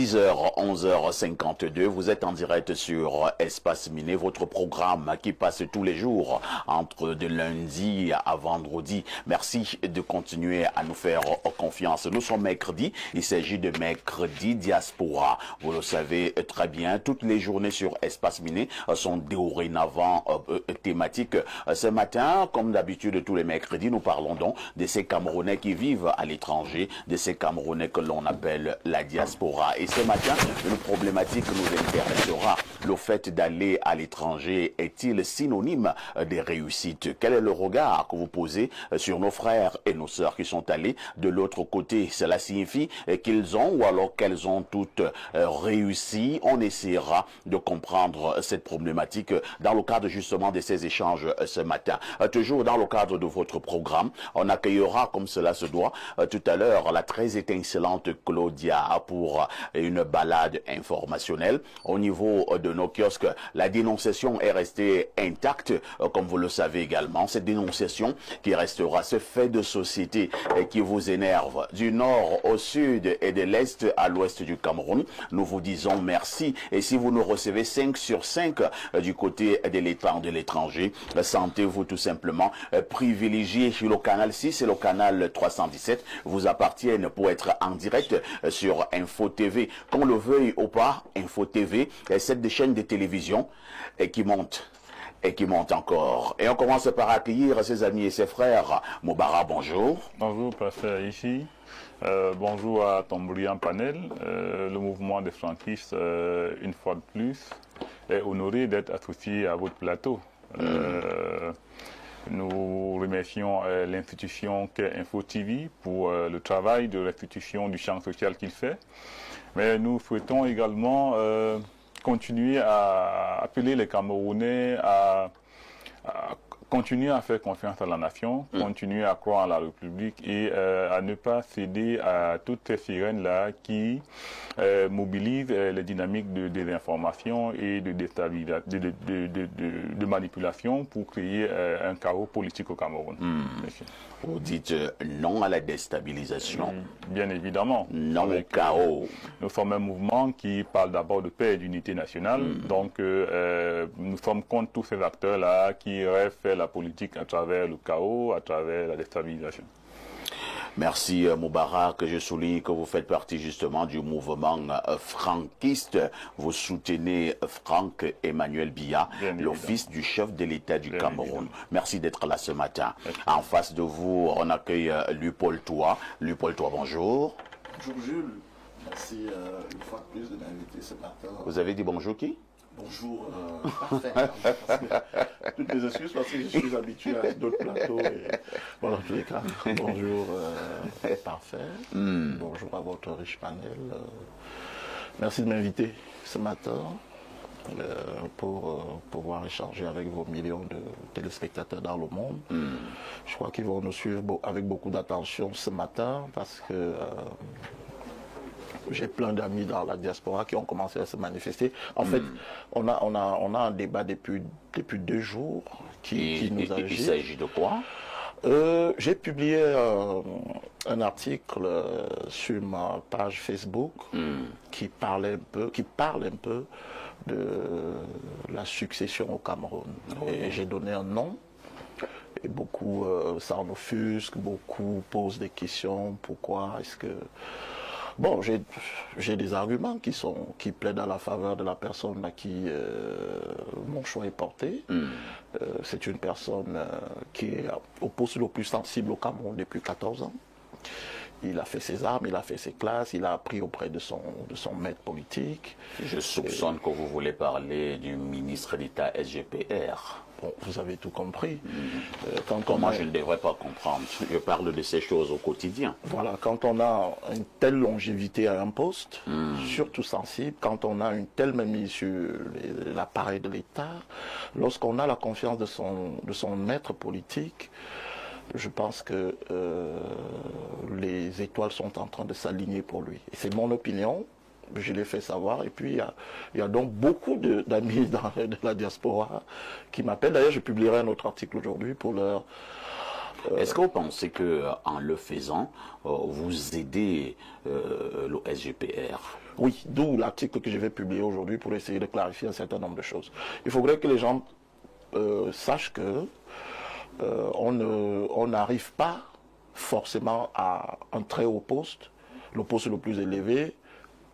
10h, 11h52, vous êtes en direct sur Espace Miné, votre programme qui passe tous les jours entre de lundi à vendredi. Merci de continuer à nous faire confiance. Nous sommes mercredi, il s'agit de mercredi diaspora. Vous le savez très bien, toutes les journées sur Espace Miné sont dorénavant thématiques. Ce matin, comme d'habitude tous les mercredis, nous parlons donc de ces Camerounais qui vivent à l'étranger, de ces Camerounais que l'on appelle la diaspora. Et ce matin, une problématique nous intéressera. Le fait d'aller à l'étranger est-il synonyme de réussite? Quel est le regard que vous posez sur nos frères et nos sœurs qui sont allés de l'autre côté? Cela signifie qu'ils ont ou alors qu'elles ont toutes réussi? On essaiera de comprendre cette problématique dans le cadre justement de ces échanges ce matin. Toujours dans le cadre de votre programme, on accueillera comme cela se doit tout à l'heure la très étincelante Claudia pour une balade informationnelle. Au niveau de nos kiosques, la dénonciation est restée intacte, comme vous le savez également. Cette dénonciation qui restera, ce fait de société qui vous énerve du nord au sud et de l'est à l'ouest du Cameroun, nous vous disons merci. Et si vous nous recevez 5 sur 5 du côté de l'État de l'étranger, sentez-vous tout simplement privilégié. Le canal 6 et le canal 317 vous appartiennent pour être en direct sur Info TV. Qu'on le veuille ou pas, Info TV, cette chaîne de télévision qui monte et qui monte encore. Et on commence par accueillir ses amis et ses frères. Moubara, bonjour. Bonjour, pasteur ici. Bonjour à ton brillant panel. Le mouvement des franquistes, une fois de plus, est honoré d'être associé à votre plateau. Nous remercions l'institution qu'est Info TV pour le travail de restitution du champ social qu'il fait. Mais nous souhaitons également continuer à appeler les Camerounais à continuer à faire confiance à la nation, continuer à croire en la République et à ne pas céder à toutes ces sirènes-là qui mobilisent les dynamiques de désinformation et de déstabilisation, de manipulation pour créer un chaos politique au Cameroun. Vous dites non à la déstabilisation. Bien évidemment. Non au chaos. Nous sommes un mouvement qui parle d'abord de paix et d'unité nationale. Donc nous sommes contre tous ces acteurs-là qui rêvent faire la politique à travers le chaos, à travers la déstabilisation. Merci Moubarak, je souligne que vous faites partie justement du mouvement franquiste. Vous soutenez Franck Emmanuel Biya, le fils du chef de l'État du Cameroun. Merci d'être là ce matin. En face de vous, on accueille Lupaul Toua. Lupaul Toua, bonjour. Bonjour Jules, merci une fois de plus de m'inviter ce matin. Vous avez dit bonjour qui? Bonjour, parfait. Toutes mes excuses parce que je suis habitué à d'autres plateaux. Et, bon, dans tous les cas, bonjour, parfait. Bonjour à votre riche panel. Merci de m'inviter ce matin pour pouvoir échanger avec vos millions de téléspectateurs dans le monde. Je crois qu'ils vont nous suivre avec beaucoup d'attention ce matin parce que j'ai plein d'amis dans la diaspora qui ont commencé à se manifester. En fait, on a un débat depuis 2 jours qui nous agite. Il s'agit de quoi? J'ai publié un article sur ma page Facebook qui parle un peu de la succession au Cameroun. Et j'ai donné un nom. Et beaucoup ça en offusque, beaucoup posent des questions. Pourquoi est-ce que... Bon, j'ai des arguments qui plaident à la faveur de la personne à qui mon choix est porté. C'est une personne qui est au poste le plus sensible au Cameroun depuis 14 ans. Il a fait ses armes, il a fait ses classes, il a appris auprès de son maître politique. Je soupçonne que vous voulez parler du ministre d'État SGPR. Bon, vous avez tout compris. Comment je ne devrais pas comprendre? Je parle de ces choses au quotidien. Voilà, quand on a une telle longévité à un poste, surtout sensible, quand on a une telle mainmise sur l'appareil de l'État, lorsqu'on a la confiance de son maître politique, je pense que les étoiles sont en train de s'aligner pour lui. Et c'est mon opinion. Je l'ai fait savoir, et puis il y a donc beaucoup d'amis de la diaspora qui m'appellent. D'ailleurs, je publierai un autre article aujourd'hui pour leur Est-ce que vous pensez qu'en le faisant, vous aidez le SGPR? Oui, d'où l'article que je vais publier aujourd'hui pour essayer de clarifier un certain nombre de choses. Il faudrait que les gens sachent que on n'arrive pas forcément à un très haut poste, le poste le plus élevé,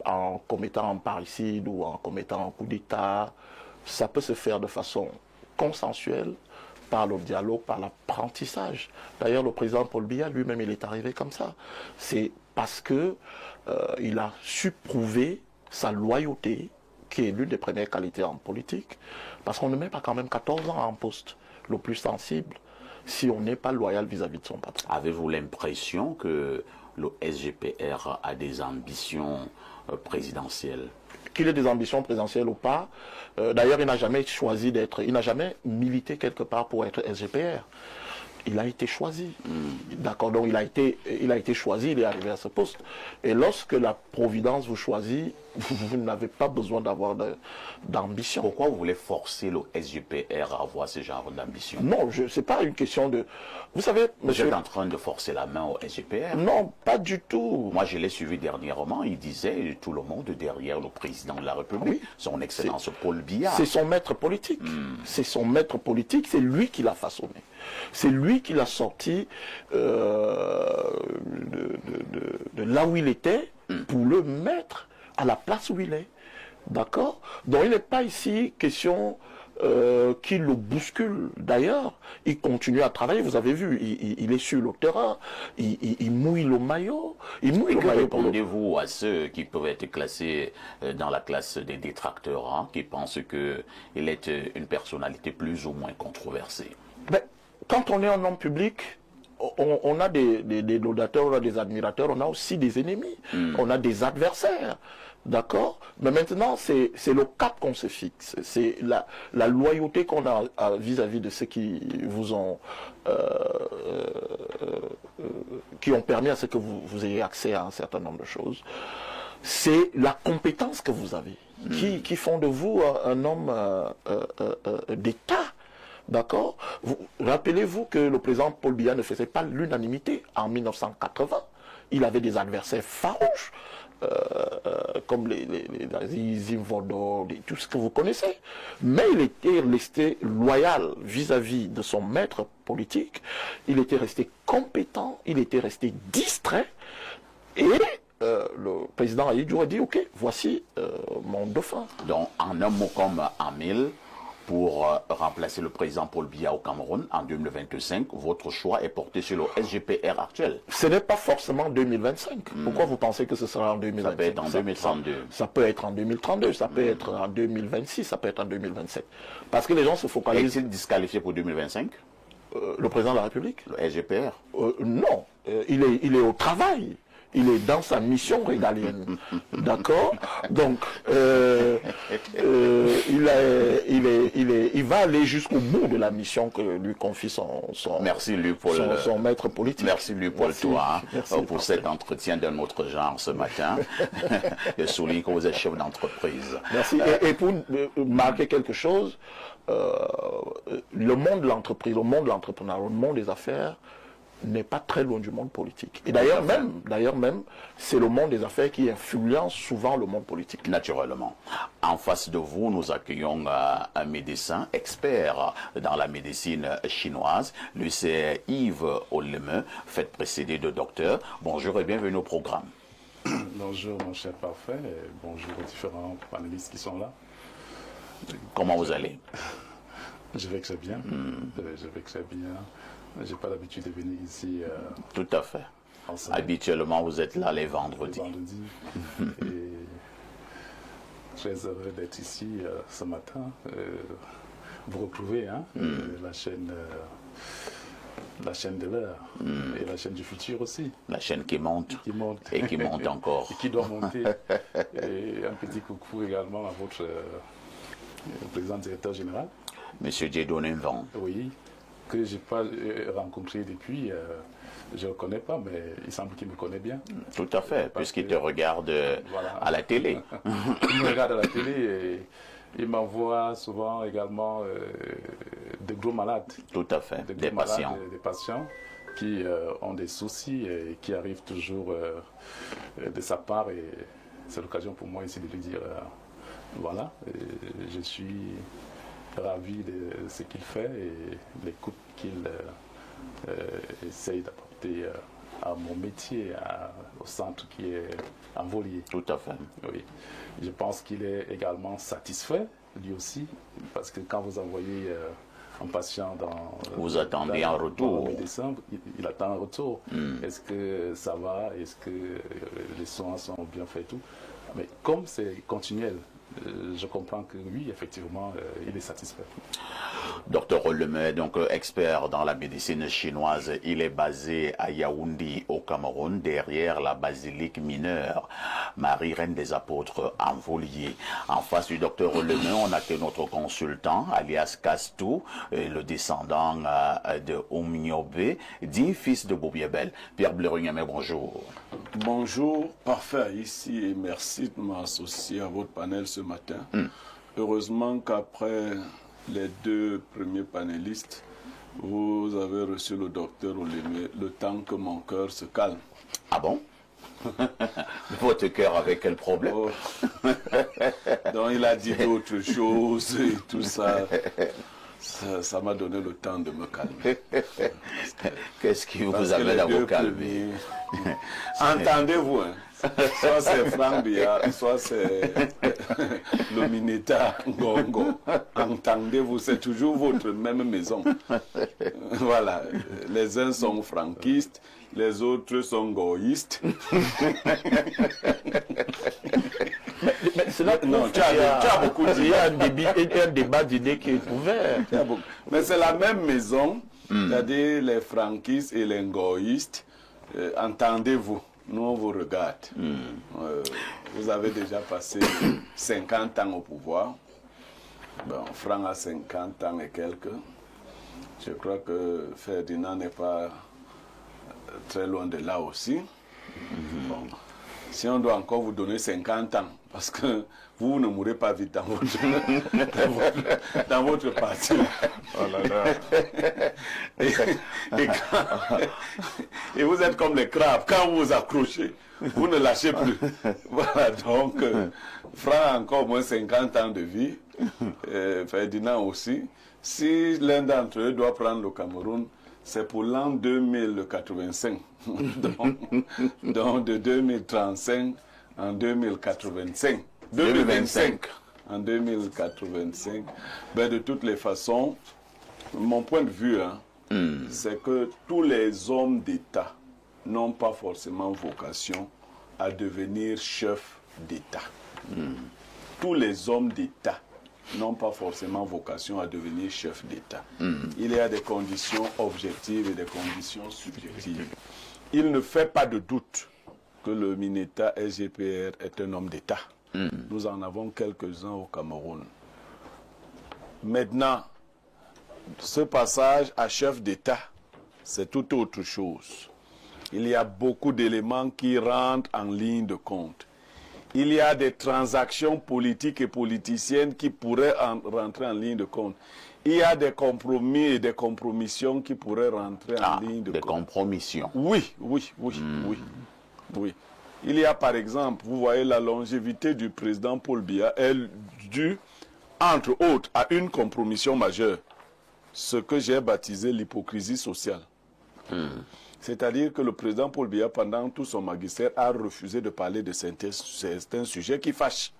en commettant un parricide ou en commettant un coup d'État. Ça peut se faire de façon consensuelle, par le dialogue, par l'apprentissage. D'ailleurs, le président Paul Biya lui-même, il est arrivé comme ça. C'est parce que il a su prouver sa loyauté, qui est l'une des premières qualités en politique, parce qu'on ne met pas quand même 14 ans en poste, le plus sensible, si on n'est pas loyal vis-à-vis de son patron. Avez-vous l'impression que le SGPR a des ambitions présidentielles? Qu'il ait des ambitions présidentielles ou pas, d'ailleurs, il n'a jamais choisi d'être, il n'a jamais milité quelque part pour être SGPR. Il a été choisi. D'accord, donc il a été choisi, il est arrivé à ce poste. Et lorsque la Providence vous choisit, vous n'avez pas besoin d'avoir d'ambition. Pourquoi vous voulez forcer le SGPR à avoir ce genre d'ambition? Non, ce n'est pas une question de... Vous savez, monsieur... Vous êtes en train de forcer la main au SGPR? Non, pas du tout. Moi, je l'ai suivi dernièrement, il disait tout le monde derrière le président de la République, Oui. son Excellence Paul Biya. C'est son maître politique. C'est son maître politique, c'est lui qui l'a façonné. C'est lui qui l'a sorti de là où il était pour le mettre à la place où il est. D'accord? Donc il n'est pas ici question qu'il le bouscule. D'ailleurs, il continue à travailler. Vous avez vu, il est sur le terrain, il mouille le maillot. Il mouille Et le que maillot. répondez-vous à ceux qui peuvent être classés dans la classe des détracteurs, hein, qui pensent qu'il est une personnalité plus ou moins controversée? Ben, quand on est un homme public, on a des laudateurs, on a des admirateurs, on a aussi des ennemis, on a des adversaires. D'accord? Mais maintenant, c'est le cap qu'on se fixe. C'est la loyauté qu'on a vis-à-vis de ceux qui vous ont qui ont permis à ce que vous ayez accès à un certain nombre de choses. C'est la compétence que vous avez qui font de vous un homme d'État. D'accord? Rappelez-vous que le président Paul Biya ne faisait pas l'unanimité en 1980. Il avait des adversaires farouches, comme les Zimvodo, tout ce que vous connaissez. Mais il était resté loyal vis-à-vis de son maître politique. Il était resté compétent, il était resté distrait. Et le président Ahidjo a dit, ok, voici mon dauphin. Donc, en un mot comme en mille, pour remplacer le président Paul Biya au Cameroun en 2025, votre choix est porté sur le SGPR actuel. Ce n'est pas forcément 2025. Pourquoi vous pensez que ce sera en 2025? Ça peut être en 2032. Ça peut être en 2032, ça peut être en 2026, ça peut être en 2027. Parce que les gens se focalisent... Est-il disqualifié pour 2025? Le président de la République? Le SGPR? Non, il est au travail. Il est dans sa mission régalienne. D'accord? Donc, il va aller jusqu'au bout de la mission que lui confie son maître politique. Merci, Louis-Paul Toa, pour parfait. cet entretien d'un autre genre ce matin. Je souligne que vous êtes chef d'entreprise. Merci. Et pour marquer quelque chose, le monde de l'entreprise, le monde de l'entrepreneuriat, le monde des affaires n'est pas très loin du monde politique. Et d'ailleurs même, c'est le monde des affaires qui influence souvent le monde politique. Naturellement. En face de vous, nous accueillons un médecin expert dans la médecine chinoise. Lui, c'est Yves Oleme, fait précéder de docteur. Bonjour et bienvenue au programme. Bonjour mon cher parfait, et bonjour aux différents panélistes qui sont là. Comment vous allez? Je vais très bien, je vais très bien. J'ai pas l'habitude de venir ici. Tout à fait. Habituellement, vous êtes là les vendredis. Et très heureux d'être ici ce matin. Vous retrouvez la chaîne de l'heure et la chaîne du futur aussi. La chaîne qui monte. Et qui monte encore. Et qui doit monter. Et un petit coucou également à votre président directeur général. Monsieur Dieudonné Van. Oui, que je n'ai pas rencontré depuis, je ne le connais pas, mais il semble qu'il me connaît bien. Tout à fait, puisqu'il te regarde à la télé. Il me regarde à la télé et il m'envoie souvent également de gros malades. Tout à fait, des patients. Des patients. qui ont des soucis et qui arrivent toujours de sa part. Et c'est l'occasion pour moi ici de lui dire voilà, je suis ravi de ce qu'il fait et l'écoute qu'il essaye d'apporter à mon métier, au centre qui est en Volier. Tout à fait. Oui. Je pense qu'il est également satisfait, lui aussi, parce que quand vous envoyez un patient vous attendez un retour. Dans le médecin, il attend un retour. Est-ce que ça va? Est-ce que les soins sont bien faits et tout? Mais comme c'est continuel, je comprends que oui, effectivement, il est satisfait. Docteur Lemay, donc expert dans la médecine chinoise, il est basé à Yaoundé au Cameroun, derrière la basilique mineure Marie Reine des Apôtres en Volier. En face du docteur Lemay, on a que notre consultant, alias Castou, le descendant de Oumniobe, dit fils de Bobiebel. Pierre Blerignamé, bonjour. Bonjour, parfait ici et merci de m'associer à votre panel ce matin. Heureusement qu'après les deux premiers panélistes, vous avez reçu le docteur Olemé, le temps que mon cœur se calme. Ah bon? Votre cœur avait quel problème? Oh. Donc il a dit d'autres choses et tout ça. Ça m'a donné le temps de me calmer. Qu'est-ce qui vous amène à vous calmer? Entendez-vous, hein? Soit c'est Franck Biya, soit c'est le Mineta Ngongo. Entendez-vous, c'est toujours votre même maison. Voilà, les uns sont franquistes, les autres sont goïstes. Mais c'est là que Non, tu as beaucoup dit. Il y a un débat d'idées qui est ouvert. Mais c'est la même maison, c'est-à-dire les franquistes et les goïstes. Entendez-vous, nous on vous regarde. Vous avez déjà passé 50 ans au pouvoir. Bon, Franck a 50 ans et quelques. Je crois que Ferdinand n'est pas très loin de là aussi. Bon. Si on doit encore vous donner 50 ans, parce que vous ne mourrez pas vite dans votre parti. Oh là là. Et vous êtes comme les crabes, quand vous vous accrochez, vous ne lâchez plus. Voilà, donc, Franck a encore au moins 50 ans de vie, Ferdinand aussi. Si l'un d'entre eux doit prendre le Cameroun, c'est pour l'an 2085. donc de 2035 en 2085. 2025 en 2085. Ben de toutes les façons, mon point de vue, c'est que tous les hommes d'État n'ont pas forcément vocation à devenir chefs d'État. Tous les hommes d'État n'ont pas forcément vocation à devenir chef d'État. Il y a des conditions objectives et des conditions subjectives. Il ne fait pas de doute que le Mineta SGPR est un homme d'État. Nous en avons quelques-uns au Cameroun. Maintenant, ce passage à chef d'État, c'est tout autre chose. Il y a beaucoup d'éléments qui rentrent en ligne de compte. Il y a des transactions politiques et politiciennes qui pourraient rentrer en ligne de compte. Il y a des compromis et des compromissions qui pourraient rentrer en ligne de compte. Des compromissions. Oui. Il y a par exemple, vous voyez, la longévité du président Paul Biya est due, entre autres, à une compromission majeure. Ce que j'ai baptisé l'hypocrisie sociale. C'est-à-dire que le président Paul Biya, pendant tout son magistère, a refusé de parler de certains sujets qui fâchent.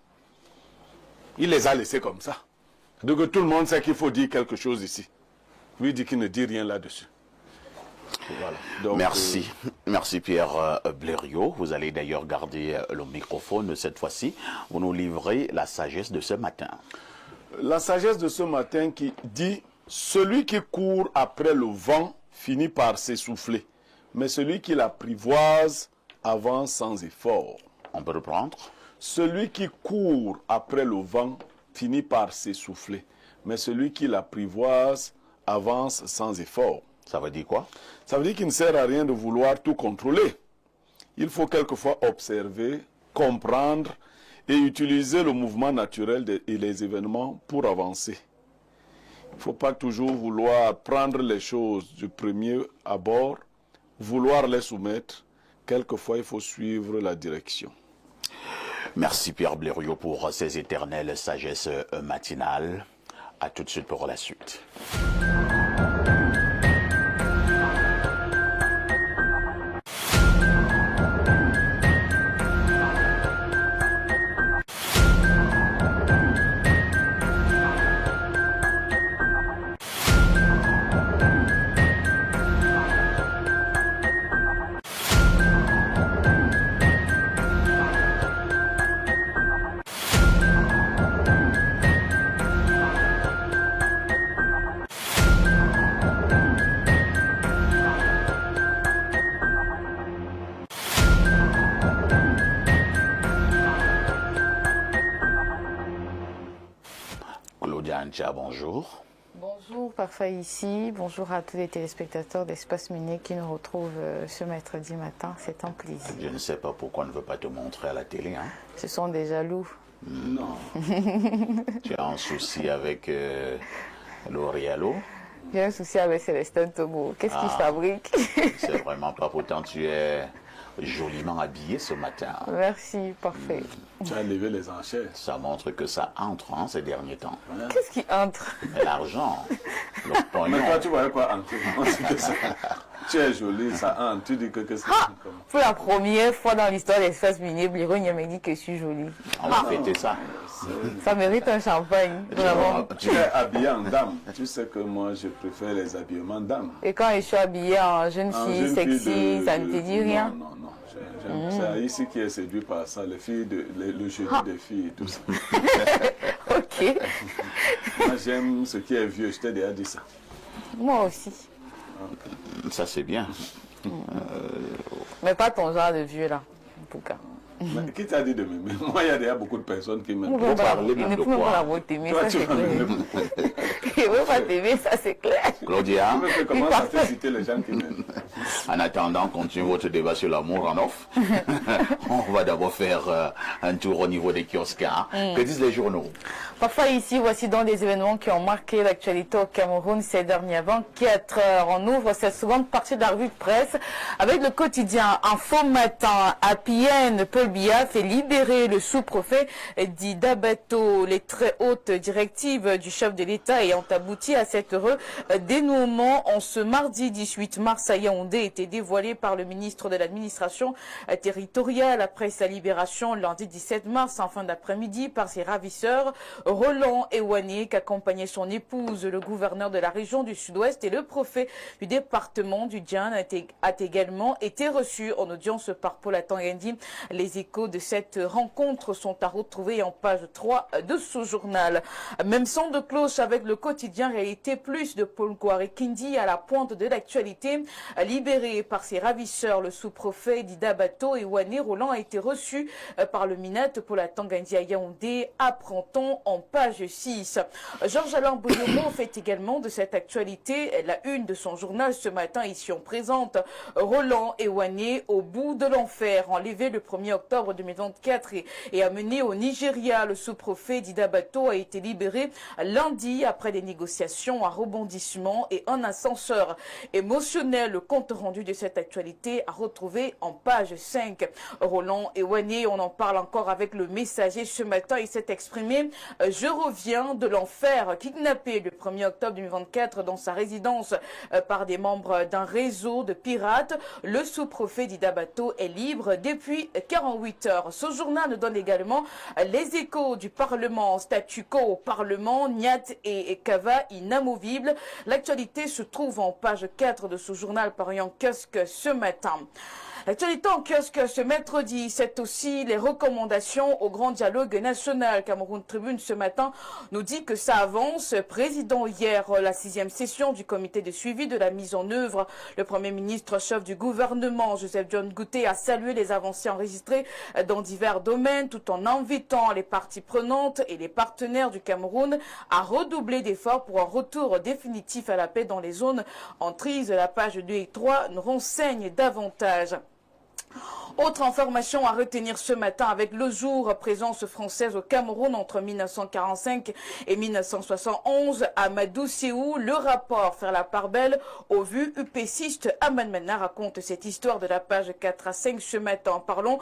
Il les a laissés comme ça. Donc tout le monde sait qu'il faut dire quelque chose ici. Lui dit qu'il ne dit rien là-dessus. Voilà. Donc, merci. Merci Pierre Blériot. Vous allez d'ailleurs garder le microphone cette fois-ci. Vous nous livrez la sagesse de ce matin. La sagesse de ce matin qui dit « Celui qui court après le vent finit par s'essouffler, mais celui qui l'apprivoise avance sans effort. » On peut reprendre. Celui qui court après le vent finit par s'essouffler, mais celui qui l'apprivoise avance sans effort. Ça veut dire quoi? Ça veut dire qu'il ne sert à rien de vouloir tout contrôler. Il faut quelquefois observer, comprendre et utiliser le mouvement naturel et les événements pour avancer. Il ne faut pas toujours vouloir prendre les choses du premier abord vouloir les soumettre, quelquefois il faut suivre la direction. Merci Pierre Blériot pour ces éternelles sagesses matinales. À tout de suite pour la suite. Claudia Ancha, bonjour. Bonjour, parfois ici. Bonjour à tous les téléspectateurs d'Espace Minier qui nous retrouvent ce mercredi matin. C'est un plaisir. Je ne sais pas pourquoi on ne veut pas te montrer à la télé. Hein? Ce sont des jaloux. Non. Tu as un souci avec L'Oréalo? J'ai un souci avec Célestin Togo. Qu'est-ce qu'il fabrique? C'est vraiment pas pourtant tu es joliment habillé ce matin. Merci, parfait. Tu as levé les enchères. Ça montre que ça entre ces derniers temps. Qu'est-ce qui entre? Mais l'argent, le Mais pognon. toi, tu voyais quoi entrer? On sait que ça- Tu es jolie, ça entre. Tu dis que c'est comme... Pour la première fois dans l'histoire d'Espace Minier, Blériot me dit que je suis jolie. On va fêter ça. Ça mérite un champagne, vraiment. Tu es habillée en dame. Tu sais que moi, je préfère les habillements dames. Et quand je suis habillée en jeune En fille jeune sexy, fille ça ne te dit rien? Non, non, non. C'est ici qui est séduit par ça, les filles le jeudi des filles et tout ça. Ok. Moi, j'aime ce qui est vieux, je t'ai déjà dit ça. Moi aussi. Ça c'est bien. Mais pas ton genre de vieux là, en tout cas. Mais qui t'a dit de m'aimer? Moi, il y a déjà beaucoup de personnes qui m'aiment. Il parler ne de peut même quoi? pas l'avoir t'aimer, Toi, ça tu c'est vas clair. m'aimer. Il ne veut pas t'aimer, ça c'est clair. Claudia, Tu commences à te citer les gens qui m'aiment. en attendant, continuez votre débat sur l'amour en off. On va d'abord faire un tour au niveau des kiosques. Hein. Que disent les journaux? Parfois ici, voici donc des événements qui ont marqué l'actualité au Cameroun ces dernières 24 heures. On ouvre cette seconde partie de la revue de presse avec le quotidien Info Matin. À Pienne, Paul Biya fait libérer le sous-préfet d'Ida Bato. Les très hautes directives du chef de l'État ayant abouti à cet heureux dénouement en ce mardi 18 mars à Yaoundé était dévoilé par le ministre de l'administration territoriale après sa libération lundi 17 mars en fin d'après-midi par ses ravisseurs Roland Ewané qui accompagnait son épouse, le gouverneur de la région du Sud-Ouest et le préfet du département du Diane a également été reçu en audience par Paul Atangendi. Les échos de cette rencontre sont à retrouver en page 3 de ce journal. Même son de cloche avec le quotidien Réalité Plus de Paul Kouare-Kindi à la pointe de l'actualité. Libéré par ses ravisseurs, le sous-préfet d'Ida Bato et Wané Roland a été reçu par le Minette Paul Atangendi à Yaoundé, apprend-on en page 6. Georges-Alain Bouillon fait également de cette actualité la une de son journal ce matin. Ici on présente Roland Ewané au bout de l'enfer, enlevé le 1er octobre 2024 et amené au Nigeria. Le sous-préfet d'Ida Bato a été libéré lundi après des négociations à rebondissement et un ascenseur émotionnel. Le compte rendu de cette actualité à retrouver en page 5. Roland Ewané, on en parle encore avec le Messager ce matin. Il s'est exprimé: je reviens de l'enfer, kidnappé le 1er octobre 2024 dans sa résidence par des membres d'un réseau de pirates. Le sous-préfet d'Ida Bato est libre depuis 48 heures. Ce journal nous donne également les échos du Parlement, statu quo au Parlement, Niat et Kava inamovibles. L'actualité se trouve en page 4 de ce journal paru en kiosque ce matin. L'actualité en kiosque ce mercredi, c'est aussi les recommandations au grand dialogue national. Cameroun Tribune ce matin nous dit que ça avance. Président hier, la 6e session du comité de suivi de la mise en œuvre. Le Premier ministre chef du gouvernement, Joseph John Gouté, a salué les avancées enregistrées dans divers domaines tout en invitant les parties prenantes et les partenaires du Cameroun à redoubler d'efforts pour un retour définitif à la paix dans les zones en crise. La page 2 et 3 nous renseignent davantage. Autre information à retenir ce matin avec le jour, présence française au Cameroun entre 1945 et 1971. Amadou Séou, le rapport faire la part belle au vu UPCiste. Aman Mena raconte cette histoire de la page 4 à 5 ce matin. Parlons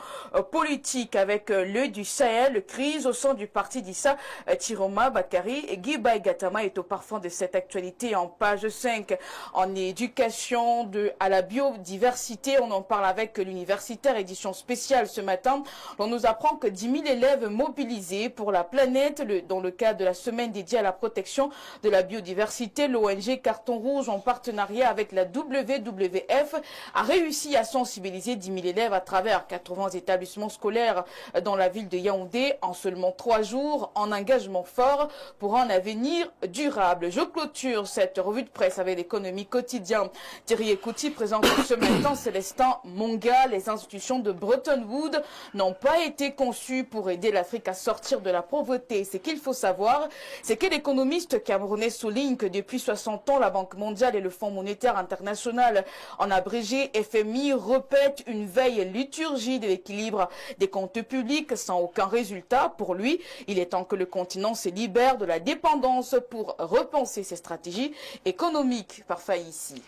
politique avec l'œil du Sahel, crise au sein du parti d'Issa Tiroma Bakari et Guy Baye Gatama est au parfum de cette actualité en page 5. En éducation à la biodiversité, on en parle avec l'universitaire édition spéciale ce matin. On nous apprend que 10 000 élèves mobilisés pour la planète dans le cadre de la semaine dédiée à la protection de la biodiversité. L'ONG Carton Rouge en partenariat avec la WWF a réussi à sensibiliser 10 000 élèves à travers 80 établissements scolaires dans la ville de Yaoundé en seulement 3 jours en engagement fort pour un avenir durable. Je clôture cette revue de presse avec l'économie quotidienne. Thierry Ekouti présente ce matin Célestin Monga. Les institutions de Bretton Woods n'ont pas été conçues pour aider l'Afrique à sortir de la pauvreté. Ce qu'il faut savoir, c'est que l'économiste camerounais souligne que depuis 60 ans, la Banque mondiale et le Fonds monétaire international, en abrégé FMI, répètent une veille liturgie de l'équilibre des comptes publics sans aucun résultat. Pour lui, il est temps que le continent se libère de la dépendance pour repenser ses stratégies économiques. Parfait ici.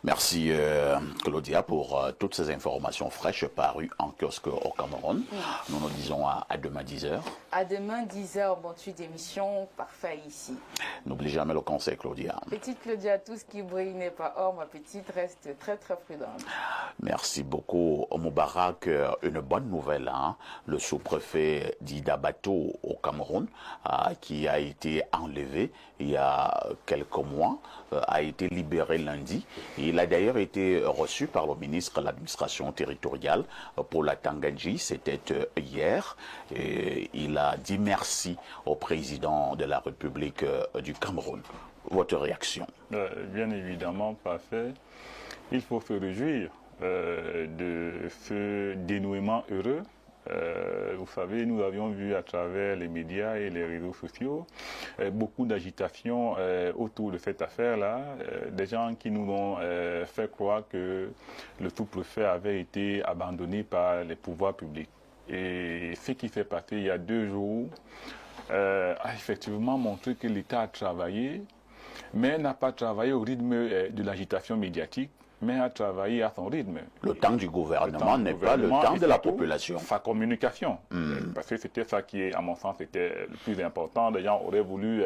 Merci Claudia pour toutes ces informations fraîches parues en kiosque au Cameroun. Nous nous disons à demain 10h. À demain 10h, bonne suite d'émission. Parfait ici. N'oublie jamais le conseil, Claudia. Petite Claudia, tout ce qui brille n'est pas or. Ma petite reste très très prudente. Merci beaucoup, Moubarak. Une bonne nouvelle, hein? Le sous-préfet d'Idabato au Cameroun, qui a été enlevé il y a quelques mois, a été libéré lundi. Il a d'ailleurs été reçu par le ministre de l'administration territoriale pour la Tangandji, c'était hier. Et il a dit merci au président de la République du Cameroun. Votre réaction? Bien évidemment, parfait. Il faut se réjouir de ce dénouement heureux. Vous savez, nous avions vu à travers les médias et les réseaux sociaux beaucoup d'agitation autour de cette affaire-là. Des gens qui nous ont fait croire que le sous-préfet avait été abandonné par les pouvoirs publics. Et ce qui s'est passé il y a 2 jours a effectivement montré que l'État a travaillé, mais n'a pas travaillé au rythme de l'agitation médiatique, mais a travaillé à son rythme. Le temps du gouvernement n'est pas le temps de la population. Sa communication. Parce que c'était ça qui, à mon sens, était le plus important. Les gens auraient voulu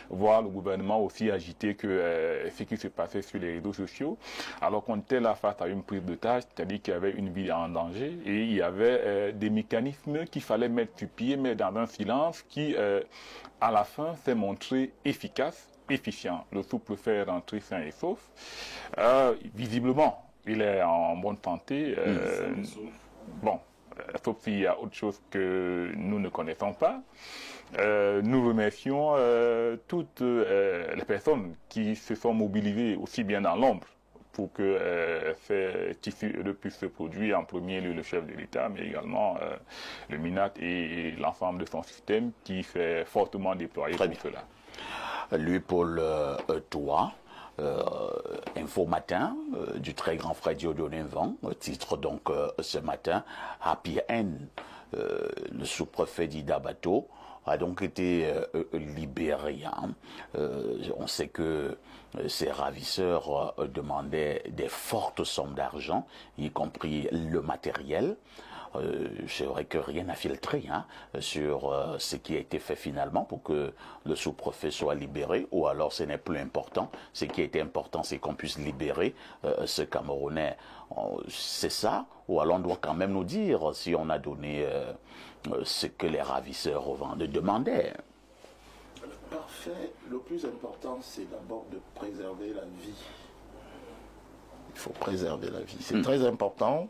voir le gouvernement aussi agité que ce qui se passait sur les réseaux sociaux, alors qu'on était là face à une prise de tâche, c'est-à-dire qu'il y avait une vie en danger, et il y avait des mécanismes qu'il fallait mettre sur pied, mais dans un silence qui, à la fin, s'est montré efficace, efficient. Le sous-préfet est rentré sain et sauf. Visiblement, il est en bonne santé. Bon, sauf s'il y a autre chose que nous ne connaissons pas. Nous remercions toutes les personnes qui se sont mobilisées aussi bien dans l'ombre pour que ces tissus puissent se produire, en premier lieu le chef de l'État, mais également le MINAT et l'ensemble de son système qui s'est fortement déployé pour cela. Louis-Paul Toua, Info Matin, du très grand frère Dieudonné Vent, titre donc ce matin, Happy End, le sous-préfet d'Idabato, a donc été libéré. Hein. On sait que ces ravisseurs demandaient des fortes sommes d'argent, y compris le matériel. C'est vrai que rien n'a filtré sur ce qui a été fait finalement pour que le sous-préfet soit libéré, ou alors ce n'est plus important. Ce qui était important, c'est qu'on puisse libérer ce Camerounais. C'est ça, ou alors on doit quand même nous dire si on a donné ce que les ravisseurs demandaient. Parfait. Le plus important, c'est d'abord de préserver la vie. Il faut préserver la vie. C'est très important.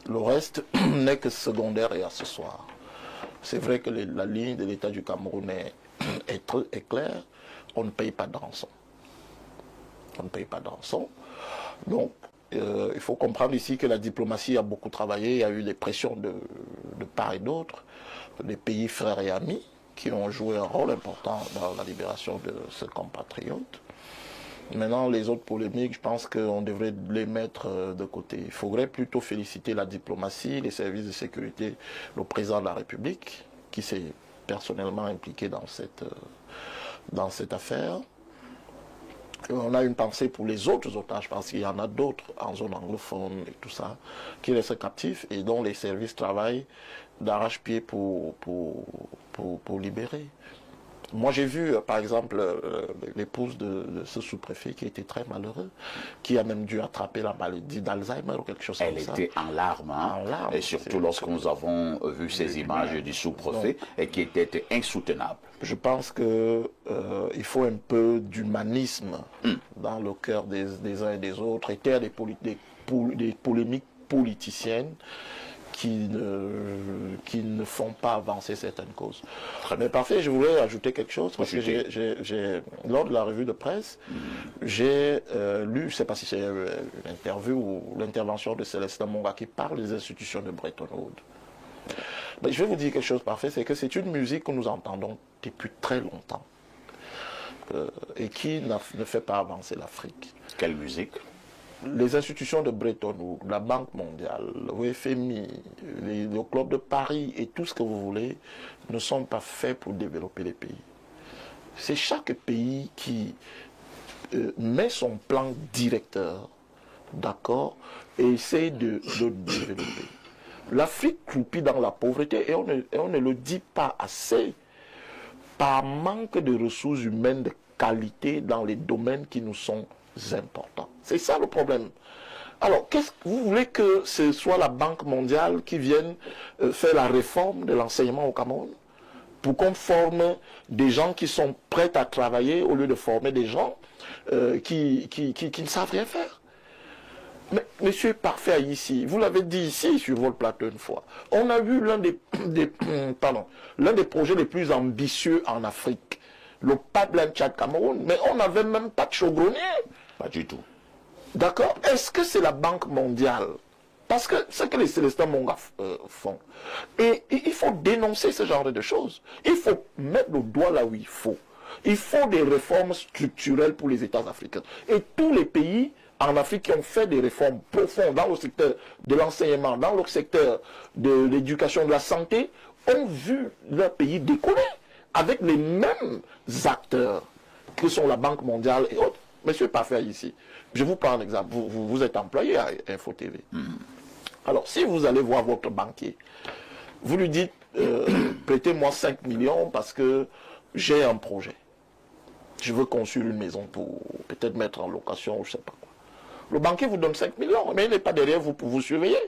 Le reste n'est que secondaire et accessoire. C'est vrai que la ligne de l'État du Cameroun est claire. On ne paye pas de rançon. On ne paye pas de rançon. Donc, il faut comprendre ici que la diplomatie a beaucoup travaillé. Il y a eu des pressions de part et d'autre, des pays frères et amis qui ont joué un rôle important dans la libération de ce compatriote. Maintenant, les autres polémiques, je pense qu'on devrait les mettre de côté. Il faudrait plutôt féliciter la diplomatie, les services de sécurité, le président de la République, qui s'est personnellement impliqué dans cette affaire. On a une pensée pour les autres otages, parce qu'il y en a d'autres en zone anglophone et tout ça, qui restent captifs et dont les services travaillent d'arrache-pied pour libérer. Moi, j'ai vu, par exemple, l'épouse de ce sous-préfet qui était très malheureux, qui a même dû attraper la maladie d'Alzheimer ou quelque chose comme ça. Elle était en larmes, hein, En larmes, et surtout lorsque nous avons vu ces images du sous-préfet, et qui étaient insoutenables. Je pense qu'il faut un peu d'humanisme dans le cœur des uns et des autres, et taire des polémiques politiciennes qui ne font pas avancer certaines causes. Mais parfait, je voulais ajouter quelque chose, parce que lors de la revue de presse, j'ai lu, je ne sais pas si c'est une interview ou l'intervention de Célestin Monga qui parle des institutions de Bretton Woods. Mais je vais vous dire quelque chose parfait, c'est que c'est une musique que nous entendons depuis très longtemps et qui ne fait pas avancer l'Afrique. Quelle musique? Les institutions de Bretton Woods, la Banque mondiale, le FMI, le Club de Paris et tout ce que vous voulez ne sont pas faits pour développer les pays. C'est chaque pays qui met son plan directeur, d'accord, et essaie de le développer. L'Afrique croupit dans la pauvreté et on ne le dit pas assez par manque de ressources humaines de qualité dans les domaines qui nous sont importants. C'est ça le problème. Alors, vous voulez que ce soit la Banque mondiale qui vienne faire la réforme de l'enseignement au Cameroun pour qu'on forme des gens qui sont prêts à travailler au lieu de former des gens qui ne savent rien faire? Mais monsieur Parfait ici, vous l'avez dit ici sur votre plateau une fois, on a vu l'un des projets les plus ambitieux en Afrique, le pipeline Tchad-Cameroun, mais on n'avait même pas de chaudronnier. Pas du tout. D'accord? Est-ce que c'est la Banque mondiale? Parce que c'est ce que les Célestins Monga font. Et il faut dénoncer ce genre de choses. Il faut mettre le doigt là où il faut. Il faut des réformes structurelles pour les États africains. Et tous les pays en Afrique qui ont fait des réformes profondes dans le secteur de l'enseignement, dans le secteur de l'éducation, de la santé, ont vu leur pays décoller avec les mêmes acteurs que sont la Banque mondiale et autres. Monsieur Parfait ici, je vous prends un exemple. Vous êtes employé à Info TV. Alors, si vous allez voir votre banquier, vous lui dites, prêtez-moi 5 millions parce que j'ai un projet. Je veux construire une maison pour peut-être mettre en location ou je ne sais pas quoi. Le banquier vous donne 5 millions, mais il n'est pas derrière vous pour vous surveiller.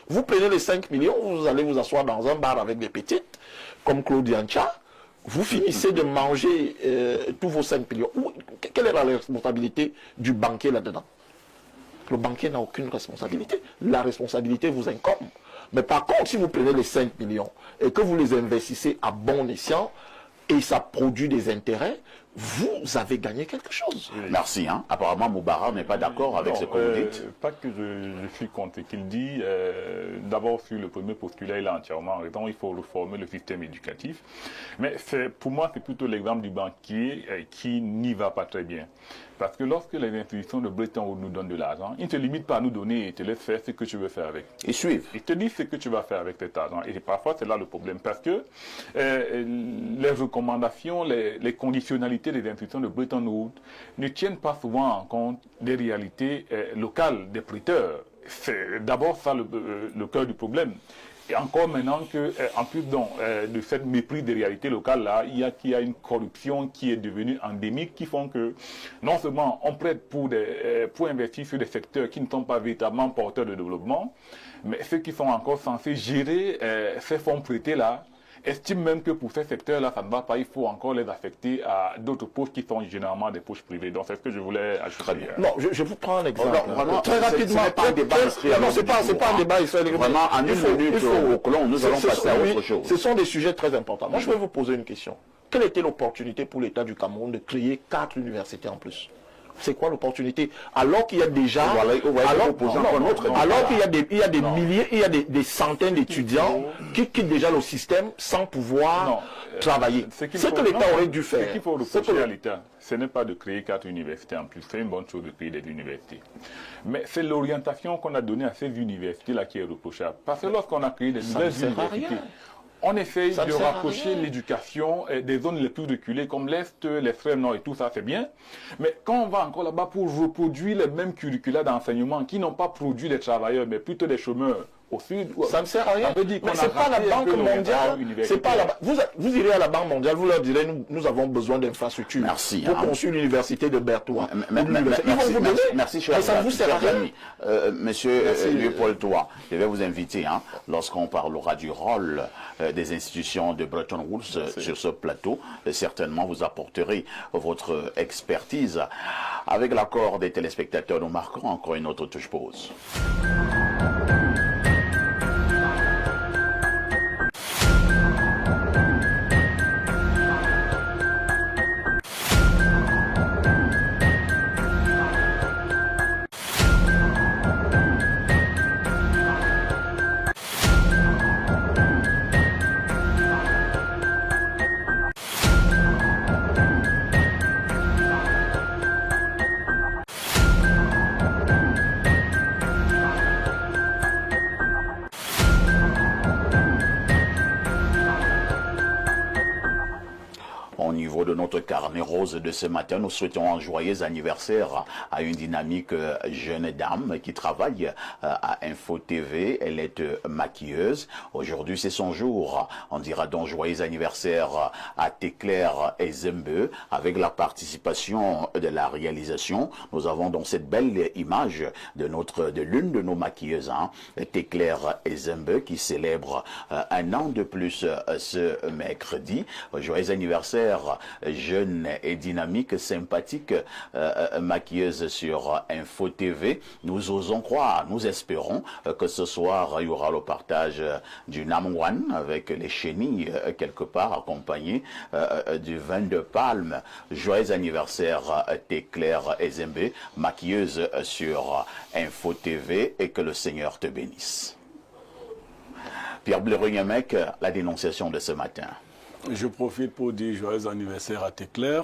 Vous prenez les 5 millions, vous allez vous asseoir dans un bar avec des petites, comme Claude Yancha. Vous finissez de manger tous vos 5 millions. Quelle est la responsabilité du banquier là-dedans? Le banquier n'a aucune responsabilité. La responsabilité vous incombe. Mais par contre, si vous prenez les 5 millions et que vous les investissez à bon escient et ça produit des intérêts, vous avez gagné quelque chose. Merci. Hein. Apparemment, Moubara n'est pas d'accord avec ce que vous dites. Pas que je suis contre ce qu'il dit. D'abord, sur le premier postulat, il a entièrement raison. Il faut reformer le système éducatif. Mais pour moi, c'est plutôt l'exemple du banquier qui n'y va pas très bien. Parce que lorsque les institutions de Bretton Woods nous donnent de l'argent, ils ne te limitent pas à nous donner et te laissent faire ce que tu veux faire avec. Ils suivent. Ils te disent ce que tu vas faire avec cet argent. Et parfois, c'est là le problème. Parce que les recommandations, les conditionnalités des institutions de Bretton Woods ne tiennent pas souvent en compte des réalités locales des prêteurs. C'est d'abord ça le cœur du problème. Et encore maintenant que, en plus de cette mépris des réalités locales-là, il y a une corruption qui est devenue endémique, qui font que non seulement on prête pour investir sur des secteurs qui ne sont pas véritablement porteurs de développement, mais ceux qui sont encore censés gérer ces fonds prêtés-là estiment même que pour ces secteurs-là, ça ne va pas, il faut encore les affecter à d'autres poches qui sont généralement des poches privées. Donc c'est ce que je voulais ajouter. Non, je vous prends un exemple. Vraiment, très rapidement. C'est pas un débat non, c'est pas un débat israélien. Vraiment, en une minute au colon, nous allons passer à autre chose. Ce sont des sujets très importants. Moi, je vais vous poser une question. Quelle était l'opportunité pour l'État du Cameroun de créer 4 universités en plus? c'est quoi l'opportunité? Alors qu'il y a déjà, il y a des milliers, il y a des centaines d'étudiants qui quittent déjà le système sans pouvoir travailler. Ce que l'État aurait dû faire. Ce qu'il faut reprocher à l'État, ce n'est pas de créer 4 universités en plus. C'est une bonne chose de créer des universités. Mais c'est l'orientation qu'on a donnée à ces universités-là qui est reprochable. Parce que lorsqu'on a créé des nouvelles universités, on essaye de rapprocher l'éducation des zones les plus reculées comme l'Est, l'extrême nord et tout ça, c'est bien. Mais quand on va encore là-bas pour reproduire les mêmes curricula d'enseignement qui n'ont pas produit des travailleurs, mais plutôt des chômeurs au sud, ça ne sert à rien. Mais c'est pas la Banque mondiale. C'est pas vous irez à la Banque mondiale, vous leur direz nous avons besoin d'infrastructures. Merci. Pour construire l'université de Berthois. Merci, cher ami. Monsieur Léopold Toa, je vais vous inviter, lorsqu'on parlera du rôle des institutions de Bretton Woods sur ce plateau, certainement vous apporterez votre expertise. Avec l'accord des téléspectateurs, nous marquons encore une autre touche pause. Au niveau de notre carnet rose de ce matin, nous souhaitons un joyeux anniversaire à une dynamique jeune dame qui travaille à Info TV. Elle est maquilleuse. Aujourd'hui, c'est son jour. On dira donc joyeux anniversaire à Téclair Ezembe avec la participation de la réalisation. Nous avons donc cette belle image de l'une de nos maquilleuses, Téclair Ezembe, qui célèbre un an de plus ce mercredi. Joyeux anniversaire, jeune et dynamique, sympathique, maquilleuse sur Info TV. Nous osons croire, nous espérons que ce soir, il y aura le partage du Namwan avec les chenilles quelque part, accompagné du vin de palme. Joyeux anniversaire, Téclair Ezembe, maquilleuse sur Info TV, et que le Seigneur te bénisse. Pierre Blérugnamek, la dénonciation de ce matin. Je profite pour dire joyeux anniversaire à Téclair.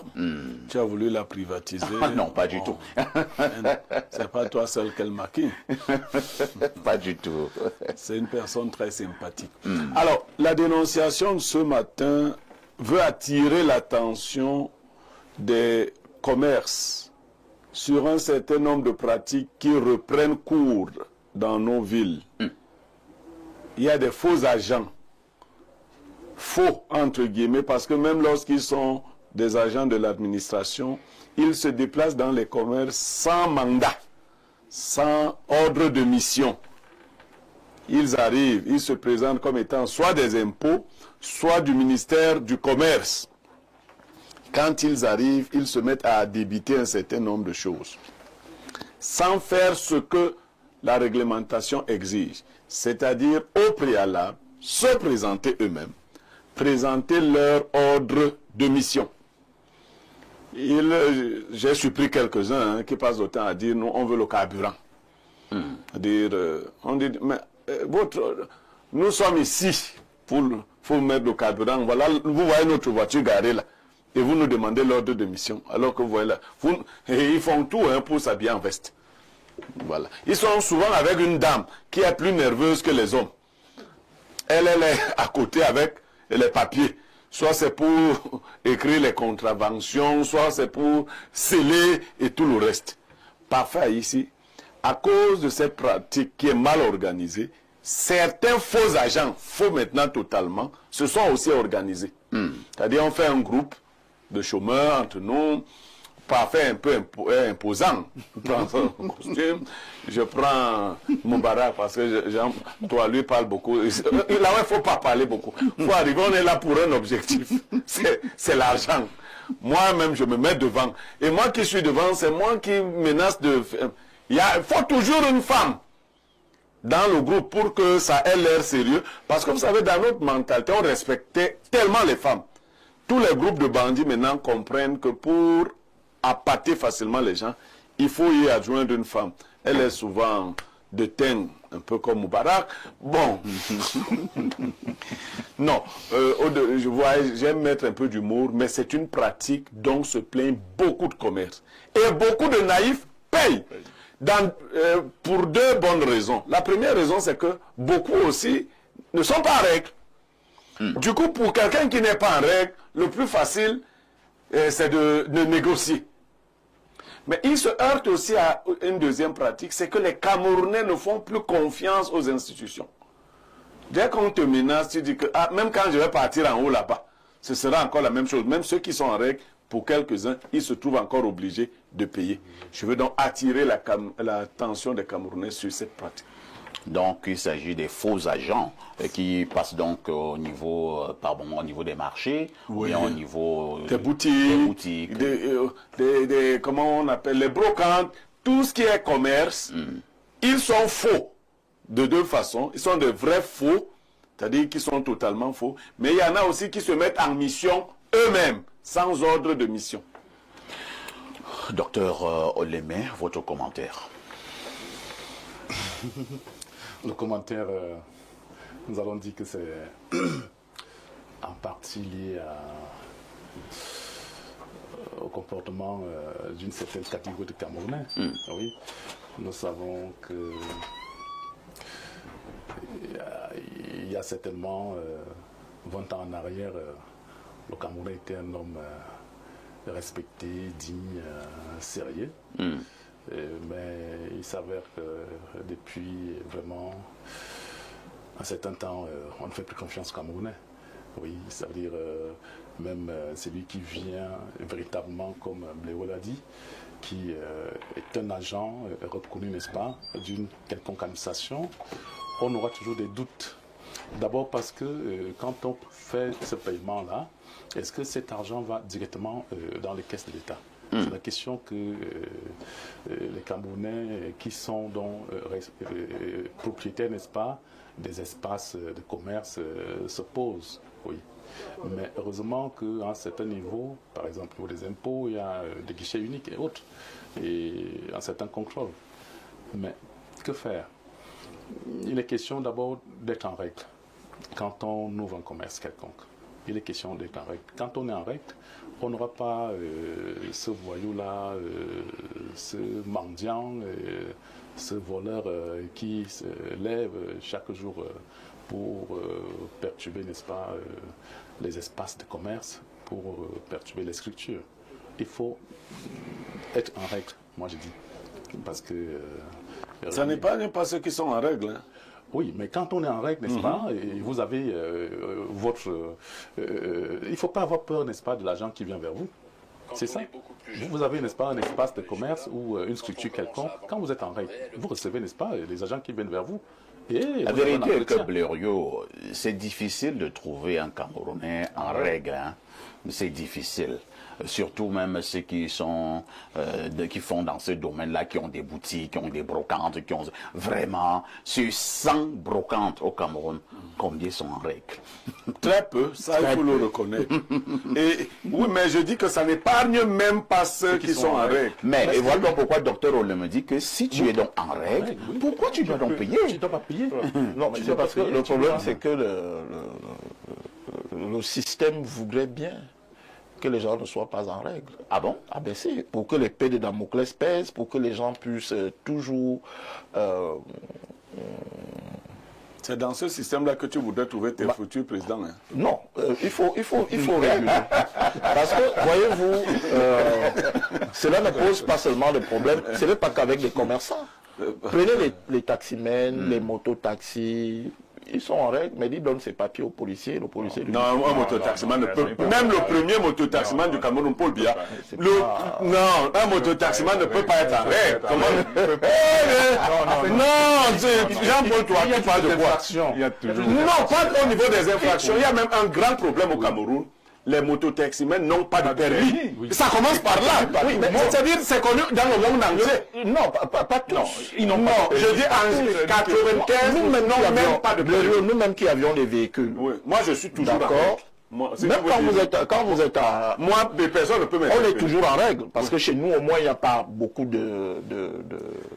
Tu as voulu la privatiser. Non, pas du tout. C'est pas toi seul qu'elle maquille. Pas du tout. C'est une personne très sympathique. Alors, la dénonciation de ce matin veut attirer l'attention des commerces sur un certain nombre de pratiques qui reprennent cours dans nos villes. Il y a des faux agents. Faux, entre guillemets, parce que même lorsqu'ils sont des agents de l'administration, ils se déplacent dans les commerces sans mandat, sans ordre de mission. Ils arrivent, ils se présentent comme étant soit des impôts, soit du ministère du commerce. Quand ils arrivent, ils se mettent à débiter un certain nombre de choses, sans faire ce que la réglementation exige, c'est-à-dire au préalable, se présenter eux-mêmes, présenter leur ordre de mission. J'ai surpris quelques-uns qui passent le temps à dire nous on veut le carburant. On dit mais nous sommes ici pour mettre le carburant. Voilà, vous voyez notre voiture garée là et vous nous demandez l'ordre de mission alors que vous voyez là, ils font tout pour s'habiller en veste. Voilà. Ils sont souvent avec une dame qui est plus nerveuse que les hommes. Elle est à côté avec les papiers. Soit c'est pour écrire les contraventions, soit c'est pour sceller et tout le reste. Parfois ici, à cause de cette pratique qui est mal organisée, certains faux agents, faux maintenant totalement, se sont aussi organisés. C'est-à-dire on fait un groupe de chômeurs entre nous, parfait un peu imposant. Je prends un costume, je prends mon baraque parce que toi, lui parle beaucoup. Là, il ne faut pas parler beaucoup. Il faut arriver, on est là pour un objectif. C'est l'argent. Moi-même, je me mets devant. Et moi qui suis devant, c'est moi qui menace de... Il faut toujours une femme dans le groupe pour que ça ait l'air sérieux. Parce que vous savez, dans notre mentalité, on respectait tellement les femmes. Tous les groupes de bandits maintenant comprennent que pour appâter facilement les gens, il faut y adjoindre une femme. Elle est souvent de teint, un peu comme Moubarak. Bon. Non, je vois, j'aime mettre un peu d'humour, mais c'est une pratique dont se plaignent beaucoup de commerces. Et beaucoup de naïfs payent. Pour deux bonnes raisons. La première raison, c'est que beaucoup aussi ne sont pas en règle. Du coup, pour quelqu'un qui n'est pas en règle, le plus facile, c'est de négocier. Mais il se heurte aussi à une deuxième pratique, c'est que les Camerounais ne font plus confiance aux institutions. Dès qu'on te menace, tu dis que même quand je vais partir en haut là-bas, ce sera encore la même chose. Même ceux qui sont en règle, pour quelques-uns, ils se trouvent encore obligés de payer. Je veux donc attirer l'attention des Camerounais sur cette pratique. Donc, il s'agit des faux agents qui passent donc au niveau des marchés, ou bien au niveau des boutiques, comment on appelle, les brocantes, tout ce qui est commerce. Ils sont faux de deux façons. Ils sont de vrais faux, c'est-à-dire qu'ils sont totalement faux. Mais il y en a aussi qui se mettent en mission eux-mêmes, sans ordre de mission. Docteur Olémé, votre commentaire. Le commentaire, nous allons dire que c'est en partie lié au comportement d'une certaine catégorie de Camerounais. Oui, nous savons que il y a certainement 20 ans en arrière, le Camerounais était un homme respecté, digne, sérieux. Mais il s'avère que depuis vraiment un certain temps, on ne fait plus confiance aux Camerounais. Oui, c'est-à-dire même celui qui vient véritablement, comme Bléo l'a dit, qui est un agent reconnu, n'est-ce pas, d'une quelconque administration, on aura toujours des doutes. D'abord parce que quand on fait ce paiement-là, est-ce que cet argent va directement dans les caisses de l'État ? C'est la question que les Camerounais qui sont donc propriétaires, n'est-ce pas, des espaces de commerce se posent. Oui. Mais heureusement qu'à un certain niveau, par exemple au niveau des impôts, il y a des guichets uniques et autres, et un certain contrôle. Mais que faire? Il est question d'abord d'être en règle quand on ouvre un commerce quelconque. Il est question d'être en règle. Quand on est en règle, on n'aura pas ce voyou-là, ce mendiant, ce voleur qui se lève chaque jour pour perturber, n'est-ce pas, les espaces de commerce, pour perturber les structures. Il faut être en règle, moi je dis. Parce que... ça n'est pas ceux qui sont en règle, hein. Oui, mais quand on est en règle, n'est-ce pas, et vous avez votre... il ne faut pas avoir peur, n'est-ce pas, de l'agent qui vient vers vous. C'est ça. Vous avez, n'est-ce pas, un espace de commerce ou une structure quelconque. Quand vous êtes en règle, vous recevez, n'est-ce pas, les agents qui viennent vers vous. Et la vérité est que, Blériot, c'est difficile de trouver un Camerounais en règle. Hein. C'est difficile. Surtout même ceux qui sont qui font dans ce domaine-là, qui ont des boutiques, qui ont des brocantes, qui ont vraiment sur 100 brocantes au Cameroun, combien sont en règle? Très peu, ça il faut le reconnaître. Et oui, mais je dis que ça n'épargne même pas ceux qui sont en règle. Mais et voilà donc pourquoi le docteur Ole me dit que si tu es donc en règle, pourquoi tu dois donc payer? Tu ne dois pas payer. Non, mais c'est parce que le problème c'est que le système voudrait bien que les gens ne soient pas en règle. Ah bon? Ah ben si, pour que l'épée de Damoclès pèse, pour que les gens puissent toujours... C'est dans ce système-là que tu voudrais trouver tes futurs présidents. Hein. Non, il faut réguler. Parce que, voyez-vous, cela ne pose pas seulement de problème, ce n'est pas qu'avec les commerçants. Prenez les taximens, les mototaxis, ils sont en règle, mais ils donnent ses papiers au policier, le policier... Non, un mototaximan ne peut... Même le premier mototaximan du Cameroun, Paul Biya, non, un mototaximan ne peut pas être en règle. Non, Jean-Paul, toi, tu parles de quoi? Non, pas au niveau des infractions. Il y a même un grand problème au Cameroun. Les mototaximens n'ont pas de permis. Ça commence par là. C'est-à-dire, c'est connu dans le monde entier. Non, pas tous. Non, je dis en 95, nous n'avons même pas de permis. Nous-mêmes qui avions des véhicules. Oui. Moi, je suis toujours d'accord. Moi, si Même je quand vous dis- quand vous êtes à... Moi, des personnes ne peuvent On est m'interpeller. toujours en règle, parce que chez nous, au moins, il n'y a pas beaucoup de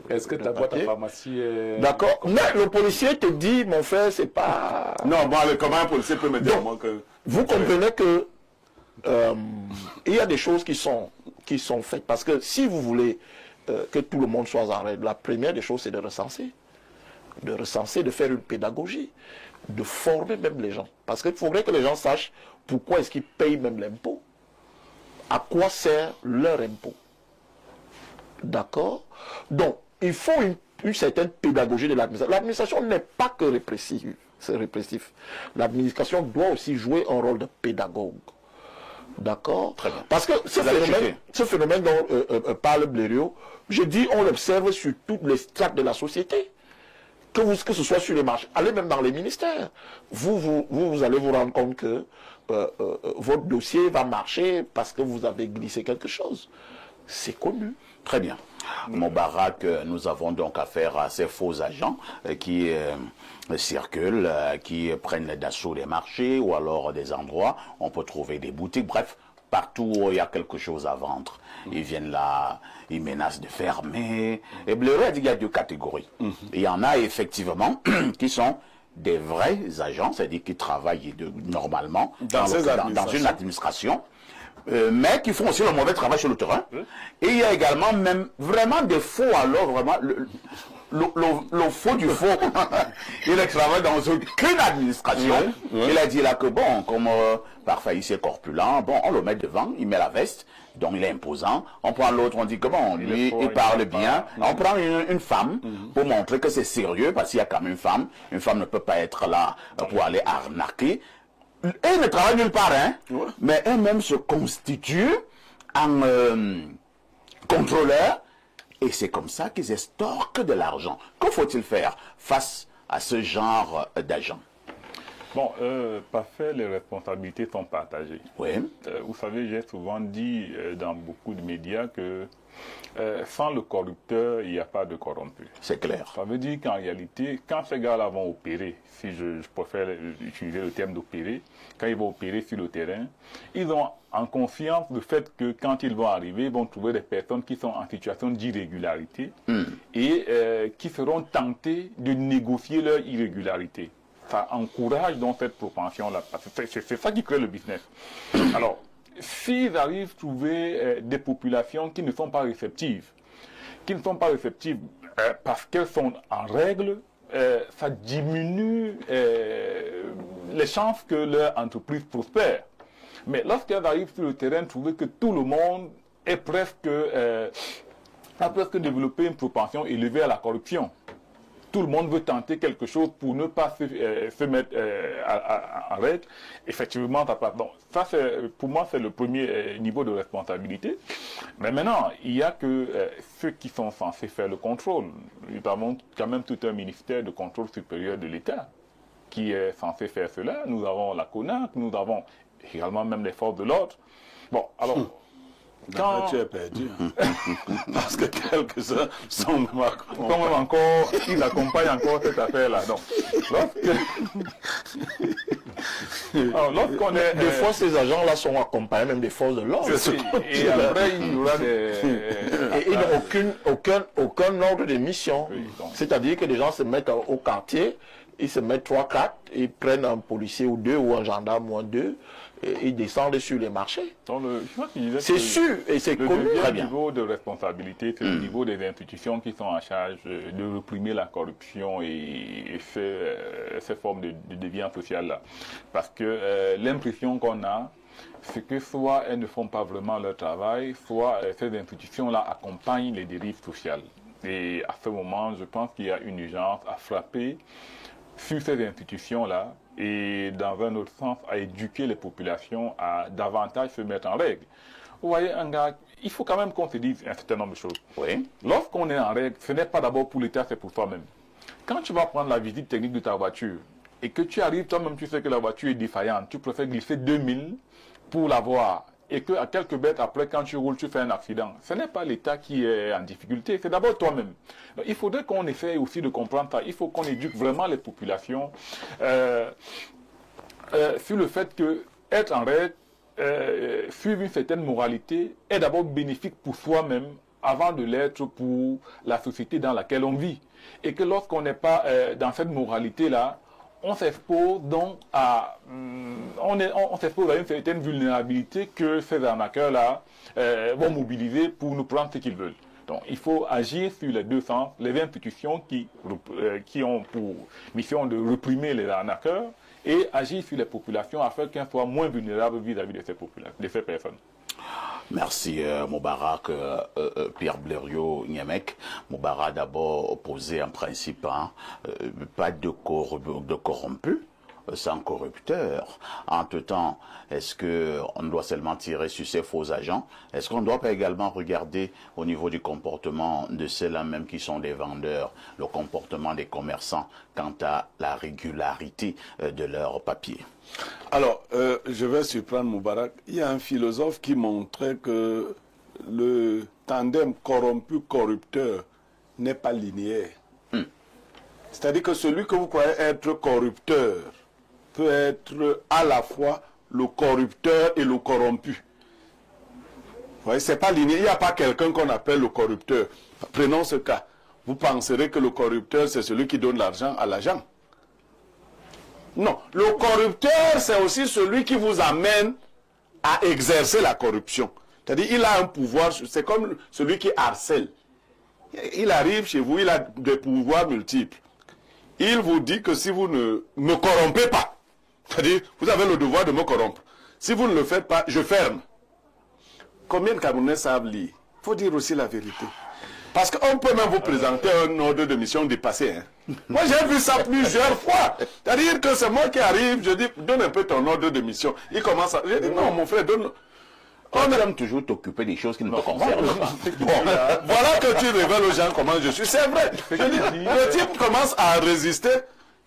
Est-ce que de ta boîte à papier. pharmacie est... D'accord. Mais le policier te dit, mon frère, c'est pas... Non, bon, allez, comment un policier peut me dire Donc, moi que... Vous comprenez que il y a des choses qui sont faites. Parce que si vous voulez que tout le monde soit en règle, la première des choses, c'est de recenser. De recenser, de faire une pédagogie, de former même les gens. Parce qu'il faudrait que les gens sachent pourquoi est-ce qu'ils payent même l'impôt. À quoi sert leur impôt. D'accord? Donc, il faut une certaine pédagogie de l'administration. L'administration n'est pas que répressive. C'est répressif. L'administration doit aussi jouer un rôle de pédagogue. D'accord? Très bien. Parce que ce phénomène dont parle Blériot, je dis, on l'observe sur toutes les strates de la société. Que ce soit sur les marchés, allez même dans les ministères. Vous allez vous rendre compte que votre dossier va marcher parce que vous avez glissé quelque chose. C'est connu. Très bien. Moubarak, nous avons donc affaire à ces faux agents qui circulent, qui prennent d'assaut des marchés ou alors des endroits. On peut trouver des boutiques, bref, partout où il y a quelque chose à vendre. Ils viennent là, ils menacent de fermer. Et Blériot a dit qu'il y a deux catégories. Il y en a effectivement qui sont des vrais agents, c'est-à-dire qui travaillent normalement dans une administration. Mais qui font aussi le mauvais travail sur le terrain. Et il y a également même vraiment des faux, alors vraiment le faux du faux. Il travaille dans aucune administration. Il a dit là que bon, comme parfois il est corpulent, bon, on le met devant, il met la veste, donc il est imposant. On prend l'autre, on dit que bon, lui, il parle bien. On prend une femme pour montrer que c'est sérieux, parce qu'il y a quand même une femme ne peut pas être là pour aller arnaquer. Elle ne travaille nulle part, hein, mais elle-même se constitue en contrôleur, et c'est comme ça qu'ils estorquent de l'argent. Que faut-il faire face à ce genre d'agents? Bon, parfait, les responsabilités sont partagées. Oui. Vous savez, j'ai souvent dit dans beaucoup de médias que sans le corrupteur, il n'y a pas de corrompu. C'est clair. Ça veut dire qu'en réalité, quand ces gars-là vont opérer, si je préfère utiliser le terme d'opérer, quand ils vont opérer sur le terrain, ils ont en conscience le fait que quand ils vont arriver, ils vont trouver des personnes qui sont en situation d'irrégularité et qui seront tentées de négocier leur irrégularité. Ça encourage donc cette propension-là. C'est ça qui crée le business. Alors, s'ils arrivent à trouver des populations qui ne sont pas réceptives, parce qu'elles sont en règle, ça diminue les chances que leur entreprise prospère. Mais lorsqu'elles arrivent sur le terrain, trouver que tout le monde est a presque développé une propension élevée à la corruption. Tout le monde veut tenter quelque chose pour ne pas se mettre en règle. Effectivement, ça passe. Donc, ça, pour moi, c'est le premier niveau de responsabilité. Mais maintenant, il y a que ceux qui sont censés faire le contrôle. Nous avons quand même tout un ministère de contrôle supérieur de l'État qui est censé faire cela. Nous avons la CONAC, nous avons également même les forces de l'ordre. Bon, alors... Quand tu es perdu, parce que quelques-uns sont même encore, ils accompagnent encore cette affaire-là. Donc, lorsqu'on est... Des fois, ces agents-là sont accompagnés même des forces de l'ordre. Et après, il y aura des... Et ils n'ont aucun ordre de mission. Oui, c'est-à-dire que les gens se mettent au quartier, ils se mettent 3-4, ils prennent un policier ou deux, ou un gendarme ou un deux, et ils descendent sur les marchés. C'est sûr, et c'est connu. Le niveau de responsabilité, c'est le niveau des institutions qui sont en charge de réprimer la corruption et ces formes de déviance sociale-là. Parce que l'impression qu'on a, c'est que soit elles ne font pas vraiment leur travail, soit ces institutions-là accompagnent les dérives sociales. Et à ce moment, je pense qu'il y a une urgence à frapper sur ces institutions-là et dans un autre sens à éduquer les populations à davantage se mettre en règle. Vous voyez, un gars, il faut quand même qu'on se dise un certain nombre de choses. Oui. Lorsqu'on est en règle, ce n'est pas d'abord pour l'État, c'est pour toi-même. Quand tu vas prendre la visite technique de ta voiture et que tu arrives, toi-même tu sais que la voiture est défaillante, tu préfères glisser 2000 pour l'avoir et qu'à quelques mètres après, quand tu roules, tu fais un accident. Ce n'est pas l'État qui est en difficulté, c'est d'abord toi-même. Il faudrait qu'on essaye aussi de comprendre ça. Il faut qu'on éduque vraiment les populations sur le fait que être en règle, suivre une certaine moralité est d'abord bénéfique pour soi-même avant de l'être pour la société dans laquelle on vit. Et que lorsqu'on n'est pas dans cette moralité-là, on s'expose donc à, on s'expose à une certaine vulnérabilité que ces arnaqueurs-là vont mobiliser pour nous prendre ce qu'ils veulent. Donc il faut agir sur les deux sens, les institutions qui ont pour mission de réprimer les arnaqueurs et agir sur les populations afin qu'elles soient moins vulnérables vis-à-vis de ces personnes. Merci Moubarak, Pierre Blériot Niamek. Moubarak d'abord opposé en principe, hein, pas de corrompus sans corrupteur. Entre-temps, est-ce qu'on doit seulement tirer sur ces faux agents? Est-ce qu'on ne doit pas également regarder au niveau du comportement de ceux-là même qui sont des vendeurs, le comportement des commerçants quant à la régularité de leurs papiers? Alors, je vais surprendre Moubarak. Il y a un philosophe qui montrait que le tandem corrompu-corrupteur n'est pas linéaire. C'est-à-dire que celui que vous croyez être corrupteur peut être à la fois le corrupteur et le corrompu. Vous voyez, c'est pas linéaire. Il n'y a pas quelqu'un qu'on appelle le corrupteur. Prenons ce cas. Vous penserez que le corrupteur, c'est celui qui donne l'argent à l'agent. Non, le corrupteur, c'est aussi celui qui vous amène à exercer la corruption. C'est-à-dire, il a un pouvoir, c'est comme celui qui harcèle. Il arrive chez vous, il a des pouvoirs multiples. Il vous dit que si vous ne me corrompez pas, c'est-à-dire, vous avez le devoir de me corrompre. Si vous ne le faites pas, je ferme. Combien de Camerounais savent lire? Il faut dire aussi la vérité. Parce qu'on peut même vous présenter un ordre de mission dépassé. Hein. Moi, j'ai vu ça plusieurs fois. C'est-à-dire que c'est moi qui arrive, je dis, donne un peu ton ordre de mission. Il commence à... Je dis, non, mon frère, donne... On aime toujours t'occuper des choses qui ne te concernent pas. Bon, voilà que tu révèles aux gens comment je suis. C'est vrai. Je dis, le type commence à résister.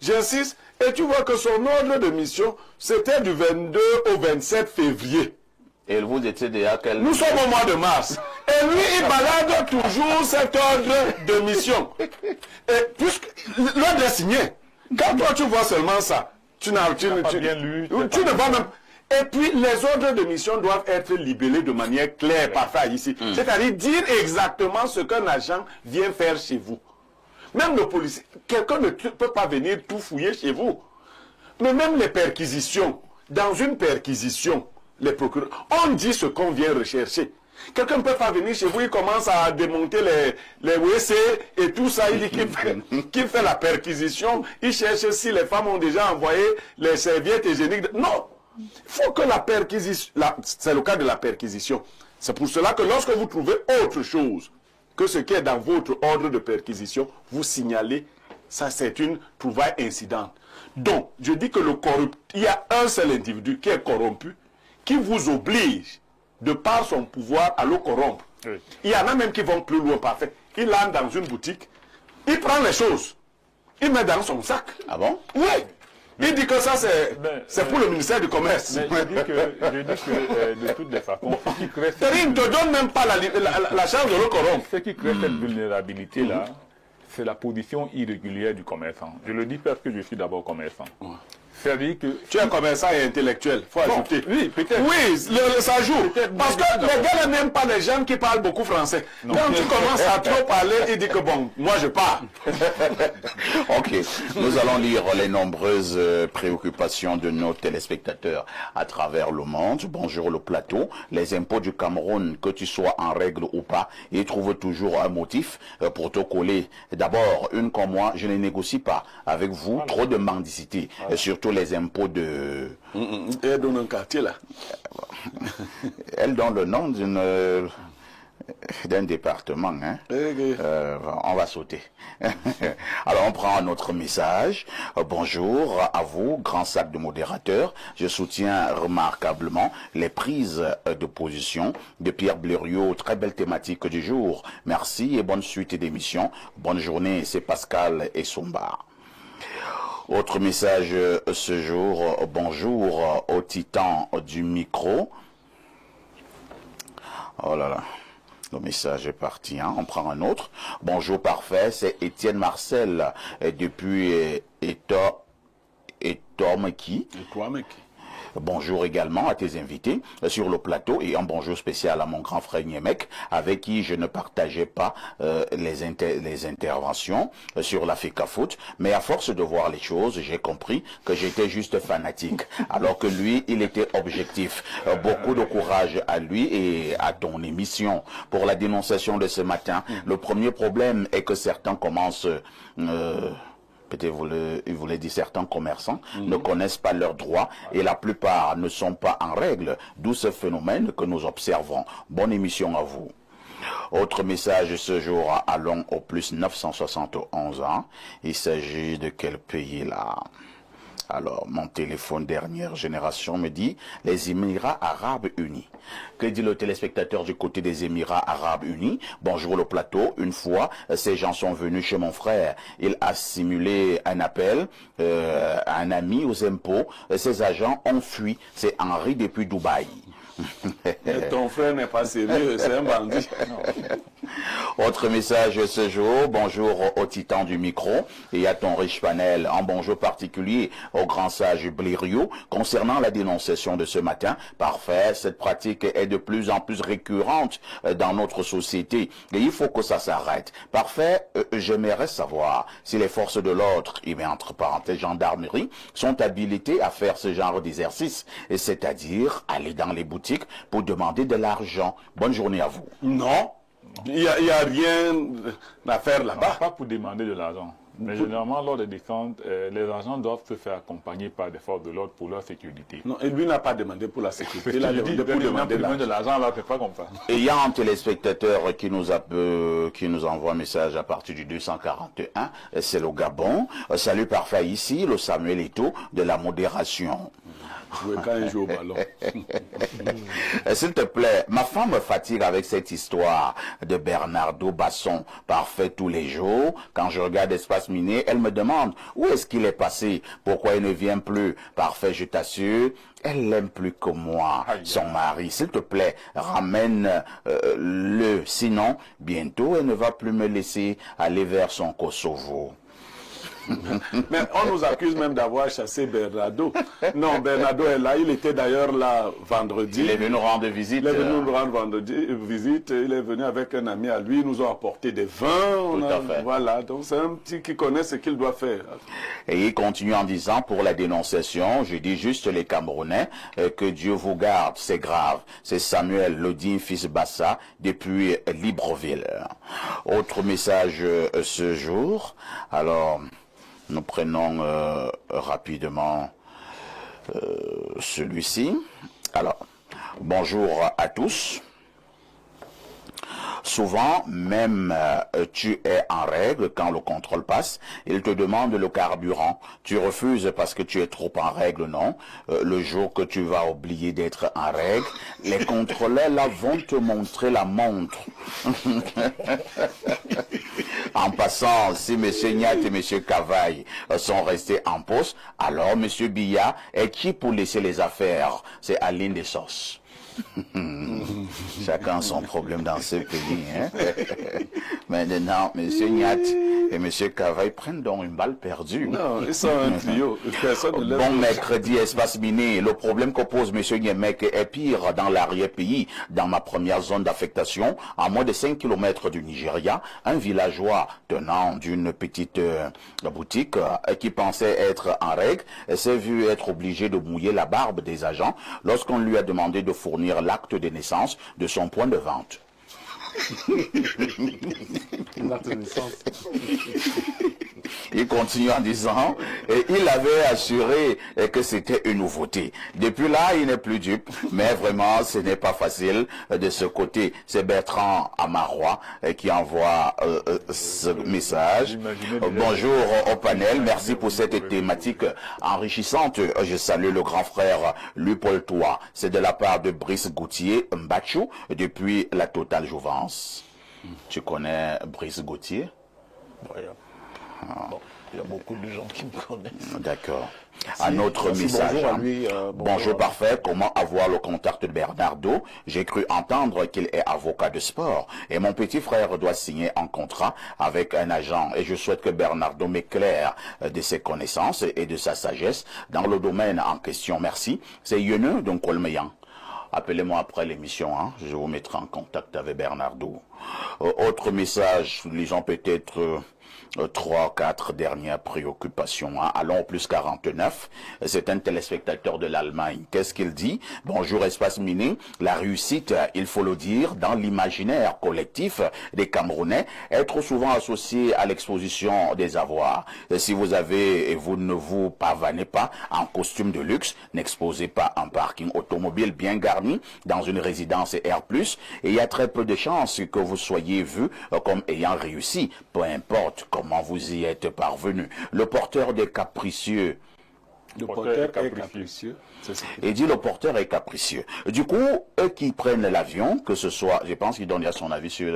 J'insiste. Et tu vois que son ordre de mission, c'était du 22 au 27 février. Et vous étiez déjà quel... Nous sommes au mois de mars. Et lui, il balade toujours cet ordre de mission. Et puisque l'ordre est signé, quand toi tu vois seulement ça, tu ne vas même... Et puis, les ordres de mission doivent être libellés de manière claire, parfaite ici. C'est-à-dire dire exactement ce qu'un agent vient faire chez vous. Même le policier, quelqu'un ne peut pas venir tout fouiller chez vous. Mais même les perquisitions, dans une perquisition, les procureurs, on dit ce qu'on vient rechercher. Quelqu'un ne peut pas venir chez vous, il commence à démonter les WC et tout ça, il dit qu'il fait la perquisition, il cherche si les femmes ont déjà envoyé les serviettes hygiéniques. Non! Il faut que la perquisition, c'est le cas de la perquisition. C'est pour cela que lorsque vous trouvez autre chose que ce qui est dans votre ordre de perquisition, vous signalez, ça c'est une trouvaille incidente. Donc, je dis que il y a un seul individu qui est corrompu, qui vous oblige, de par son pouvoir, à le corrompre. Oui. Il y en a même qui vont plus loin, parfait. Il entre dans une boutique, il prend les choses, il met dans son sac. Ah bon? Oui. Il dit que ça, c'est pour le ministère du Commerce. Mais je dis que de toutes les façons, il ne te donne même pas la charge de le corrompre. Ce qui crée cette vulnérabilité-là, c'est la position irrégulière du commerçant. Je le dis parce que je suis d'abord commerçant. C'est-à-dire que... Tu es commerçant et intellectuel, il faut ajouter. Oui, peut-être. Oui, ça joue. Parce que les gars n'aiment pas les gens qui parlent beaucoup français. Non. Quand tu commences à trop parler, il dit que bon, moi je parle. Ok, nous allons lire les nombreuses préoccupations de nos téléspectateurs à travers le monde. Bonjour le plateau. Les impôts du Cameroun, que tu sois en règle ou pas, ils trouvent toujours un motif pour te coller. D'abord, une comme moi, je ne négocie pas avec vous, trop de mendicité, surtout les impôts de... Elle donne un quartier là. Elle donne le nom d'un département. Hein. On va sauter. Alors on prend un autre message. Bonjour à vous, grand sac de modérateurs. Je soutiens remarquablement les prises de position de Pierre Blériot. Très belle thématique du jour. Merci et bonne suite d'émission. Bonne journée, c'est Pascal et Somba. Autre message ce jour, bonjour au titan du micro. Oh là là, le message est parti, hein. On prend un autre. Bonjour parfait, c'est Étienne Marcel depuis Etomeki. Bonjour également à tes invités sur le plateau et un bonjour spécial à mon grand frère Niemek, avec qui je ne partageais pas les interventions sur la FECAFOOT, mais à force de voir les choses, j'ai compris que j'étais juste fanatique, alors que lui, il était objectif. Beaucoup de courage à lui et à ton émission. Pour la dénonciation de ce matin, le premier problème est que certains commencent... peut-être vous voulez dire certains commerçants ne connaissent pas leurs droits et la plupart ne sont pas en règle, d'où ce phénomène que nous observons. Bonne émission à vous. Autre message ce jour, allons au plus 971 ans. Il s'agit de quel pays là? Alors, mon téléphone dernière génération me dit les Émirats Arabes Unis. Que dit le téléspectateur du côté des Émirats Arabes Unis? Bonjour le plateau. Une fois, ces gens sont venus chez mon frère. Il a simulé un appel à un ami aux impôts. Ces agents ont fui. C'est Henri depuis Dubaï. Et ton frère n'est pas sérieux, c'est un bandit. Autre message ce jour, bonjour au titan du micro et à ton riche panel. Un bonjour particulier au grand sage Blériot concernant la dénonciation de ce matin. Parfait, cette pratique est de plus en plus récurrente dans notre société et il faut que ça s'arrête. Parfait, j'aimerais savoir si les forces de l'ordre, et bien entre parenthèses gendarmerie, sont habilitées à faire ce genre d'exercice, c'est-à-dire aller dans les boutiques pour demander de l'argent. Bonne journée à vous. Non, il n'y a rien à faire là-bas. Pas pour demander de l'argent. Mais généralement, lors des décomptes, les agents doivent se faire accompagner par des forces de l'ordre pour leur sécurité. Non, et lui n'a pas demandé pour la sécurité. Il a demandé pour demander demander de l'argent, là, c'est pas comme ça. Et il y a un téléspectateur qui nous envoie un message à partir du 241, c'est le Gabon. Salut parfait ici, le Samuel Eto'o de la modération. Jouer quand il joue au ballon. S'il te plaît, ma femme me fatigue avec cette histoire de Bernardo Basson, parfait tous les jours. Quand je regarde Espace Miné, elle me demande où est-ce qu'il est passé, pourquoi il ne vient plus. Parfait, je t'assure, elle l'aime plus que moi, son mari. S'il te plaît, ramène-le, sinon, bientôt, elle ne va plus me laisser aller vers son Kosovo. Mais on nous accuse même d'avoir chassé Bernardo. Non, Bernardo est là. Il était d'ailleurs là vendredi. Il est venu nous rendre visite. Il est venu nous rendre visite. Il est venu avec un ami à lui. Ils nous ont apporté des vins. Tout à fait. Voilà. Donc c'est un petit qui connaît ce qu'il doit faire. Et il continue en disant, pour la dénonciation, je dis juste les Camerounais, que Dieu vous garde. C'est grave. C'est Samuel Lodin, fils Bassa, depuis Libreville. Autre message ce jour. Alors... nous prenons rapidement celui-ci. Alors, bonjour à tous. Souvent, même tu es en règle quand le contrôle passe, il te demande le carburant. Tu refuses parce que tu es trop en règle, non? Le jour que tu vas oublier d'être en règle, les contrôleurs là vont te montrer la montre. En passant, si M. Niat et M. Cavaille sont restés en poste, alors M. Biya est qui pour laisser les affaires? C'est Aline Dessos. Chacun son problème dans ce pays. Hein? Maintenant, M. Niat et M. Cavaille prennent donc une balle perdue. Non, ils sont un trio. Bon mercredi, Espace Miné. Le problème que pose M. Niemek est pire dans l'arrière-pays. Dans ma première zone d'affectation, à moins de 5 km du Nigeria, un villageois tenant d'une petite boutique qui pensait être en règle s'est vu être obligé de mouiller la barbe des agents lorsqu'on lui a demandé de fournir l'acte de naissance de son point de vente. L'acte de naissance. Il continue en disant, et il avait assuré que c'était une nouveauté. Depuis là, il n'est plus dupe, mais vraiment, ce n'est pas facile de ce côté. C'est Bertrand Amarois qui envoie ce message. Bonjour au panel, merci pour cette thématique enrichissante. Je salue le grand frère Louis-Paul Toit. C'est de la part de Brice Gauthier Mbachou depuis la Totale Jouvence. Tu connais Brice Gauthier? Oui. Bon. Il y a beaucoup de gens qui me connaissent. D'accord. Un autre Merci, message. bonjour à hein. lui, Bonjour à- parfait, comment avoir le contact de Bernardo? J'ai cru entendre qu'il est avocat de sport et mon petit frère doit signer un contrat avec un agent et je souhaite que Bernardo m'éclaire de ses connaissances et de sa sagesse dans le domaine en question. Merci. C'est Yene donc Colmeyan. Appelez-moi après l'émission, hein. Je vous mettrai en contact avec Bernardo. Autre message, lisons peut-être 3, 4 dernières préoccupations. Hein. Allons au plus 49. C'est un téléspectateur de l'Allemagne. Qu'est-ce qu'il dit? Bonjour Espace Miné. La réussite, il faut le dire, dans l'imaginaire collectif des Camerounais, est trop souvent associée à l'exposition des avoirs. Si vous avez et vous ne vous pavanez pas en costume de luxe, n'exposez pas un parking automobile bien garni dans une résidence R+, et il y a très peu de chances que vous soyez vu comme ayant réussi, peu importe comment vous y êtes parvenu. Le porteur des capricieux. Le porteur est capricieux. Et dit le porteur est capricieux. Du coup, eux qui prennent l'avion, que ce soit, je pense qu'il donne son avis sur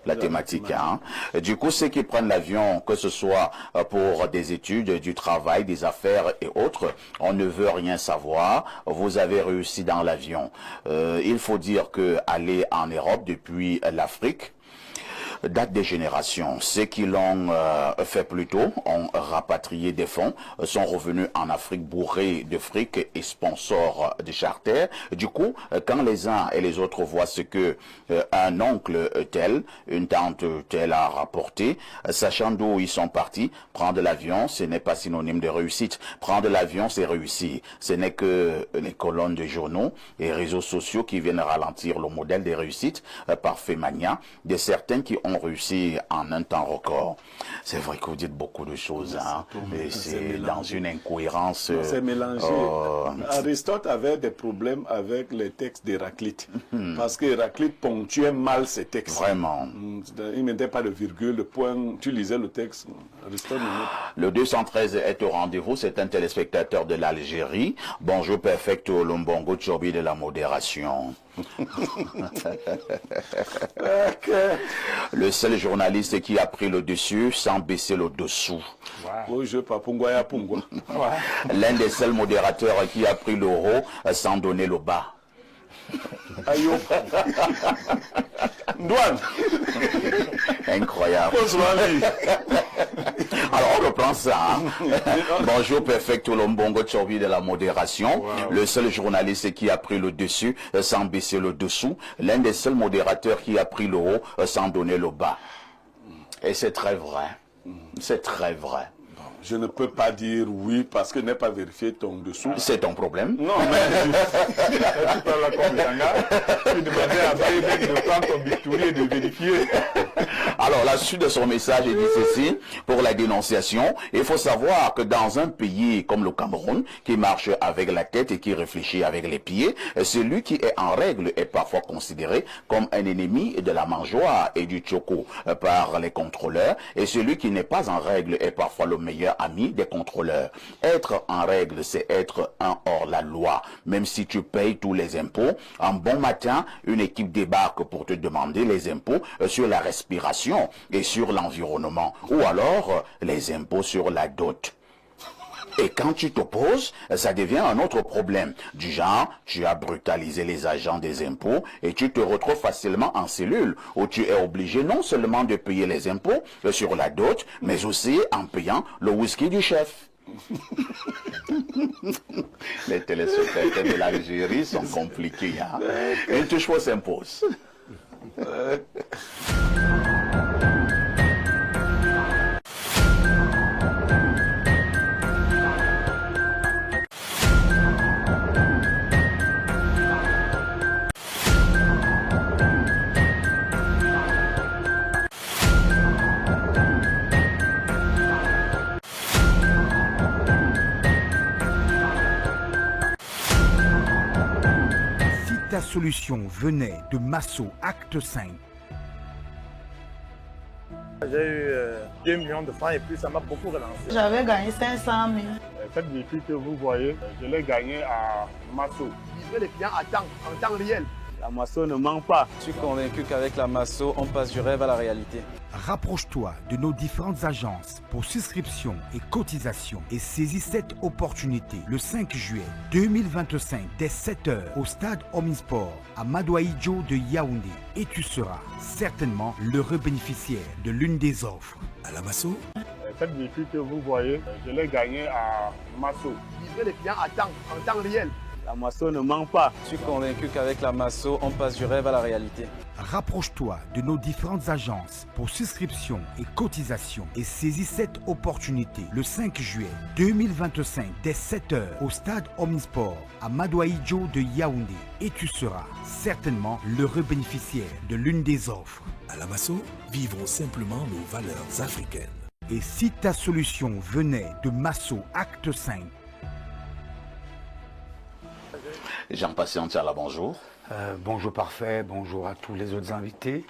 la thématique. Hein. Du coup, ceux qui prennent l'avion, que ce soit pour des études, du travail, des affaires et autres, on ne veut rien savoir. Vous avez réussi dans l'avion. Il faut dire que aller en Europe depuis l'Afrique date des générations. Ceux qui l'ont fait plus tôt ont rapatrié des fonds, sont revenus en Afrique bourrés de fric et sponsors de charter. Du coup, quand les uns et les autres voient ce que un oncle tel, une tante telle a rapporté, sachant d'où ils sont partis, prendre l'avion, ce n'est pas synonyme de réussite. Prendre l'avion, c'est réussir. Ce n'est que les colonnes de journaux et réseaux sociaux qui viennent ralentir le modèle des réussites par fait mania de certains qui ont réussi en un temps record. C'est vrai que vous dites beaucoup de choses, hein, et c'est dans une incohérence. C'est mélangé. Aristote avait des problèmes avec les textes d'Héraclite, parce qu'Héraclite ponctuait mal ses textes. Vraiment. Il ne mettait pas de virgule, de point. Tu lisais le texte. Aristote le 213 est au rendez-vous, c'est un téléspectateur de l'Algérie. Bonjour perfecto Lombongo Tchobi de la modération. Le seul journaliste qui a pris le dessus sans baisser le dessous. L'un des seuls modérateurs qui a pris le haut sans donner le bas. Douane. Incroyable. Alors on reprend ça. Hein. Bonjour perfecto Lombongo Tchobi de la modération. Wow. Le seul journaliste qui a pris le dessus sans baisser le dessous. L'un des seuls modérateurs qui a pris le haut sans donner le bas. Et c'est très vrai. C'est très vrai. Je ne peux pas dire oui parce que je n'ai pas vérifié ton dessous. C'est ton problème. Non, mais... tu parles là comme Yanga, tu demandais à Bébé de prendre ton bistouri et de vérifier. Alors, la suite de son message dit ceci, pour la dénonciation, il faut savoir que dans un pays comme le Cameroun, qui marche avec la tête et qui réfléchit avec les pieds, celui qui est en règle est parfois considéré comme un ennemi de la mangeoire et du tchoko par les contrôleurs, et celui qui n'est pas en règle est parfois le meilleur ami des contrôleurs. Être en règle, c'est être un hors-la-loi. Même si tu payes tous les impôts, un bon matin, une équipe débarque pour te demander les impôts sur la respiration et sur l'environnement, ou alors les impôts sur la dot. Et quand tu t'opposes, ça devient un autre problème. Du genre, tu as brutalisé les agents des impôts et tu te retrouves facilement en cellule où tu es obligé non seulement de payer les impôts sur la dot, mais aussi en payant le whisky du chef. Les téléspectateurs de l'Algérie sont compliqués. Hein? Une touche fois s'impose. Ta solution venait de Masso Acte 5. J'ai eu 2 millions de francs et puis ça m'a beaucoup relancé. J'avais gagné 500 000. Cette véhicule que vous voyez, je l'ai gagné à Masso. Livrer les clients en temps réel. La Masso ne ment pas. Je suis convaincu qu'avec la Masso, on passe du rêve à la réalité. Rapproche-toi de nos différentes agences pour souscription et cotisation et saisis cette opportunité le 5 juillet 2025 dès 7h au stade Omnisport à Madoaïdjo de Yaoundé et tu seras certainement l'heureux bénéficiaire de l'une des offres. À la Masso, Cette défi que vous voyez, je l'ai gagné à Masso. Les clients attendent en temps réel. La Masso ne ment pas. Je suis convaincu qu'avec la Masso, on passe du rêve à la réalité. Rapproche-toi de nos différentes agences pour souscription et cotisation et saisis cette opportunité le 5 juillet 2025 dès 7h au stade Omnisport à Madoaïdjo de Yaoundé et tu seras certainement l'heureux bénéficiaire de l'une des offres. à la Masso, vivons simplement nos valeurs africaines. Et si ta solution venait de Masso Acte 5, Jean Patient, Tchala, bonjour. Bonjour Parfait, bonjour à tous les autres invités,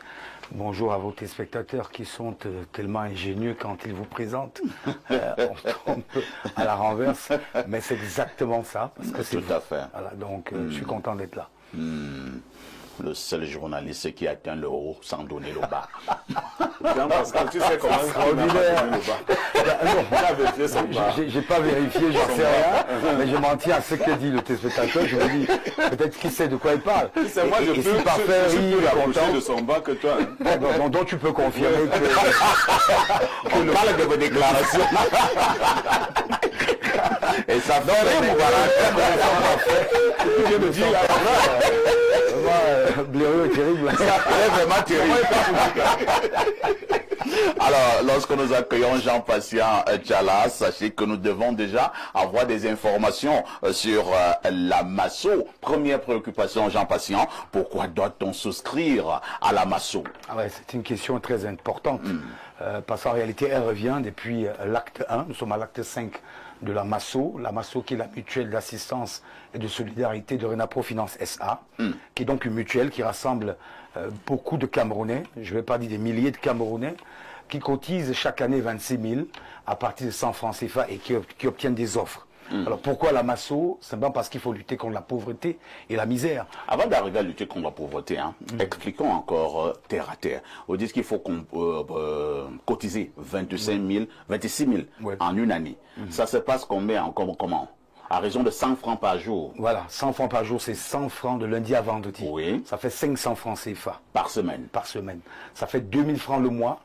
bonjour à vos téléspectateurs qui sont tellement ingénieux quand ils vous présentent. On tombe à la renverse, mais c'est exactement ça. Parce que c'est tout à fait. Voilà, donc je suis content d'être là. Le seul journaliste qui atteint le haut sans donner le bas. Jean-Pascal, tu sais comment on a vérifié son bas. J'ai pas vérifié, j'en sais rien, mais je m'en tiens à ce que dit le téléspectateur. Je me dis, peut-être qu'il sait de quoi il parle. C'est moi, je peux approcher de son bas que toi. Donc tu peux confirmer que... On parle de vos déclarations. Et ça fait Tu viens de dire Blériot est terrible. C'est vraiment terrible. Alors, lorsque nous accueillons Jean Patient Tchala, sachez que nous devons déjà avoir des informations sur la Masso. Première préoccupation, Jean Patient, pourquoi doit-on souscrire à la Masso? C'est une question très importante, parce qu'en réalité, elle revient depuis l'acte 1, nous sommes à l'acte 5 de la Masso qui est la mutuelle d'assistance et de solidarité de Renapro Finance SA, qui est donc une mutuelle qui rassemble beaucoup de Camerounais, je ne vais pas dire des milliers de Camerounais, qui cotisent chaque année 26 000 à partir de 100 francs CFA et qui obtiennent des offres. Alors pourquoi la Masso? Simplement parce qu'il faut lutter contre la pauvreté et la misère. Avant d'arriver à lutter contre la pauvreté, expliquons encore terre à terre. Vous dites qu'il faut cotiser 26 000 en une année. Ça se passe comment? À raison de 100 francs par jour. Voilà, 100 francs par jour, c'est 100 francs de lundi à vendredi. Oui. Ça fait 500 francs CFA. Par semaine. Par semaine. Ça fait 2000 francs le mois.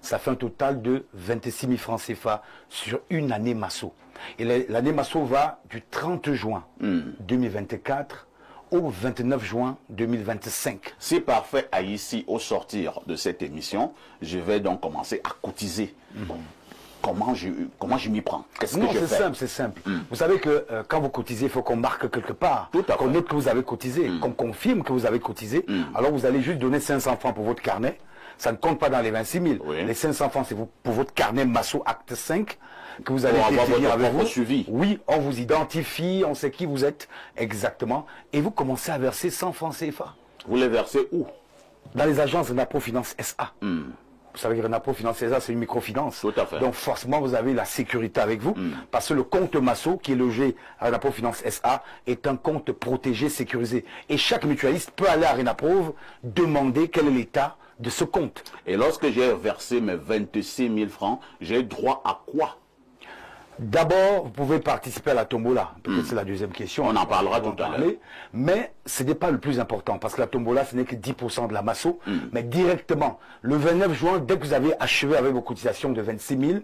Ça fait un total de 26 000 francs CFA sur une année Masso. Et l'année Masso va du 30 juin 2024 au 29 juin 2025. C'est parfait. Ici, au sortir de cette émission, je vais donc commencer à cotiser. Comment je m'y prends? Qu'est-ce que je fais? C'est simple. Vous savez que quand vous cotisez, il faut qu'on marque quelque part, qu'on note que vous avez cotisé, qu'on confirme que vous avez cotisé. Alors vous allez juste donner 500 francs pour votre carnet. Ça ne compte pas dans les 26 000. Oui. Les 500 francs, c'est pour votre carnet Masso Acte 5 que vous allez définir avec vous. Suivi. Oui, on vous identifie, on sait qui vous êtes exactement. Et vous commencez à verser 100 francs CFA. Vous les versez où? Dans les agences Renapro Finance SA. Vous savez que Renapro Finance SA, c'est une microfinance. Tout à fait. Donc forcément, vous avez la sécurité avec vous. Parce que le compte Masso, qui est logé à Renapro Finance SA, est un compte protégé, sécurisé. Et chaque mutualiste peut aller à Renapro demander quel est l'état de ce compte. Et lorsque j'ai versé mes 26 000 francs, j'ai droit à quoi? D'abord, vous pouvez participer à la tombola. Peut-être c'est la deuxième question. On en parlera tout à l'heure. Mais ce n'est pas le plus important, parce que la tombola, ce n'est que 10% de la Masso. Mais directement, le 29 juin, dès que vous avez achevé avec vos cotisations de 26 000,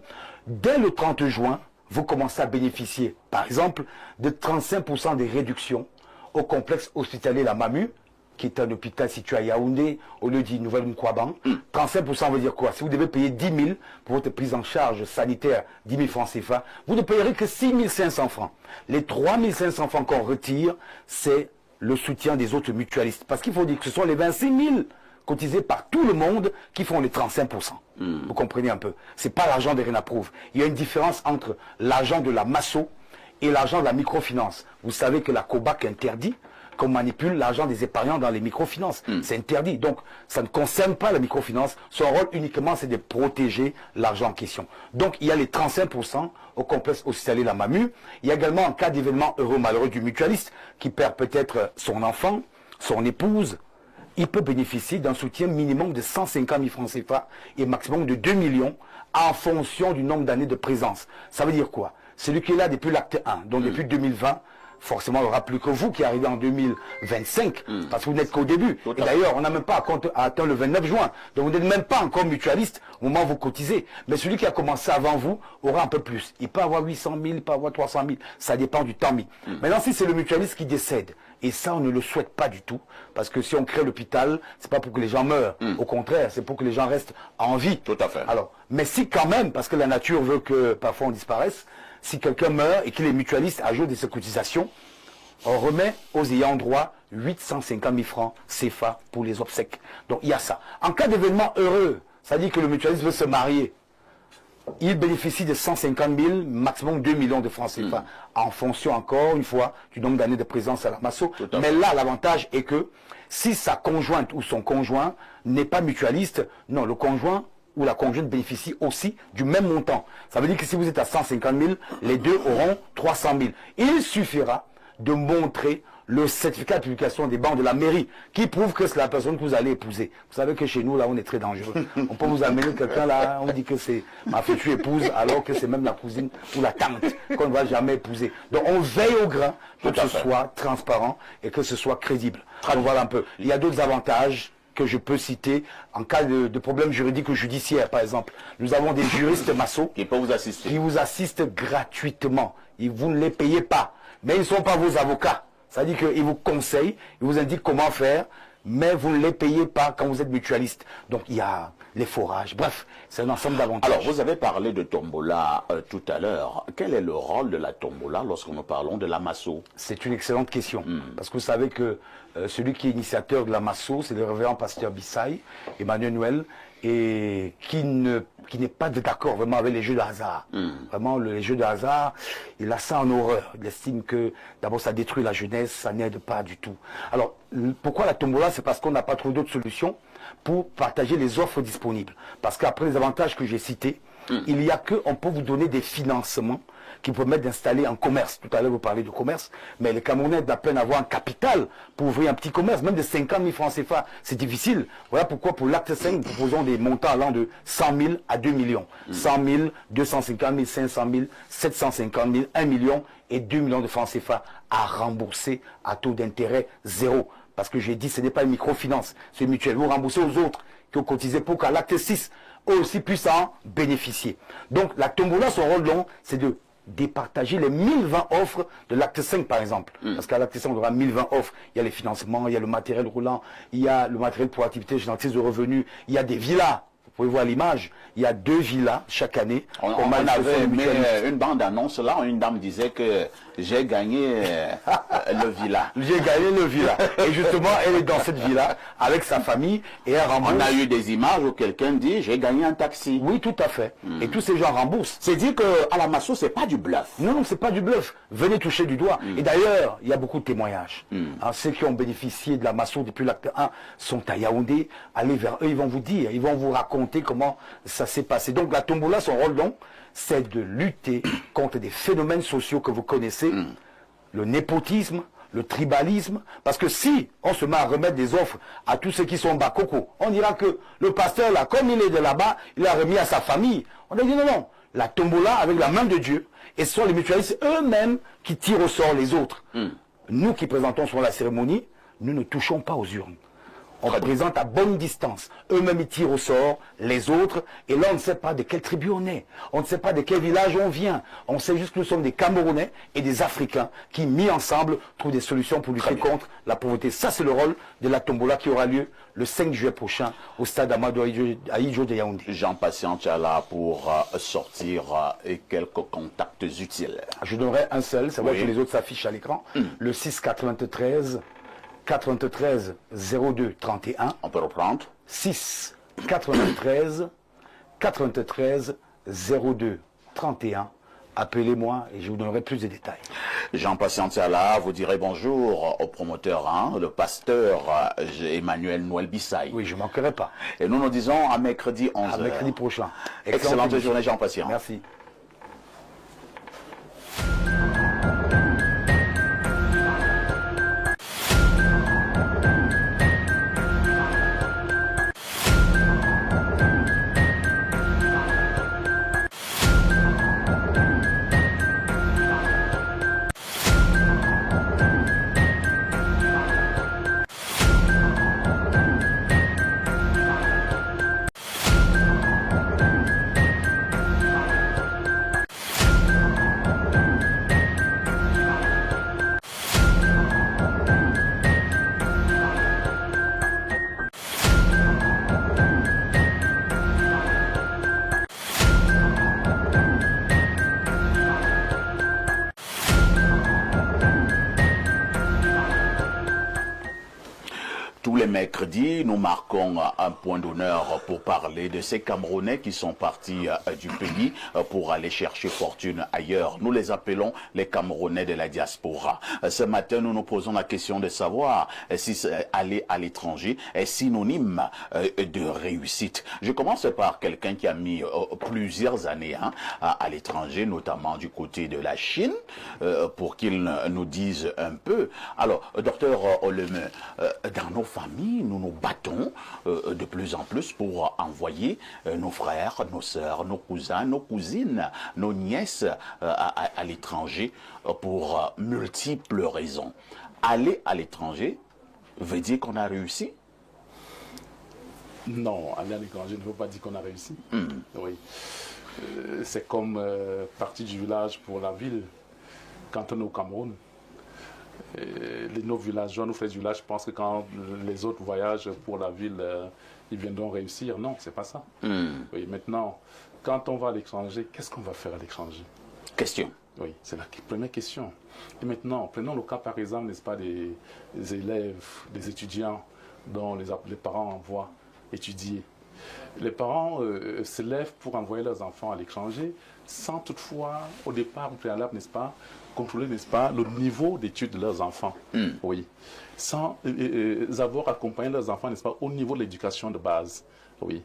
dès le 30 juin, vous commencez à bénéficier, par exemple, de 35% des réductions au complexe hospitalier La Mamu, qui est un hôpital situé à Yaoundé, au lieu dit Nouvelle-Nkwaban. 35% veut dire quoi? Si vous devez payer 10 000 pour votre prise en charge sanitaire, 10 000 francs CFA, vous ne payerez que 6 500 francs. Les 3 500 francs qu'on retire, c'est le soutien des autres mutualistes. Parce qu'il faut dire que ce sont les 26 000 cotisés par tout le monde qui font les 35%. Vous comprenez un peu? C'est pas l'argent des Renaprouve. Il y a une différence entre l'argent de la Masso et l'argent de la microfinance. Vous savez que la COBAC interdit qu'on manipule l'argent des épargnants dans les microfinances. C'est interdit. Donc, ça ne concerne pas la microfinance. Son rôle uniquement, c'est de protéger l'argent en question. Donc, il y a les 35% au complexe hospitalier La Mamu. Il y a également, en cas d'événement heureux malheureux du mutualiste, qui perd peut-être son enfant, son épouse, il peut bénéficier d'un soutien minimum de 150 000 francs CFA et maximum de 2 millions en fonction du nombre d'années de présence. Ça veut dire quoi? Celui qui est là depuis l'acte 1, donc depuis 2020, forcément, il n'y aura plus que vous qui arrivez en 2025, parce que vous n'êtes qu'au début. Et d'ailleurs, on n'a même pas atteint le 29 juin. Donc, vous n'êtes même pas encore mutualiste au moment où vous cotisez. Mais celui qui a commencé avant vous aura un peu plus. Il peut avoir 800 000, il peut avoir 300 000. Ça dépend du temps mis. Maintenant, si c'est le mutualiste qui décède, et ça, on ne le souhaite pas du tout, parce que si on crée l'hôpital, c'est pas pour que les gens meurent. Au contraire, c'est pour que les gens restent en vie. Tout à fait. Alors, mais si quand même, parce que la nature veut que parfois on disparaisse, si quelqu'un meurt et qu'il est mutualiste à jour de ses cotisations, on remet aux ayants droit 850 000 francs CFA pour les obsèques. Donc il y a ça. En cas d'événement heureux, ça dit que le mutualiste veut se marier, il bénéficie de 150 000, maximum 2 millions de francs CFA, en fonction encore une fois du nombre d'années de présence à la Masso. Mais là, l'avantage est que si sa conjointe ou son conjoint n'est pas mutualiste, non, le conjoint ou la conjointe bénéficie aussi du même montant. Ça veut dire que si vous êtes à 150 000, les deux auront 300 000. Il suffira de montrer le certificat de publication des banques de la mairie qui prouve que c'est la personne que vous allez épouser. Vous savez que chez nous, là, on est très dangereux. On peut vous amener quelqu'un là, on dit que c'est ma future épouse, alors que c'est même la cousine ou la tante qu'on ne va jamais épouser. Donc on veille au grain pour que ce soit transparent et que ce soit crédible. Donc voilà un peu. Il y a d'autres avantages que je peux citer en cas de problème juridique ou judiciaire, par exemple. Nous avons des juristes Masso qui peuvent vous assister. Qui vous assistent gratuitement. Vous ne les payez pas. Mais ils ne sont pas vos avocats. C'est-à-dire qu'ils vous conseillent, ils vous indiquent comment faire, mais vous ne les payez pas quand vous êtes mutualiste. Donc il y a les forages. Bref, c'est un ensemble d'avantages. Alors, vous avez parlé de tombola tout à l'heure. Quel est le rôle de la tombola lorsque nous parlons de la Masso? C'est une excellente question. Parce que vous savez que celui qui est initiateur de la Masso, c'est le révérend pasteur Bissaï, Emmanuel Noël, et qui n'est pas d'accord vraiment avec les jeux de hasard. Vraiment, les jeux de hasard, il a ça en horreur. Il estime que, d'abord, ça détruit la jeunesse, ça n'aide pas du tout. Alors, pourquoi la tombola? C'est parce qu'on n'a pas trouvé d'autres solutions pour partager les offres disponibles. Parce qu'après les avantages que j'ai cités, il y a qu'on peut vous donner des financements qui permettent d'installer un commerce. Tout à l'heure, vous parlez de commerce, mais les Camerounais d'à peine avoir un capital pour ouvrir un petit commerce, même de 50 000 francs CFA, c'est difficile. Voilà pourquoi pour l'acte 5, nous proposons des montants allant de 100 000 à 2 millions. 100 000, 250 000, 500 000, 750 000, 1 million et 2 millions de francs CFA à rembourser à taux d'intérêt zéro. Parce que j'ai dit, ce n'est pas une microfinance, c'est mutuel. Vous remboursez aux autres qui ont cotisé pour qu'à l'acte 6, eux aussi puissent en bénéficier. Donc la tombola, son rôle long, c'est de départager les 1020 offres de l'acte 5 par exemple. Parce qu'à l'acte 5 on aura 1020 offres. Il y a les financements, il y a le matériel roulant, il y a le matériel pour activité génératrice de revenus, il y a des villas. Vous pouvez voir l'image, il y a 2 villas chaque année. On avait mis une bande-annonce là, une dame disait que j'ai gagné le villa. J'ai gagné le villa. Et justement, elle est dans cette villa avec sa famille et elle rembourse. On a eu des images où quelqu'un dit j'ai gagné un taxi. Oui, tout à fait. Et tous ces gens remboursent. C'est dire qu'à la Masso, c'est pas du bluff. Non, c'est pas du bluff. Venez toucher du doigt. Et d'ailleurs, il y a beaucoup de témoignages. Ceux qui ont bénéficié de la Masso depuis l'acte 1 sont à Yaoundé. Allez vers eux, ils vont vous dire, ils vont vous raconter comment ça s'est passé. Donc la tombola, son rôle donc, c'est de lutter contre des phénomènes sociaux que vous connaissez, le népotisme, le tribalisme, parce que si on se met à remettre des offres à tous ceux qui sont bas coco, on dira que le pasteur là, comme il est de là-bas, il a remis à sa famille. On a dit non, non, la tombola avec la main de Dieu, et ce sont les mutualistes eux-mêmes qui tirent au sort les autres. Nous qui présentons sur la cérémonie, nous ne touchons pas aux urnes. On présente à bonne distance. Eux-mêmes, ils tirent au sort les autres. Et là, on ne sait pas de quelle tribu on est. On ne sait pas de quel village on vient. On sait juste que nous sommes des Camerounais et des Africains qui, mis ensemble, trouvent des solutions pour lutter contre la pauvreté. Ça, c'est le rôle de la tombola qui aura lieu le 5 juillet prochain au stade Amadou Ahidjo de Yaoundé. Jean Patient, tu es là pour sortir quelques contacts utiles. Je donnerai un seul. C'est vrai que les autres s'affichent à l'écran. Le 693... 93 02 31. On peut reprendre. 6 93 93 02 31. Appelez-moi et je vous donnerai plus de détails. Jean Patient là, vous direz bonjour au promoteur, le pasteur Emmanuel Noël Bissaï. Oui, je ne manquerai pas. Et nous disons à mercredi 11h. À mercredi prochain. Excellente journée Jean Patient. Merci. mercredi, nous marquons un point d'honneur pour parler de ces Camerounais qui sont partis du pays pour aller chercher fortune ailleurs. Nous les appelons les Camerounais de la diaspora. Ce matin, nous nous posons la question de savoir si aller à l'étranger est synonyme de réussite. Je commence par quelqu'un qui a mis plusieurs années à l'étranger, notamment du côté de la Chine, pour qu'il nous dise un peu. Alors, docteur Oleme, dans nos familles, nous nous battons de plus en plus pour envoyer nos frères, nos sœurs, nos cousins, nos cousines, nos nièces à l'étranger pour multiples raisons. Aller à l'étranger veut dire qu'on a réussi? Non, aller à l'étranger ne veut pas dire qu'on a réussi. Oui. C'est comme partir du village pour la ville. Quand on est au Cameroun, nos villageois, nos frères du village pensent que quand les autres voyagent pour la ville, ils viendront réussir. Non, c'est pas ça. Oui, maintenant, quand on va à l'étranger, qu'est-ce qu'on va faire à l'étranger? Question. Oui, c'est la première question. Et maintenant, prenons le cas par exemple, n'est-ce pas, des élèves, des étudiants dont les parents envoient étudier. Les parents se lèvent pour envoyer leurs enfants à l'étranger sans toutefois, au départ, au préalable, n'est-ce pas, contrôler, n'est-ce pas, le niveau d'études de leurs enfants. Oui. Sans avoir accompagné leurs enfants, n'est-ce pas, au niveau de l'éducation de base. Oui.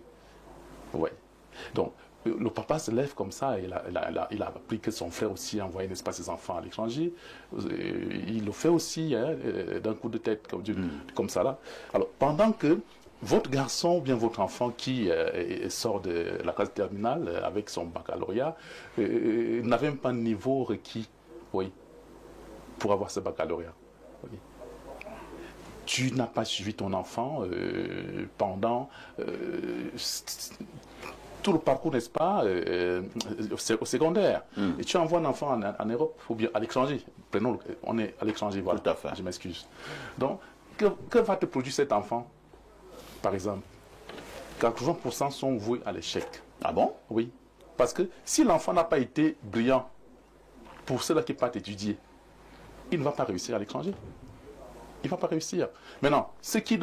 Oui. Donc, le papa se lève comme ça, il a appris que son frère aussi a envoyé, n'est-ce pas, ses enfants à l'étranger. Il le fait aussi d'un coup de tête, comme ça là. Alors, pendant que votre garçon ou bien votre enfant qui sort de la classe terminale avec son baccalauréat n'avait même pas le niveau requis, oui, pour avoir ce baccalauréat. Oui. Tu n'as pas suivi ton enfant pendant tout le parcours, n'est-ce pas, au secondaire. Et tu envoies un enfant en Europe ou bien à l'étranger. Prenons, on est à l'étranger, voilà. Tout à fait. Je m'excuse. Donc, que va te produire cet enfant? Par exemple, 80% sont voués à l'échec. Ah bon? Oui. Parce que si l'enfant n'a pas été brillant pour ceux-là qui partent étudier, il ne va pas réussir à l'étranger. Il ne va pas réussir. Maintenant, ceux qui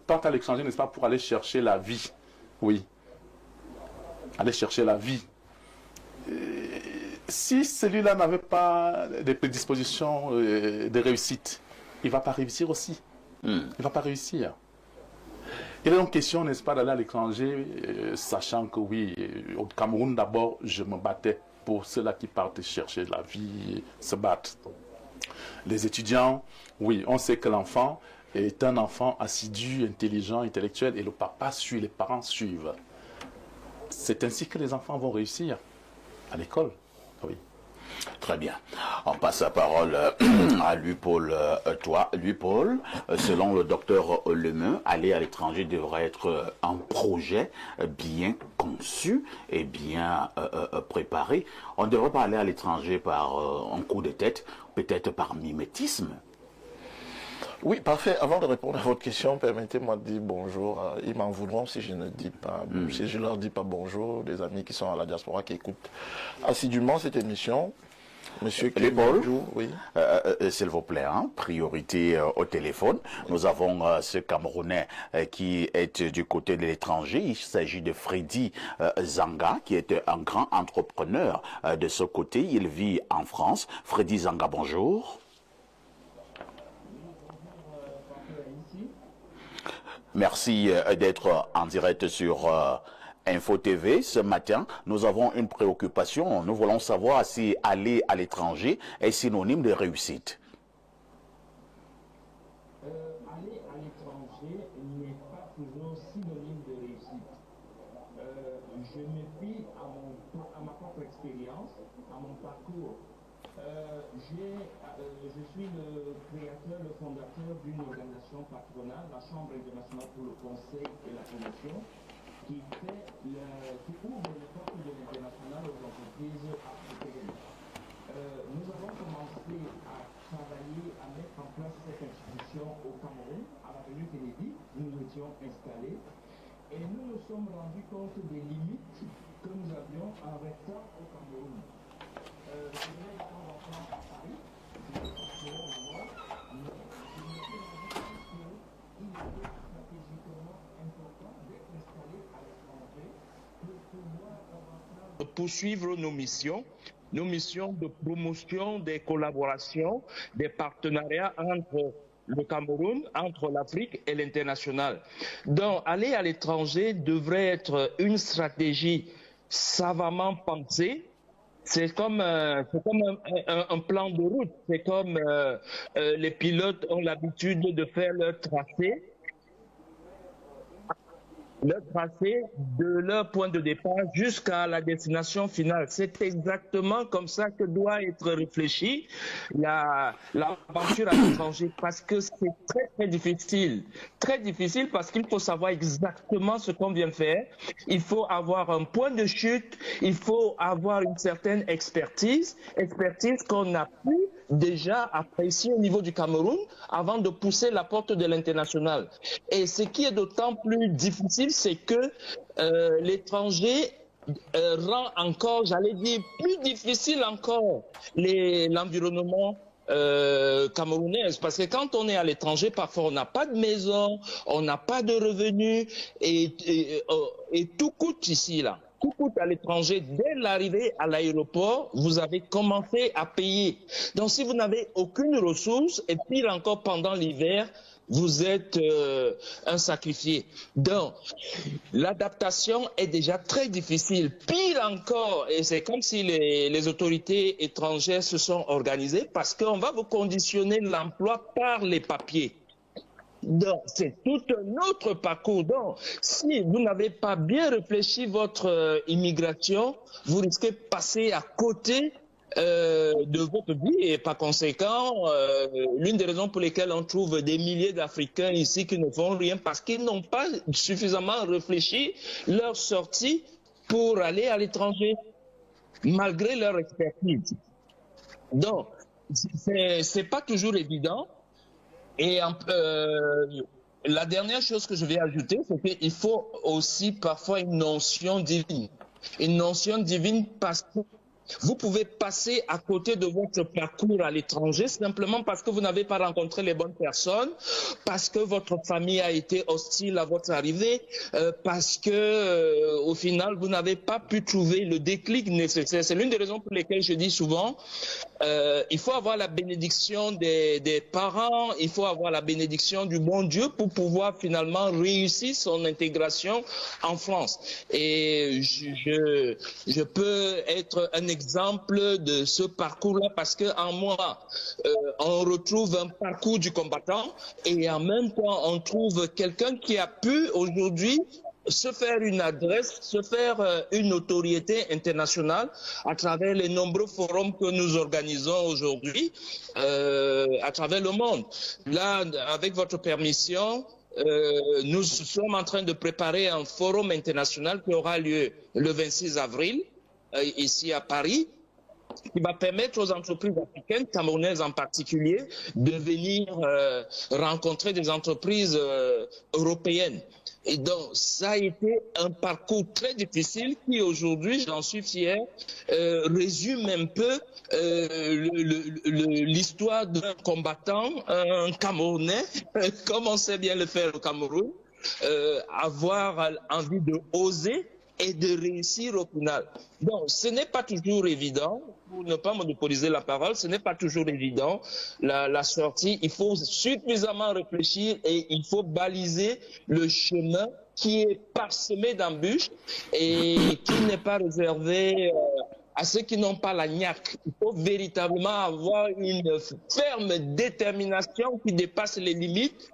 partent à l'étranger, n'est-ce pas, pour aller chercher la vie. Oui. Aller chercher la vie. Si celui-là n'avait pas des prédispositions de réussite, il ne va pas réussir aussi. Il ne va pas réussir. Il est donc question, n'est-ce pas, d'aller à l'étranger, sachant que oui, au Cameroun d'abord, je me battais pour ceux-là qui partent chercher la vie, se battent. Les étudiants, oui, on sait que l'enfant est un enfant assidu, intelligent, intellectuel, et le papa suit, les parents suivent. C'est ainsi que les enfants vont réussir à l'école, oui. Très bien. On passe la parole à Louis-Paul. Louis-Paul, selon le docteur Oleme, aller à l'étranger devrait être un projet bien conçu et bien préparé. On ne devrait pas aller à l'étranger par un coup de tête, peut-être par mimétisme. Oui, parfait. Avant de répondre à votre question, permettez-moi de dire bonjour. Ils m'en voudront si je ne dis pas, si je leur dis pas bonjour, des amis qui sont à la diaspora, qui écoutent assidûment cette émission. Monsieur Paul, oui. S'il vous plaît, priorité au téléphone. Nous avons ce Camerounais qui est du côté de l'étranger. Il s'agit de Freddy Zanga, qui est un grand entrepreneur de ce côté. Il vit en France. Freddy Zanga, bonjour. Merci d'être en direct sur Info TV. Ce matin, nous avons une préoccupation. Nous voulons savoir si aller à l'étranger est synonyme de réussite. Aller à l'étranger n'est pas toujours synonyme de réussite. Je me fie à ma propre expérience, à mon parcours. Je suis le créateur, le fondateur d'une organisation patronale, la Chambre internationale pour le conseil et la promotion, qui ouvre les portes de l'international aux entreprises africaines. Nous avons commencé à travailler, à mettre en place cette institution au Cameroun, à l'avenue Kennedy. Nous étions installés et nous nous sommes rendus compte des limites que nous avions en restant au Cameroun. Je venais de temps en temps à Paris, je me suis rendu compte que il est stratégiquement important d'être installé à l'étranger pour pouvoir poursuivre nos missions de promotion des collaborations, des partenariats entre le Cameroun, entre l'Afrique et l'international. Donc, aller à l'étranger devrait être une stratégie savamment pensée. C'est comme un plan de route. C'est comme les pilotes ont l'habitude de faire leur tracé de leur point de départ jusqu'à la destination finale. C'est exactement comme ça que doit être réfléchi l'aventure à l'étranger, parce que c'est très très difficile. Très difficile parce qu'il faut savoir exactement ce qu'on vient faire. Il faut avoir un point de chute, il faut avoir une certaine expertise qu'on a pu déjà apprécier au niveau du Cameroun avant de pousser la porte de l'international. Et ce qui est d'autant plus difficile, c'est que l'étranger rend encore, j'allais dire, plus difficile encore l'environnement camerounais. Parce que quand on est à l'étranger, parfois on n'a pas de maison, on n'a pas de revenus et tout coûte ici, là. Tout coûte à l'étranger. Dès l'arrivée à l'aéroport, vous avez commencé à payer. Donc si vous n'avez aucune ressource, et pire encore pendant l'hiver, vous êtes un sacrifié. Donc, l'adaptation est déjà très difficile. Pire encore, et c'est comme si les autorités étrangères se sont organisées, parce qu'on va vous conditionner l'emploi par les papiers. Donc, c'est tout un autre parcours. Donc, si vous n'avez pas bien réfléchi votre immigration, vous risquez de passer à côté de votre vie, et par conséquent, l'une des raisons pour lesquelles on trouve des milliers d'Africains ici qui ne font rien, parce qu'ils n'ont pas suffisamment réfléchi leur sortie pour aller à l'étranger, malgré leur expertise. Donc, c'est pas toujours évident. Et la dernière chose que je vais ajouter, c'est qu'il faut aussi parfois une notion divine. Une notion divine parce que vous pouvez passer à côté de votre parcours à l'étranger simplement parce que vous n'avez pas rencontré les bonnes personnes, parce que votre famille a été hostile à votre arrivée, parce que au final vous n'avez pas pu trouver le déclic nécessaire. C'est l'une des raisons pour lesquelles je dis souvent il faut avoir la bénédiction des parents, il faut avoir la bénédiction du bon Dieu pour pouvoir finalement réussir son intégration en France. Et je peux être un exemple de ce parcours-là parce qu'en moi, on retrouve un parcours du combattant et en même temps, on trouve quelqu'un qui a pu aujourd'hui se faire une adresse, se faire une notoriété internationale à travers les nombreux forums que nous organisons aujourd'hui à travers le monde. Là, avec votre permission, nous sommes en train de préparer un forum international qui aura lieu le 26 avril ici à Paris, qui va permettre aux entreprises africaines, camerounaises en particulier, de venir rencontrer des entreprises européennes. Et donc, ça a été un parcours très difficile qui, aujourd'hui, j'en suis fier, résume un peu l'histoire d'un combattant, un Camerounais, comme on sait bien le faire au Cameroun, avoir envie de oser et de réussir au final. Donc, ce n'est pas toujours évident, pour ne pas monopoliser la parole, ce n'est pas toujours évident, la sortie. Il faut suffisamment réfléchir et il faut baliser le chemin qui est parsemé d'embûches et qui n'est pas réservé à ceux qui n'ont pas la niaque. Il faut véritablement avoir une ferme détermination qui dépasse les limites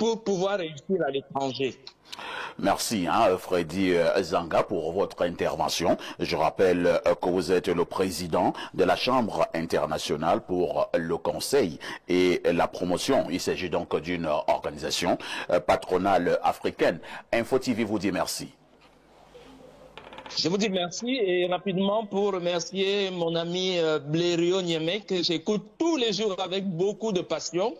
pour pouvoir réussir à l'étranger. Merci Freddy Zanga pour votre intervention. Je rappelle que vous êtes le président de la Chambre internationale pour le conseil et la promotion. Il s'agit donc d'une organisation patronale africaine. Info TV vous dit merci. Je vous dis merci et rapidement pour remercier mon ami Blériot Niémé que j'écoute tous les jours avec beaucoup de passion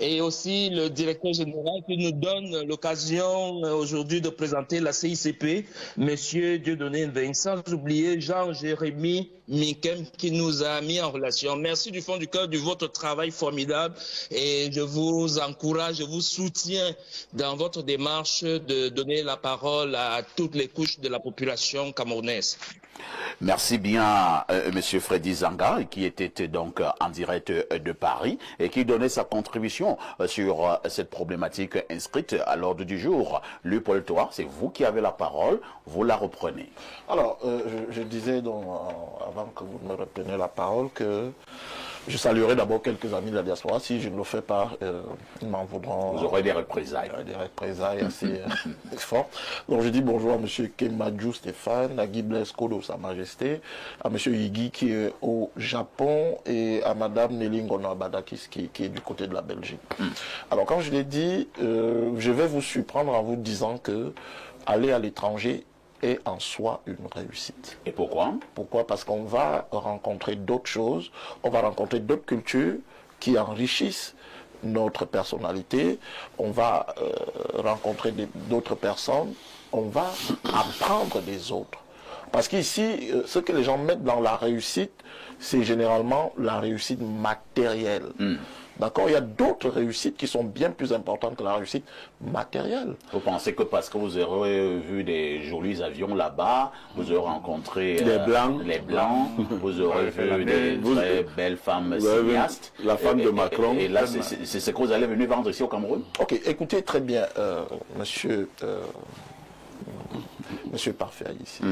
et aussi le directeur général qui nous donne l'occasion aujourd'hui de présenter la CICP, Monsieur Dieudonné Nveng, sans oublier Jean-Jérémy Mikem qui nous a mis en relation. Merci du fond du cœur de votre travail formidable et je vous encourage, je vous soutiens dans votre démarche de donner la parole à toutes les couches de la population camerounaise. Merci bien, Monsieur Freddy Zanga, qui était donc en direct de Paris et qui donnait sa contribution sur cette problématique inscrite à l'ordre du jour. Léopold Toa, c'est vous qui avez la parole, vous la reprenez. Alors, je disais donc, avant que vous me repreniez la parole, que je saluerai d'abord quelques amis de la diaspora. Si je ne le fais pas, ils m'en voudront. Vous aurez des représailles. Des représailles assez fortes. Donc je dis bonjour à M. Kemadjou Stéphane, à Guy Blesko de Sa Majesté, à M. Yigi qui est au Japon et à Mme Nelly Ngono-Abadakis qui est du côté de la Belgique. Alors quand je l'ai dit, je vais vous surprendre en vous disant que aller à l'étranger est en soi une réussite. Et pourquoi? Pourquoi? Parce qu'on va rencontrer d'autres choses, on va rencontrer d'autres cultures qui enrichissent notre personnalité, on va rencontrer d'autres personnes, on va apprendre des autres. Parce qu'ici, ce que les gens mettent dans la réussite, c'est généralement la réussite matérielle. D'accord? Il y a d'autres réussites qui sont bien plus importantes que la réussite matérielle. Vous pensez que parce que vous aurez vu des jolis avions là-bas, vous aurez rencontré les Blancs, vous aurez vu des très belles femmes cinéastes. La femme de Macron. Et là, c'est ce que vous allez venir vendre ici au Cameroun? Ok, écoutez très bien, monsieur Parfait ici.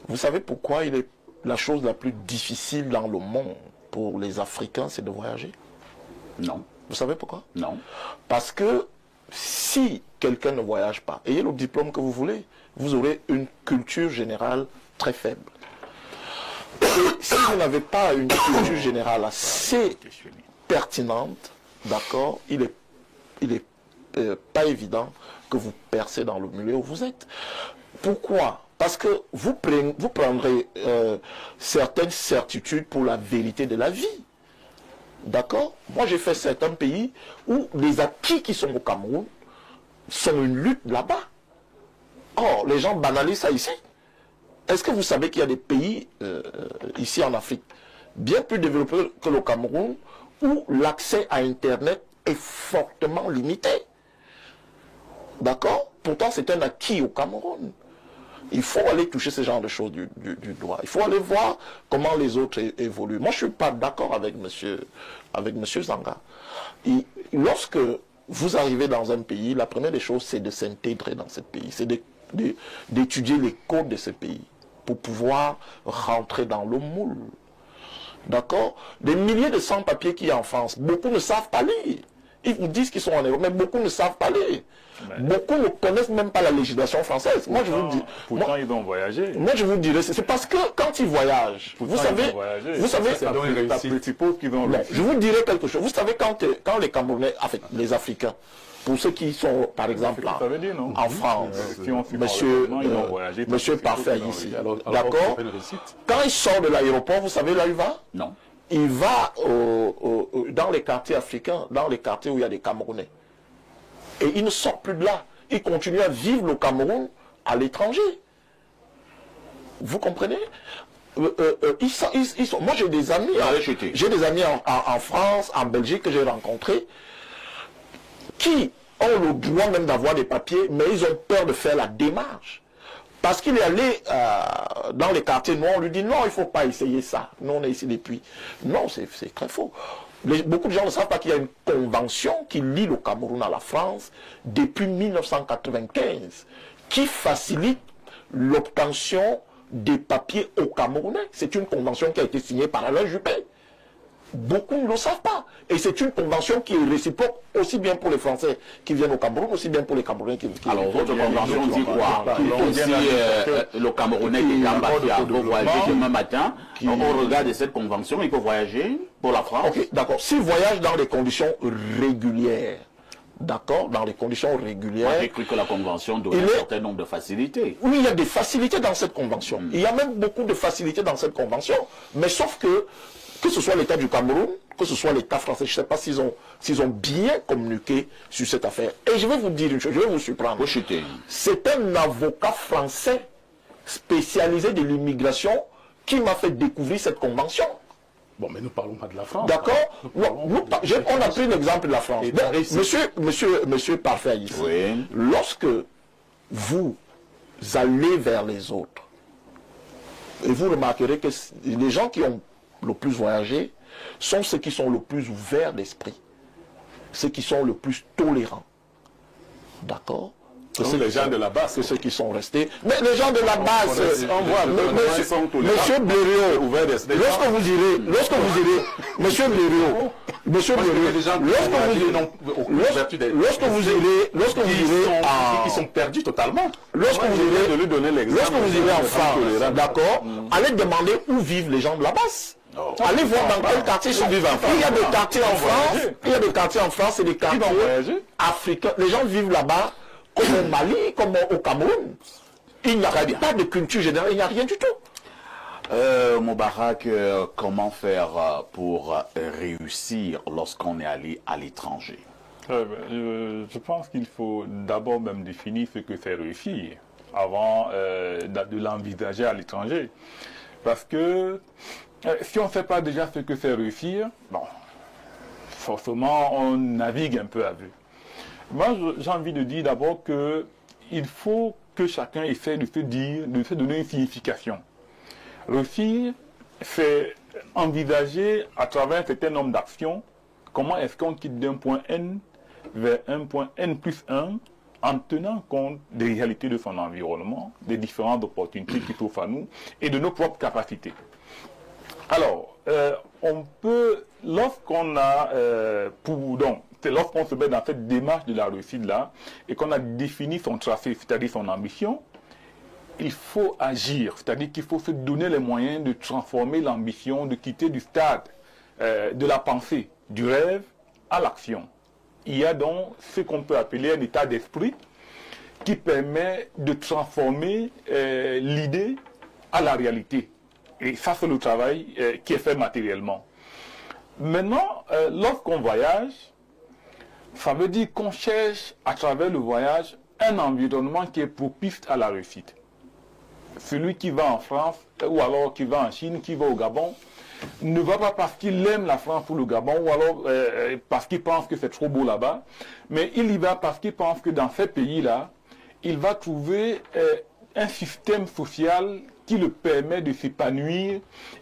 Vous savez pourquoi il est la chose la plus difficile dans le monde pour les Africains, c'est de voyager? Non. Vous savez pourquoi? Non. Parce que si quelqu'un ne voyage pas, ayez le diplôme que vous voulez, vous aurez une culture générale très faible. Et si vous n'avez pas une culture générale assez pertinente, d'accord, il est pas évident que vous percez dans le milieu où vous êtes. Pourquoi? Parce que vous prendrez certaines certitudes pour la vérité de la vie. D'accord? Moi, j'ai fait certains pays où les acquis qui sont au Cameroun sont une lutte là-bas. Or, les gens banalisent ça ici. Est-ce que vous savez qu'il y a des pays ici en Afrique bien plus développés que le Cameroun où l'accès à Internet est fortement limité? D'accord? Pourtant, c'est un acquis au Cameroun. Il faut aller toucher ce genre de choses du doigt. Il faut aller voir comment les autres évoluent. Moi, je ne suis pas d'accord avec monsieur Zanga. Lorsque vous arrivez dans un pays, la première des choses, c'est de s'intégrer dans ce pays. C'est d'étudier les codes de ce pays pour pouvoir rentrer dans le moule. D'accord? Des milliers de sans-papiers qui y a en France, beaucoup ne savent pas lire. Ils vous disent qu'ils sont en Europe, mais beaucoup ne savent pas lire. Beaucoup ne connaissent même pas la législation française. Moi, je vous dis. Pourtant, ils ont voyagé. Moi, je vous dirais, c'est parce que quand ils voyagent, vous savez, je vous dirais quelque chose. Vous savez, quand les Camerounais, en fait, les Africains, pour ceux qui sont, par exemple, en France, monsieur Parfait ici, d'accord? Quand il sort de l'aéroport, vous savez là où il va? Non. Il va dans les quartiers africains, dans les quartiers où il y a des Camerounais. Et il ne sort plus de là. Il continue à vivre le Cameroun à l'étranger. Vous comprenez? Moi, j'ai des amis, en France, en Belgique que j'ai rencontrés, qui ont le droit même d'avoir des papiers, mais ils ont peur de faire la démarche. Parce qu'il est allé dans les quartiers noirs, on lui dit non, il ne faut pas essayer ça. Nous, on est ici depuis. Non, c'est très faux. Beaucoup de gens ne savent pas qu'il y a une convention qui lie le Cameroun à la France depuis 1995, qui facilite l'obtention des papiers au Camerounais. C'est une convention qui a été signée par Alain Juppé. Beaucoup ne le savent pas. Et c'est une convention qui est réciproque aussi bien pour les Français qui viennent au Cameroun, aussi bien pour les Camerounais qui viennent. Alors, votre convention dit quoi? Si le Camerounais qui est en Bafia peut voyager demain matin, au regard de cette convention, il peut voyager pour la France? Ok, d'accord. S'il voyage dans des conditions régulières, d'accord, dans les conditions régulières. Moi, j'ai cru que la Convention donnait un certain nombre de facilités. Oui, il y a des facilités dans cette Convention. Il y a même beaucoup de facilités dans cette Convention. Mais sauf que ce soit l'État du Cameroun, que ce soit l'État français, je ne sais pas s'ils ont bien communiqué sur cette affaire. Et je vais vous dire une chose, je vais vous surprendre. C'est un avocat français spécialisé de l'immigration qui m'a fait découvrir cette convention. Bon, mais nous ne parlons pas de la France. D'accord. On a pris l'exemple de la France. Monsieur Parfait, ici, lorsque vous allez vers les autres, et vous remarquerez que les gens qui ont le plus voyagé sont ceux qui sont le plus ouverts d'esprit, ceux qui sont le plus tolérants. D'accord? Les gens de la base. Que ceux qui sont restés. Mais les gens de la base, Monsieur Blériot, lorsque vous irez, Monsieur Blériot, ils sont perdus totalement. Lorsque vous irez en France, d'accord, allez demander où vivent les gens de la base. Allez voir dans quel quartier ils vivent en France. Il y a des quartiers en France, et des quartiers africains. Les gens vivent là-bas, comme au Mali, comme au Cameroun. Il n'y a pas de culture générale, il n'y a rien du tout. Moubarak, comment faire pour réussir lorsqu'on est allé à l'étranger? Je pense qu'il faut d'abord même définir ce que c'est réussir avant de l'envisager à l'étranger. Parce que si on ne sait pas déjà ce que c'est réussir, bon, forcément on navigue un peu à vue. Moi j'ai envie de dire d'abord qu'il faut que chacun essaie de se donner une signification. Réussir, c'est envisager à travers un certain nombre d'actions comment est-ce qu'on quitte d'un point N vers un point N plus 1 en tenant compte des réalités de son environnement, des différentes opportunités qui s'offrent à nous et de nos propres capacités. Alors, on peut, lorsqu'on se met dans cette démarche de la réussite-là et qu'on a défini son tracé, c'est-à-dire son ambition, il faut agir, c'est-à-dire qu'il faut se donner les moyens de transformer l'ambition, de quitter du stade de la pensée, du rêve à l'action. Il y a donc ce qu'on peut appeler un état d'esprit qui permet de transformer l'idée à la réalité. Et ça, c'est le travail qui est fait matériellement. Maintenant, lorsqu'on voyage, ça veut dire qu'on cherche à travers le voyage un environnement qui est propice à la réussite. Celui qui va en France, ou alors qui va en Chine, qui va au Gabon, ne va pas parce qu'il aime la France ou le Gabon, ou alors parce qu'il pense que c'est trop beau là-bas, mais il y va parce qu'il pense que dans ces pays-là, il va trouver un système social qui le permet de s'épanouir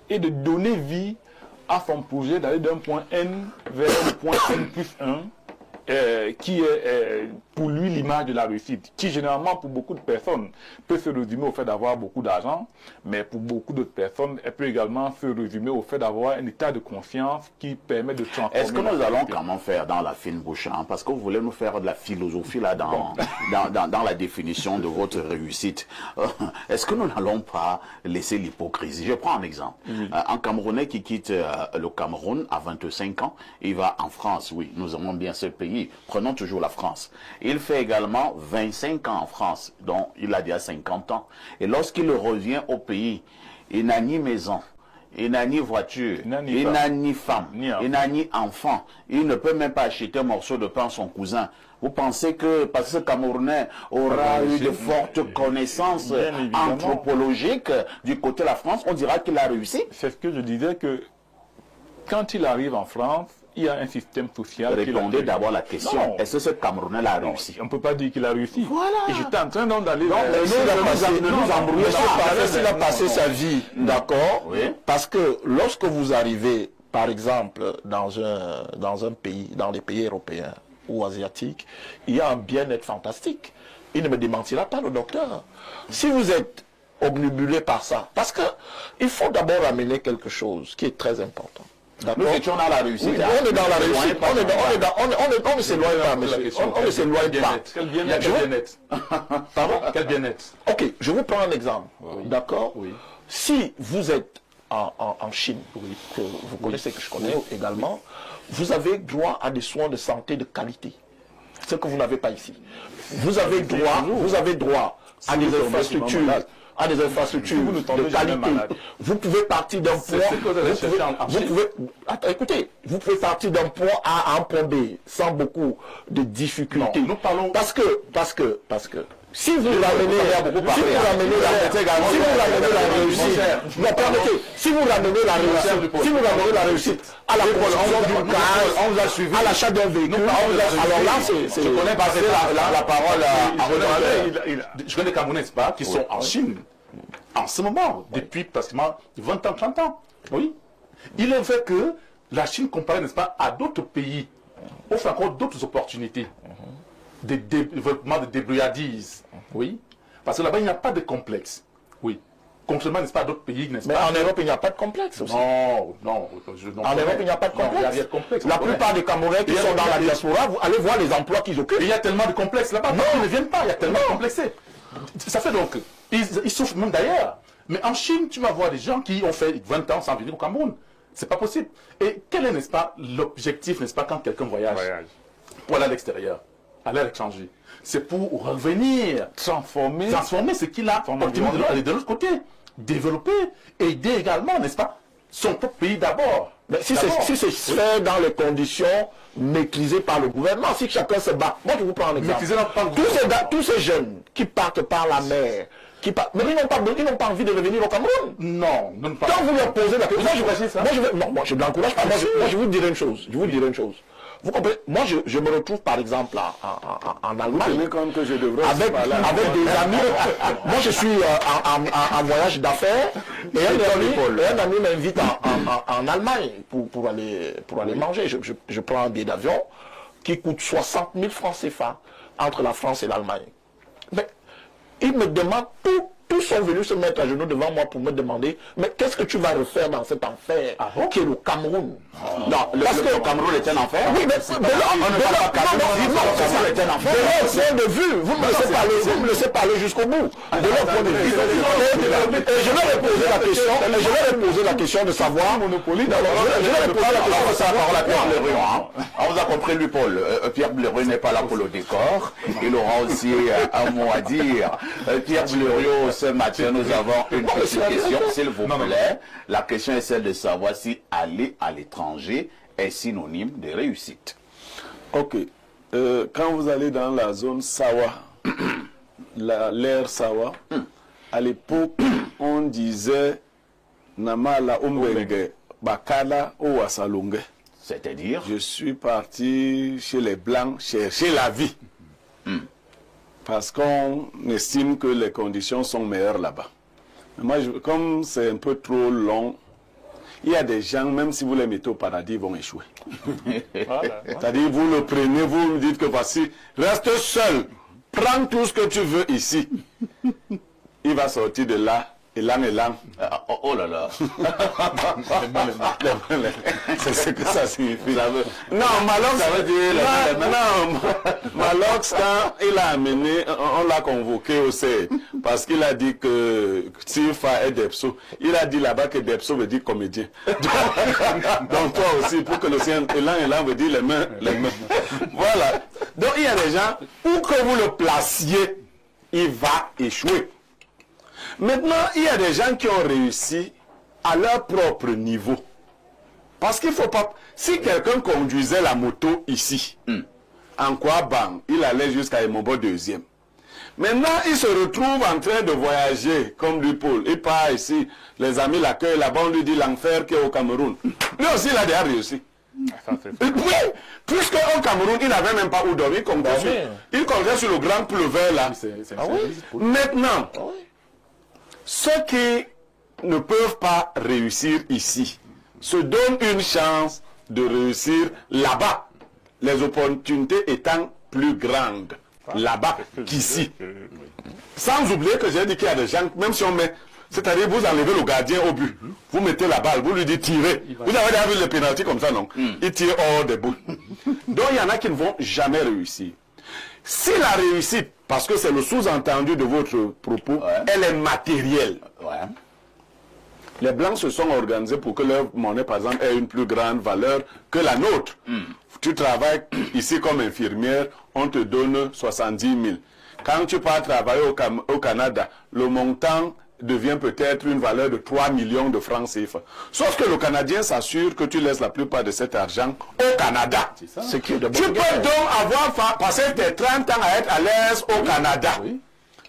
et de donner vie à son projet d'aller d'un point N vers le point N plus 1, qui est pour lui l'image de la réussite, qui généralement pour beaucoup de personnes peut se résumer au fait d'avoir beaucoup d'argent, mais pour beaucoup d'autres personnes, elle peut également se résumer au fait d'avoir un état de conscience qui permet de transformer. Est-ce que nous allons comment faire dans la fine bouche, hein? Parce que vous voulez nous faire de la philosophie là dans la définition de votre réussite. Est-ce que nous n'allons pas laisser l'hypocrisie? Je prends un exemple. Un Camerounais qui quitte le Cameroun à 25 ans, il va en France. Oui, nous aimons bien ce pays. Prenons toujours la France. Il fait également 25 ans en France, donc il a déjà 50 ans. Et lorsqu'il revient au pays, il n'a ni maison, il n'a ni voiture, il n'a ni femme, il n'a ni enfant. Il ne peut même pas acheter un morceau de pain à son cousin. Vous pensez que parce que ce Camerounais aura eu de fortes connaissances anthropologiques du côté de la France, on dira qu'il a réussi? C'est ce que je disais, que quand il arrive en France, il y a un système social. Répondez d'abord à la question. Est-ce que ce Camerounais a réussi? On ne peut pas dire qu'il a réussi. Voilà. Et j'étais en train d'aller... S'il a passé sa vie, d'accord, parce que lorsque vous arrivez, par exemple, dans un pays, dans les pays européens ou asiatiques, il y a un bien-être fantastique. Il ne me démentira pas, le docteur. Si vous êtes obnubilé par ça, parce que il faut d'abord amener quelque chose qui est très important. Nous étions dans la réussite. Oui, on est dans la réussite. On ne s'éloigne pas, monsieur. On ne s'éloigne pas. Quel bien-être? Pardon? Quel bien-être? Ok, je vous prends un exemple. D'accord? Oui. Si vous êtes en Chine, que vous connaissez, que je connais également, vous avez droit à des soins de santé de qualité. ce que vous n'avez pas ici. Vous avez droit à des infrastructures. À des infrastructures de qualité. Vous pouvez partir d'un point. Écoutez, vous pouvez partir d'un point A à un point B sans beaucoup de difficultés. Non, nous parlons parce que si vous ramenez la réussite à la construction d'une case, à l'achat d'un véhicule, alors là, je connais pas la parole à René. Je connais des Camerounais, pas, qui sont en Chine en ce moment, depuis pratiquement 20 ans, 30 ans. Oui. Il est vrai que la Chine, comparée, n'est-ce pas, à d'autres pays, offre encore d'autres opportunités de développement, de débrouillardise. Oui. Parce que là-bas, il n'y a pas de complexe. Oui. Contrairement, n'est-ce pas, à d'autres pays, n'est-ce pas? Mais en Europe, il n'y a pas de complexe aussi. Non. En Europe, il n'y a pas de complexe. Il y a de complexe. La plupart des Camerounais qui sont dans la diaspora, vous allez voir les emplois qu'ils occupent. Il y a tellement de complexes là-bas. Non, ils ne viennent pas. Il y a tellement de complexés. Ça fait donc, ils souffrent même d'ailleurs. Mais en Chine, tu vas voir des gens qui ont fait 20 ans sans venir au Cameroun. C'est pas possible. Et quel est, n'est-ce pas, l'objectif, n'est-ce pas, quand quelqu'un voyage pour aller à l'extérieur, aller à l'étranger? C'est pour revenir, transformer ce qu'il a obtenu de l'autre côté, développer, aider également, n'est-ce pas, son propre pays d'abord. Mais si c'est fait dans les conditions maîtrisées par le gouvernement, si chacun se bat. Moi, je vous prends un exemple. Tous ces jeunes qui partent par la mer, mais ils n'ont pas envie de revenir au Cameroun. Non. Quand vous leur posez la question, moi je ne l'encourage pas. Moi, je vous dirais une chose. Vous comprenez? Moi, je me retrouve par exemple en Allemagne avec des amis. Moi, je suis en voyage d'affaires et un ami m'invite en Allemagne pour aller manger. Je prends un billet d'avion qui coûte 60 000 francs CFA entre la France et l'Allemagne. Mais il me demande tous sont venus se mettre à genoux devant moi pour me demander mais qu'est-ce que tu vas refaire dans cet enfer qui est le Cameroun? Non, parce que le Cameroun est un enfer. Oui, mais de leur point de vue, vous me laissez parler jusqu'au bout. De leur point de vue. Et je leur ai posé la question de savoir. On vous a compris, lui, Paul. Pierre Bleriot n'est pas là pour le décor. Il aura aussi un mot à dire. Pierre Bleriot, ce matin, nous avons une petite question, s'il vous plaît. La question est celle de savoir si aller à l'étranger est synonyme de réussite. Ok. Quand vous allez dans la zone Sawa, l'air Sawa, à l'époque, on disait Namala Ombenge Bakala Owasalonge. C'est-à-dire? Je suis parti chez les Blancs chercher la vie. Parce qu'on estime que les conditions sont meilleures là-bas. Moi, comme c'est un peu trop long, il y a des gens, même si vous les mettez au paradis, ils vont échouer. C'est-à-dire, vous le prenez, vous me dites que voici, reste seul, prends tout ce que tu veux ici. Il va sortir de là, élan. Oh là là. C'est ce que ça signifie. Non, Malox, ça veut dire... Malox, quand il a amené, on l'a convoqué au CE, parce qu'il a dit que Tifa est Depso. Il a dit là-bas que Depso veut dire comédien. Donc toi aussi, pour que le sien, élan veut dire les mains. Voilà. Donc il y a des gens, où que vous le placiez, il va échouer. Maintenant, il y a des gens qui ont réussi à leur propre niveau. Parce qu'il ne faut pas... Si quelqu'un conduisait la moto ici, en Kwabang, il allait jusqu'à Emobo 2e. Maintenant, il se retrouve en train de voyager, comme lui, Paul. Il part ici, les amis l'accueillent là-bas, on lui dit l'enfer qui est au Cameroun. Lui aussi, il a déjà réussi. Oui, puisqu'au Cameroun, il n'avait même pas où dormir, il conduisait sur le grand pleuvel là. Maintenant, ceux qui ne peuvent pas réussir ici se donnent une chance de réussir là-bas, les opportunités étant plus grandes là-bas qu'ici. Sans oublier que j'ai dit qu'il y a des gens, même si on met, c'est-à-dire vous enlevez le gardien au but, vous mettez la balle, vous lui dites tirer. Vous avez déjà vu les pénaltys comme ça, non? Il tire hors des bouts. Donc il y en a qui ne vont jamais réussir. Si la réussite, parce que c'est le sous-entendu de votre propos, elle est matérielle. Les Blancs se sont organisés pour que leur monnaie, par exemple, ait une plus grande valeur que la nôtre. Tu travailles ici comme infirmière, on te donne 70 000. Quand tu pars travailler au Canada, le montant devient peut-être une valeur de 3 millions de francs CFA. Sauf que le Canadien s'assure que tu laisses la plupart de cet argent au Canada. C'est qui de Tu peux donc avoir passé tes 30 ans à être à l'aise au Canada. Oui.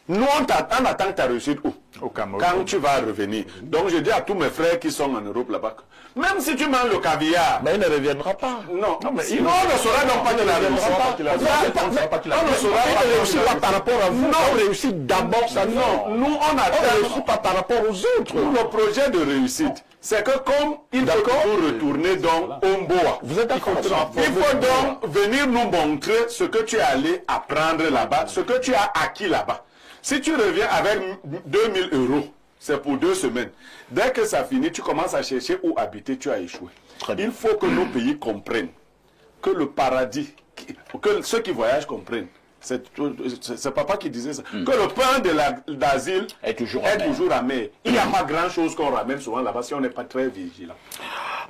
Nous, on attend ta réussite où? Au Cameroun. Quand tu vas revenir. Donc, je dis à tous mes frères qui sont en Europe là-bas, même si tu manges le caviar... Mais il ne reviendra pas. Non, mais sinon, on ne saura donc pas qu'il a réussi. On ne saura pas. Il ne réussit pas par rapport à vous. On réussit d'abord ça. Non, nous, on ne réussit pas par rapport aux autres. Le projet de réussite, c'est que comme il faut toujours retourner dans Omboa, vous êtes d'accord? Il faut donc venir nous montrer ce que tu es allé apprendre là-bas, ce que tu as acquis là-bas. Si tu reviens avec 2000 €, c'est pour 2 semaines. Dès que ça finit, tu commences à chercher où habiter, tu as échoué. Il faut que nos pays comprennent que le paradis, que ceux qui voyagent comprennent. C'est papa qui disait ça. Que le pain d'asile est toujours amer. Il n'y a pas grand-chose qu'on ramène souvent là-bas si on n'est pas très vigilant.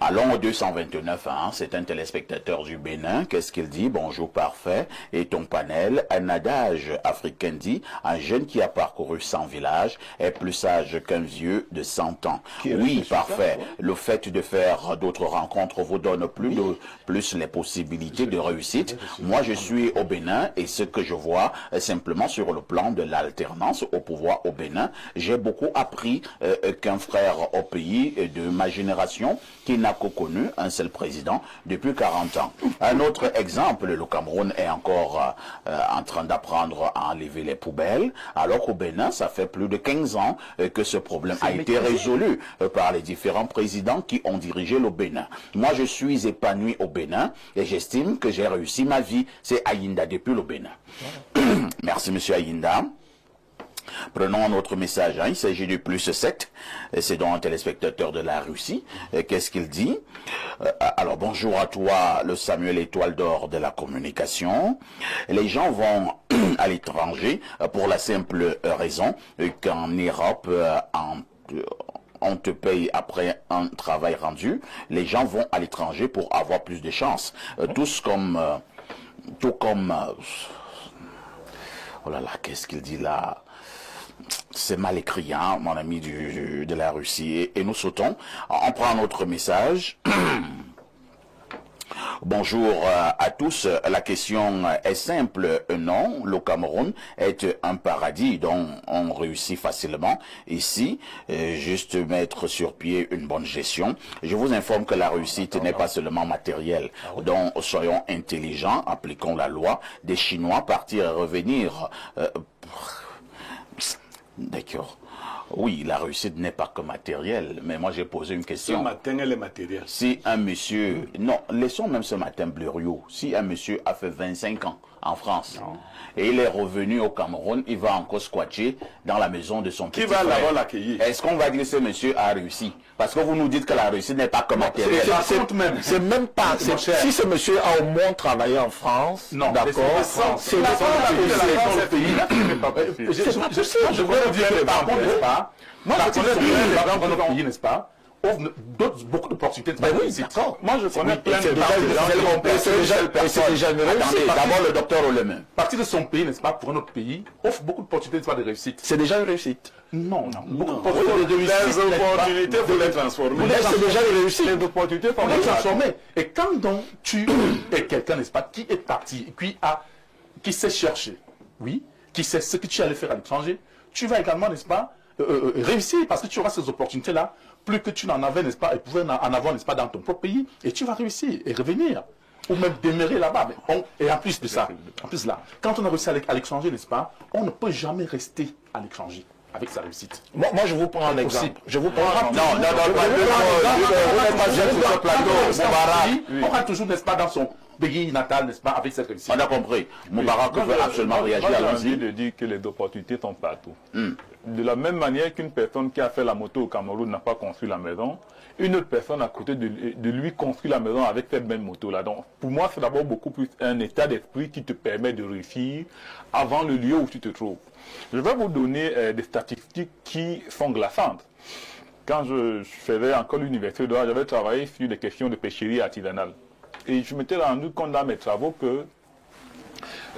Allons au 229, hein, c'est un téléspectateur du Bénin. Qu'est-ce qu'il dit? Bonjour parfait. Et ton panel, un adage africain dit, un jeune qui a parcouru 100 villages est plus sage qu'un vieux de 100 ans. Oui, parfait. Le fait de faire d'autres rencontres vous donne plus les possibilités de réussite. Moi, je suis au Bénin et ce que je vois simplement sur le plan de l'alternance au pouvoir au Bénin, j'ai beaucoup appris qu'un frère au pays de ma génération qui n'a que connu un seul président depuis 40 ans. Un autre exemple, le Cameroun est encore en train d'apprendre à enlever les poubelles, alors qu'au Bénin, ça fait plus de 15 ans que ce problème a été résolu par les différents présidents qui ont dirigé le Bénin. Moi, je suis épanoui au Bénin et j'estime que j'ai réussi ma vie. C'est Ayinda depuis le Bénin. Merci, monsieur Ayinda. Prenons un autre message, hein. Il s'agit du +7, c'est donc un téléspectateur de la Russie. Qu'est-ce qu'il dit? Alors bonjour à toi, le Samuel Étoile d'Or de la communication. Les gens vont à l'étranger pour la simple raison qu'en Europe, on te paye après un travail rendu. Les gens vont à l'étranger pour avoir plus de chance. Tout comme oh là là, qu'est-ce qu'il dit là? C'est mal écrit, hein, mon ami de la Russie. Et nous sautons. On prend un autre message. Bonjour à tous. La question est simple. Non, le Cameroun est un paradis dont on réussit facilement. Ici, juste mettre sur pied une bonne gestion. Je vous informe que la réussite n'est pas seulement matérielle. Donc, soyons intelligents, appliquons la loi. Des Chinois partir et revenir... D'accord. Oui, la réussite n'est pas que matérielle, mais moi j'ai posé une question. Ce matin, elle est matérielle. Si un monsieur... Non, laissons même ce matin Blériot. Si un monsieur a fait 25 ans en France et il est revenu au Cameroun, il va encore squatter dans la maison de son petit frère. Qui va d'abord l'accueillir? Est-ce qu'on va dire que ce monsieur a réussi? Parce que vous nous dites que la réussite n'est pas que matérielle. C'est même pas... Si ce monsieur a au moins travaillé en France, d'accord, c'est pas possible. Je voudrais dire les par contre, n'est-ce pas? Moi, je connais bien les gens dans notre pays, n'est-ce pas? Offre beaucoup d'opportunités. Ben oui, d'accord. Moi, je connais plein de c'est déjà une réussite. D'abord, le docteur Oleme. Partir de son pays, n'est-ce pas, pour un autre pays, offre beaucoup d'opportunités de réussite. C'est déjà une réussite. Non. Beaucoup d'opportunités de réussite. Les opportunités, il faut les transformer. C'est déjà une réussite. Les opportunités, il faut les transformer. Et quand donc tu es quelqu'un, n'est-ce pas, qui est parti, qui sait chercher, oui, qui sait ce que tu allais faire à l'étranger, tu vas également, n'est-ce pas, réussir parce que tu auras ces opportunités-là, plus que tu n'en avais, n'est-ce pas, et pouvoir en avoir, n'est-ce pas, dans ton propre pays, et tu vas réussir et revenir, ou même demeurer là-bas. Et en plus de ça, quand on a réussi à l'étranger, n'est-ce pas, on ne peut jamais rester à l'étranger avec sa réussite. Moi, je vous prends un exemple. Je vous prends on rentre toujours, n'est-ce pas, dans son pays natal, n'est-ce pas, avec cette réussite. On a compris. Moubarak veut absolument réagir à l'enjeu. J'ai envie de dire que les opportunités sont partout. De la même manière qu'une personne qui a fait la moto au Cameroun n'a pas construit la maison, une autre personne à côté de lui construit la maison avec cette même moto-là. Donc, pour moi, c'est d'abord beaucoup plus un état d'esprit qui te permet de réussir avant le lieu où tu te trouves. Je vais vous donner des statistiques qui sont glaçantes. quand je faisais encore l'université, j'avais travaillé sur des questions de pêcherie artisanale. Et je m'étais rendu compte dans mes travaux que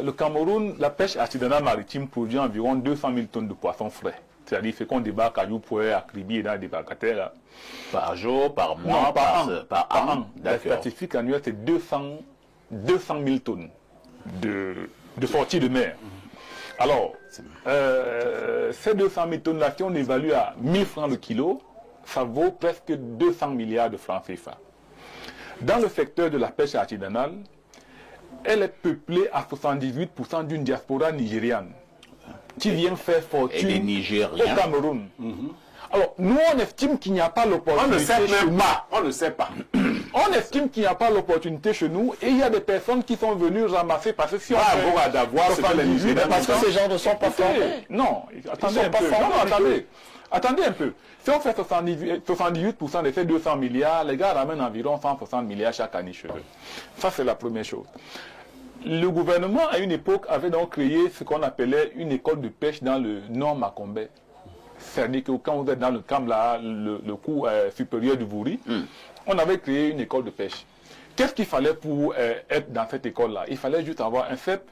le Cameroun, la pêche artisanale maritime produit environ 200 000 tonnes de poissons frais. C'est-à-dire ce qu'on débarque à Youpoué, à Kribi et dans les débarcateurs. Par jour, par mois, non, par an. La D'accord. statistique annuelle, c'est 200 000 tonnes de sorties de mer. Alors, ces 200 000 tonnes-là, si on évalue à 1000 francs le kilo, ça vaut presque 200 milliards de francs CFA. Dans le secteur de la pêche artisanale, elle est peuplée à 78% d'une diaspora nigériane qui vient faire fortune au Cameroun. Alors, nous, on estime qu'il n'y a pas l'opportunité. On ne sait même pas. On ne sait pas. On estime qu'il n'y a pas l'opportunité chez nous et il y a des personnes qui sont venues ramasser parce que si on fait d'avoir ce que les Nigériens parce que ces gens ne sont pas formés. Non, attendez un peu. Attendez un peu. Si on fait 78% de ces 200 milliards, les gars ramènent environ 160 milliards chaque année chez eux. Ça, c'est la première chose. Le gouvernement, à une époque, avait donc créé ce qu'on appelait une école de pêche dans le Nord Macombé. C'est-à-dire que quand vous êtes dans le camp là, le cours supérieur du Vouri, on avait créé une école de pêche. Qu'est-ce qu'il fallait pour être dans cette école-là? Il fallait juste avoir un CEP,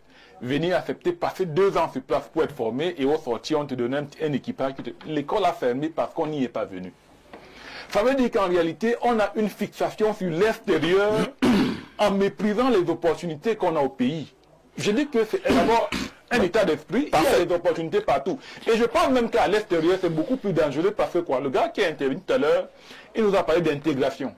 venir accepter, passer 2 ans sur place pour être formé et au sortir, on te donnait un équipage. L'école a fermé parce qu'on n'y est pas venu. Ça veut dire qu'en réalité, on a une fixation sur l'extérieur en méprisant les opportunités qu'on a au pays. Je dis que c'est d'abord un état d'esprit, il y a des opportunités partout. Et je pense même qu'à l'extérieur, c'est beaucoup plus dangereux parce que quoi? Le gars qui a intervenu tout à l'heure, il nous a parlé d'intégration.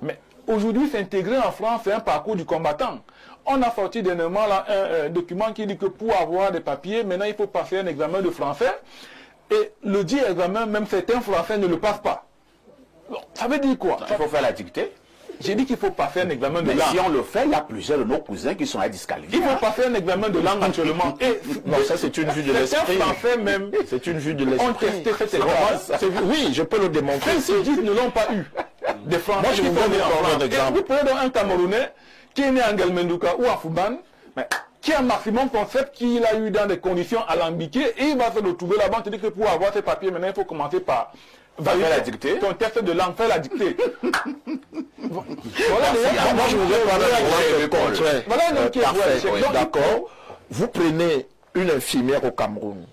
Mais aujourd'hui, s'intégrer en France, c'est un parcours du combattant. On a sorti dernièrement là, un document qui dit que pour avoir des papiers, maintenant il faut passer un examen de français. Et le dit examen, même certains Français ne le passent pas. Donc, ça veut dire quoi? Il faut faire la dictée. J'ai dit qu'il faut passer un examen de langue. Mais si on le fait, il y a plusieurs de nos cousins qui sont à disqualifier. Il faut passer un examen de langue actuellement. Et non, ça c'est une vue de l'esprit. Même. C'est une vue de l'esprit. On testait cet examen. Oui, je peux le démontrer. 36 ne l'ont pas eu. Des Français. Moi, je vous donne un exemple. Vous prenez un Camerounais qui est né à Ngelmendouka ou à Fouban, qui a un maximum concept qu'il a eu dans des conditions alambiquées et il va se retrouver là-bas. On te dit que pour avoir ces papiers, maintenant il faut commencer par faire la dictée. Ton test de langue, faire la dictée. Moi, je voudrais parler de contraire. Voilà, d'accord. Vous prenez une infirmière au Cameroun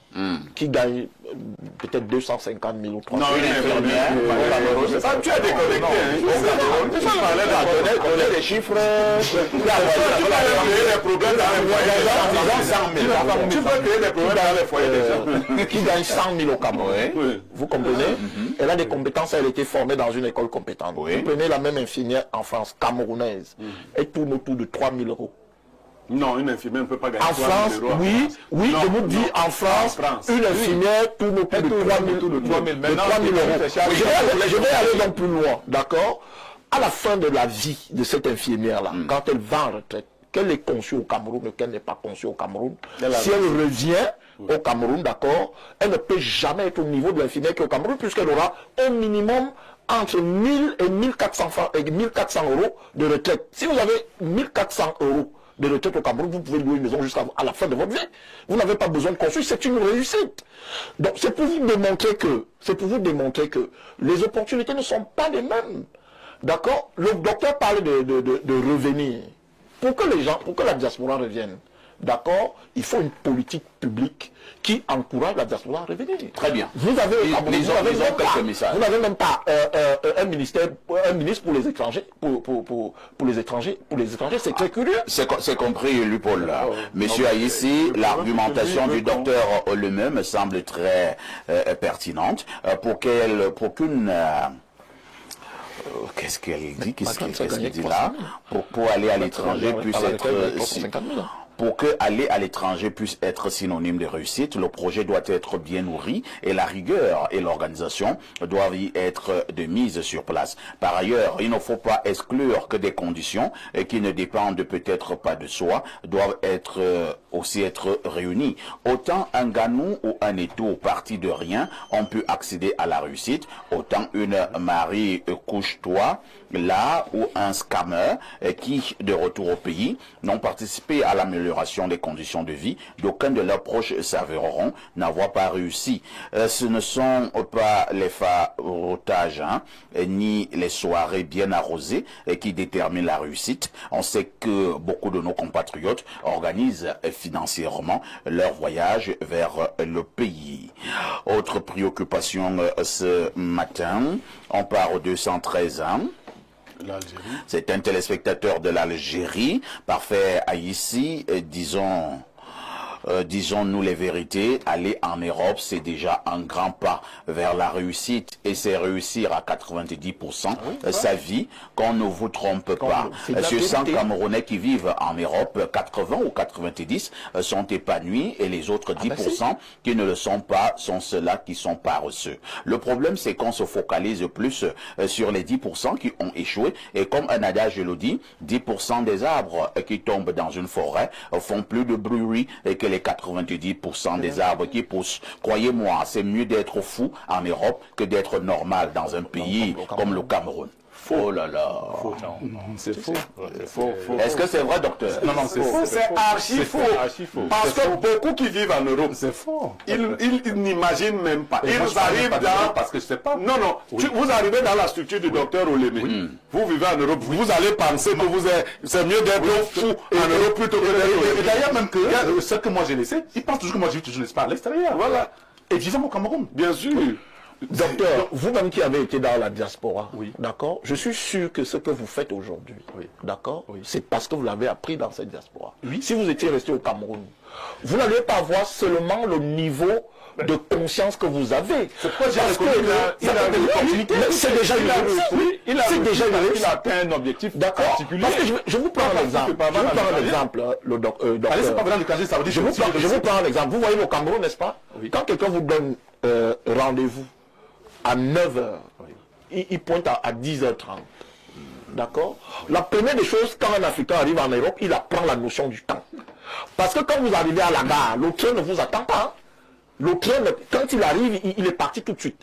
qui gagne peut-être 250 000 ou 300 000. Non, une infirmière. Tu as déconnecté. Tu parlais donner des chiffres. Tu peux créer des problèmes dans les foyers des gens. Qui gagne 100 000 au Cameroun. Vous comprenez? Elle a des compétences, elle a été formée dans une école compétente. Vous prenez la même infirmière en France, camerounaise, elle tourne autour de 3 000 euros. Non, une infirmière ne peut pas gagner. En France, oui, je vous dis, en France, une infirmière tourne autour de 3 000 euros. Je vais aller donc plus loin, d'accord? À la fin de la vie de cette infirmière-là, quand elle va en retraite, qu'elle est conçue au Cameroun ou qu'elle n'est pas conçue au Cameroun, si elle revient au Cameroun, d'accord, elle ne peut jamais être au niveau de l'infirmière qui est au Cameroun, puisqu'elle aura au minimum entre 1000 et 1400 euros de retraite. Si vous avez 1400 euros de retraite au Cameroun, vous pouvez louer une maison jusqu'à la fin de votre vie. Vous n'avez pas besoin de construire, c'est une réussite. Donc c'est pour vous démontrer que les opportunités ne sont pas les mêmes. D'accord? Le docteur parle de revenir. Pour que la diaspora revienne, d'accord, il faut une politique publique qui encourage la diaspora à revenir. Très bien. Vous n'avez même pas un ministre pour les étrangers. Pour les étrangers, c'est très curieux. C'est compris, Lupol. Monsieur Aïssi, l'argumentation du docteur Oleme me semble très pertinente pour qu'une... Qu'est-ce qu'elle dit? Qu'est-ce qu'elle dit là? Pour aller à l'étranger puisse être... Pour que aller à l'étranger puisse être synonyme de réussite, le projet doit être bien nourri et la rigueur et l'organisation doivent y être de mise sur place. Par ailleurs, il ne faut pas exclure que des conditions qui ne dépendent peut-être pas de soi doivent aussi être réunies. Autant un Ganou ou un Eto parti de rien, on peut accéder à la réussite, autant une Marie couche-toi là ou un scammer qui, de retour au pays, n'ont participé à l'amélioration l'amélioration des conditions de vie, d'aucuns de leurs proches s'avéreront n'avoir pas réussi. Ce ne sont pas les farotages ni les soirées bien arrosées qui déterminent la réussite. On sait que beaucoup de nos compatriotes organisent financièrement leur voyage vers le pays. Autre préoccupation ce matin, on part aux 213 ans. C'est un téléspectateur de l'Algérie, parfait à ici, disons-nous les vérités, aller en Europe, c'est déjà un grand pas vers la réussite et c'est réussir à 90% sa vie, qu'on ne vous trompe pas. Sur 100 Camerounais qui vivent en Europe, 80 ou 90 sont épanouis et les autres 10% qui ne le sont pas sont ceux-là qui sont paresseux. Le problème, c'est qu'on se focalise plus sur les 10% qui ont échoué et comme un adage le dit, 10% des arbres qui tombent dans une forêt font plus de bruit que les 90% des arbres qui poussent. Croyez-moi, c'est mieux d'être fou en Europe que d'être normal dans un pays comme le Cameroun. Oh là là. C'est faux. Est-ce que c'est vrai, docteur? Non, c'est faux. C'est archi faux. Parce que beaucoup qui vivent en Europe, c'est faux. Ils n'imaginent même pas. Ils arrivent dans... Parce que je sais pas. Non, non. Vous arrivez dans la structure du docteur Olémé. Vous vivez en Europe. Vous allez penser que c'est mieux d'être fou en Europe plutôt que d'être... Et d'ailleurs, même que ce que moi j'ai laissé, ils pensent toujours que moi je vis toujours, n'est-ce pas, à l'extérieur. Voilà. Et vivant au Cameroun. Bien sûr. Docteur, vous-même qui avez été dans la diaspora, d'accord, je suis sûr que ce que vous faites aujourd'hui, d'accord, c'est parce que vous l'avez appris dans cette diaspora. Si vous étiez resté au Cameroun, vous n'allez pas avoir seulement le niveau de conscience que vous avez. C'est pourquoi j'ai reconnu qu'il a des opportunités. C'est déjà une réussite. Il a atteint un objectif particulier. Parce que je vous prends l'exemple. Le docteur. Allez, c'est pas vraiment du casier, ça veut dire je vous prends l'exemple. Vous voyez au Cameroun, n'est-ce pas? Quand quelqu'un vous donne rendez-vous à 9h, il pointe à 10h30. D'accord? La première des choses, quand un Africain arrive en Europe, il apprend la notion du temps. Parce que quand vous arrivez à la gare, le train ne vous attend pas. Le train, quand il arrive, il est parti tout de suite.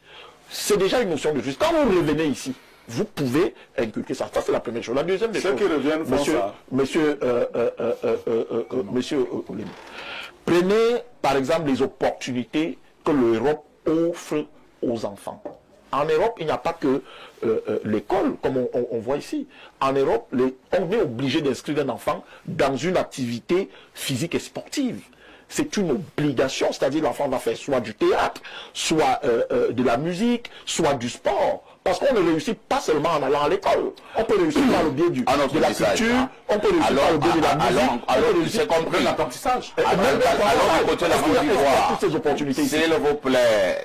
C'est déjà une notion de justice. Quand vous revenez ici, vous pouvez inculquer ça. Ça, c'est la première chose. La deuxième des choses, ceux qui reviennent font ça. Monsieur Olémé, prenez par exemple les opportunités que l'Europe offre aux enfants. En Europe, il n'y a pas que l'école, comme on voit ici. En Europe, on est obligé d'inscrire un enfant dans une activité physique et sportive. C'est une obligation, c'est-à-dire l'enfant va faire soit du théâtre, soit de la musique, soit du sport. Parce qu'on ne réussit pas seulement en allant à l'école. On peut réussir par le biais de la culture, on peut réussir par le biais de la musique, on peut réussir par le biais de l'apprentissage. Toutes ces opportunités. S'il vous plaît,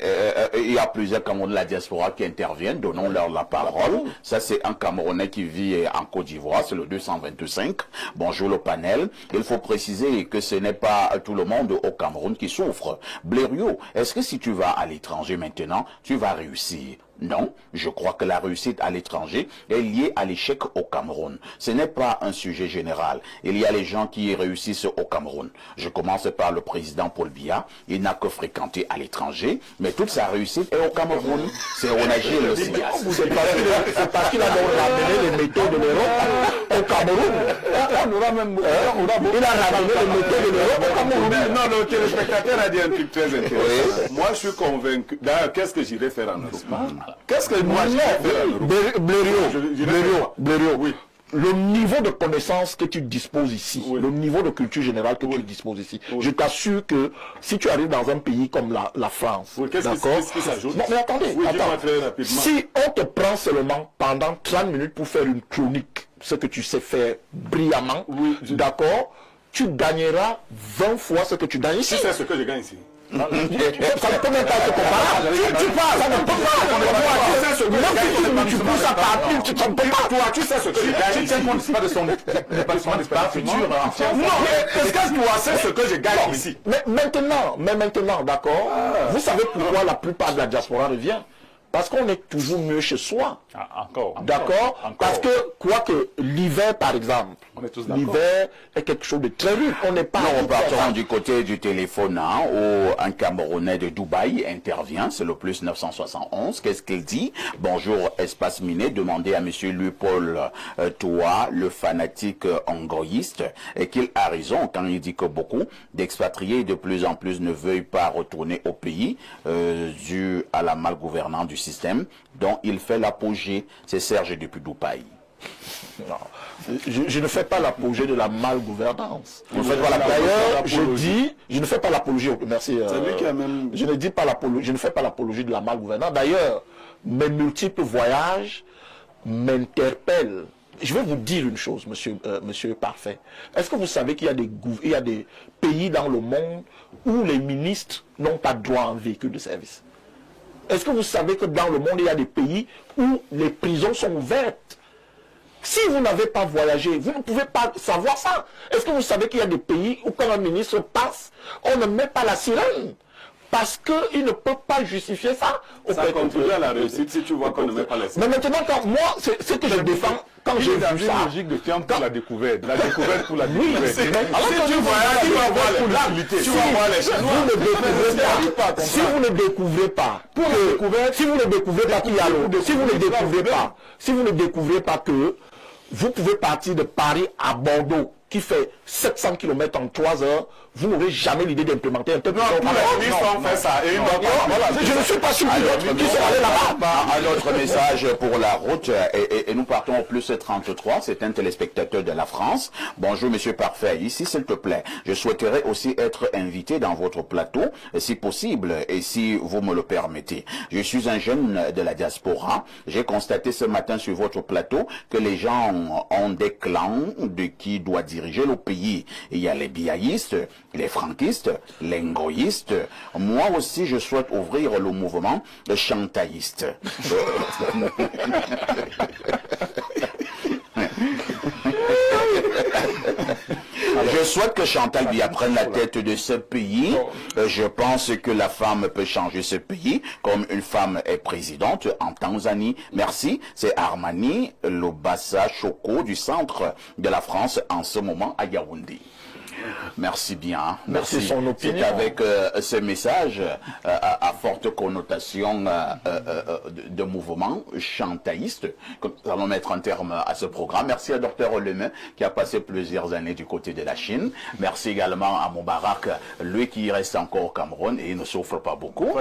il y a plusieurs Camerounais de la diaspora qui interviennent, donnons-leur la parole. Ça, c'est un Camerounais qui vit en Côte d'Ivoire, c'est le 225. Bonjour le panel. Il faut préciser que ce n'est pas tout le monde au Cameroun qui souffre. Blériot, est-ce que si tu vas à l'étranger maintenant, tu vas réussir? Non, je crois que la réussite à l'étranger est liée à l'échec au Cameroun. Ce n'est pas un sujet général. Il y a les gens qui réussissent au Cameroun. Je commence par le président Paul Biya. Il n'a que fréquenté à l'étranger, mais toute sa réussite est au Cameroun. C'est Onagil aussi. C'est parce qu'il a ramené les métaux de l'Europe au Cameroun. Il a ramené les métaux de l'Europe au Cameroun. Non, le téléspectateur a dit un truc très intéressant. Moi, je suis convaincu. D'ailleurs, qu'est-ce que j'irai faire en Europe? Qu'est-ce que moi Blériot, oui. Le niveau de connaissance que tu disposes ici, le niveau de culture générale que tu disposes ici, je t'assure que si tu arrives dans un pays comme la France, d'accord? Non, mais attendez, si on te prend seulement pendant 30 minutes pour faire une chronique, ce que tu sais faire brillamment, d'accord, tu gagneras 20 fois ce que tu gagnes ici. Tu sais ce que je gagne ici. Ça ne peut même pas se comparer. Tu parles, ça ne peut pas. Même si tu pousses à partir, tu ne peux pas. Toi, tu sais ce que je gagne. Tu tiens compte pas de son expérience future. Non, mais est-ce que toi, c'est ce que je gagne ici? Mais maintenant, d'accord, vous savez pourquoi la plupart de la diaspora revient? Parce qu'on est toujours mieux chez soi. Encore. D'accord. Parce que, quoique l'hiver, par exemple, l'hiver est quelque chose de très rude. On n'est pas... Nous repartons du côté du téléphone où un Camerounais de Dubaï intervient. C'est le plus 971. Qu'est-ce qu'il dit? Bonjour, Espace Miné. Demandez à monsieur Louis-Paul Toa, le fanatique angoïste, et qu'il a raison quand il dit que beaucoup d'expatriés de plus en plus ne veuillent pas retourner au pays dû à la malgouvernance du système dont il fait l'apogée. C'est Serge depuis Dubaï. Non, je ne fais pas l'apogée de la malgouvernance. D'ailleurs, je ne fais pas l'apologie. Merci. Je ne dis pas l'apologie. Je ne fais pas l'apologie de la malgouvernance. D'ailleurs, mes multiples voyages m'interpellent. Je vais vous dire une chose, monsieur Parfait. Est-ce que vous savez qu'il y a des pays dans le monde où les ministres n'ont pas droit à un véhicule de service? Est-ce que vous savez que dans le monde, il y a des pays où les prisons sont ouvertes? Si vous n'avez pas voyagé, vous ne pouvez pas savoir ça. Est-ce que vous savez qu'il y a des pays où quand un ministre passe, on ne met pas la sirène? Parce qu'il ne peut pas justifier ça. Ça contribue à la réussite si tu vois qu'on ne met pas la sirène. Mais maintenant, quand moi, c'est que je défends, quand j'ai vu ça... une logique de ferme pour la découverte. La découverte pour la découverte. Si tu voyages, tu vas voir les tu vas voir les Chinois. Si vous ne découvrez pas, si vous ne découvrez pas qu'il y a l'eau, si vous ne découvrez pas que vous pouvez partir de Paris à Bordeaux, qui fait 700 km en 3 heures, vous n'aurez jamais l'idée d'implémenter un peu plus. Je ne suis pas sûr qu'ils sont allés là-bas. Un autre message pour la route, et nous partons au plus 33, c'est un téléspectateur de la France. Bonjour monsieur Parfait, ici s'il te plaît, je souhaiterais aussi être invité dans votre plateau, si possible, et si vous me le permettez. Je suis un jeune de la diaspora, j'ai constaté ce matin sur votre plateau que les gens ont des clans de qui doit diriger le pays. Il y a les biaïstes, les franquistes, les ngoïstes. Moi aussi, je souhaite ouvrir le mouvement chantaïste. Je souhaite que Chantal Biya prenne la tête de ce pays. Je pense que la femme peut changer ce pays, comme une femme est présidente en Tanzanie. Merci. C'est Armani Lobassa Choco du centre de la France en ce moment à Yaoundé. Merci bien. Merci. Son opinion. C'est avec ce message à forte connotation de mouvement chantaïste que nous allons mettre un terme à ce programme. Merci à Dr Lemay qui a passé plusieurs années du côté de la Chine. Merci également à Moubarak, lui qui reste encore au Cameroun et il ne souffre pas beaucoup.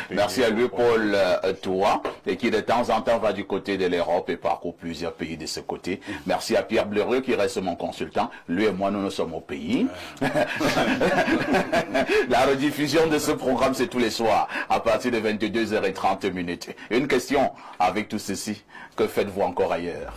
Merci à lui, Paul Toa, et qui de temps en temps va du côté de l'Europe et parcourt plusieurs pays de ce côté. Merci à Pierre Bleureux qui reste mon consultant. Lui et moi, nous sommes au pays. La rediffusion de ce programme, c'est tous les soirs, à partir de 22h30. Une question avec tout ceci, que faites-vous encore ailleurs?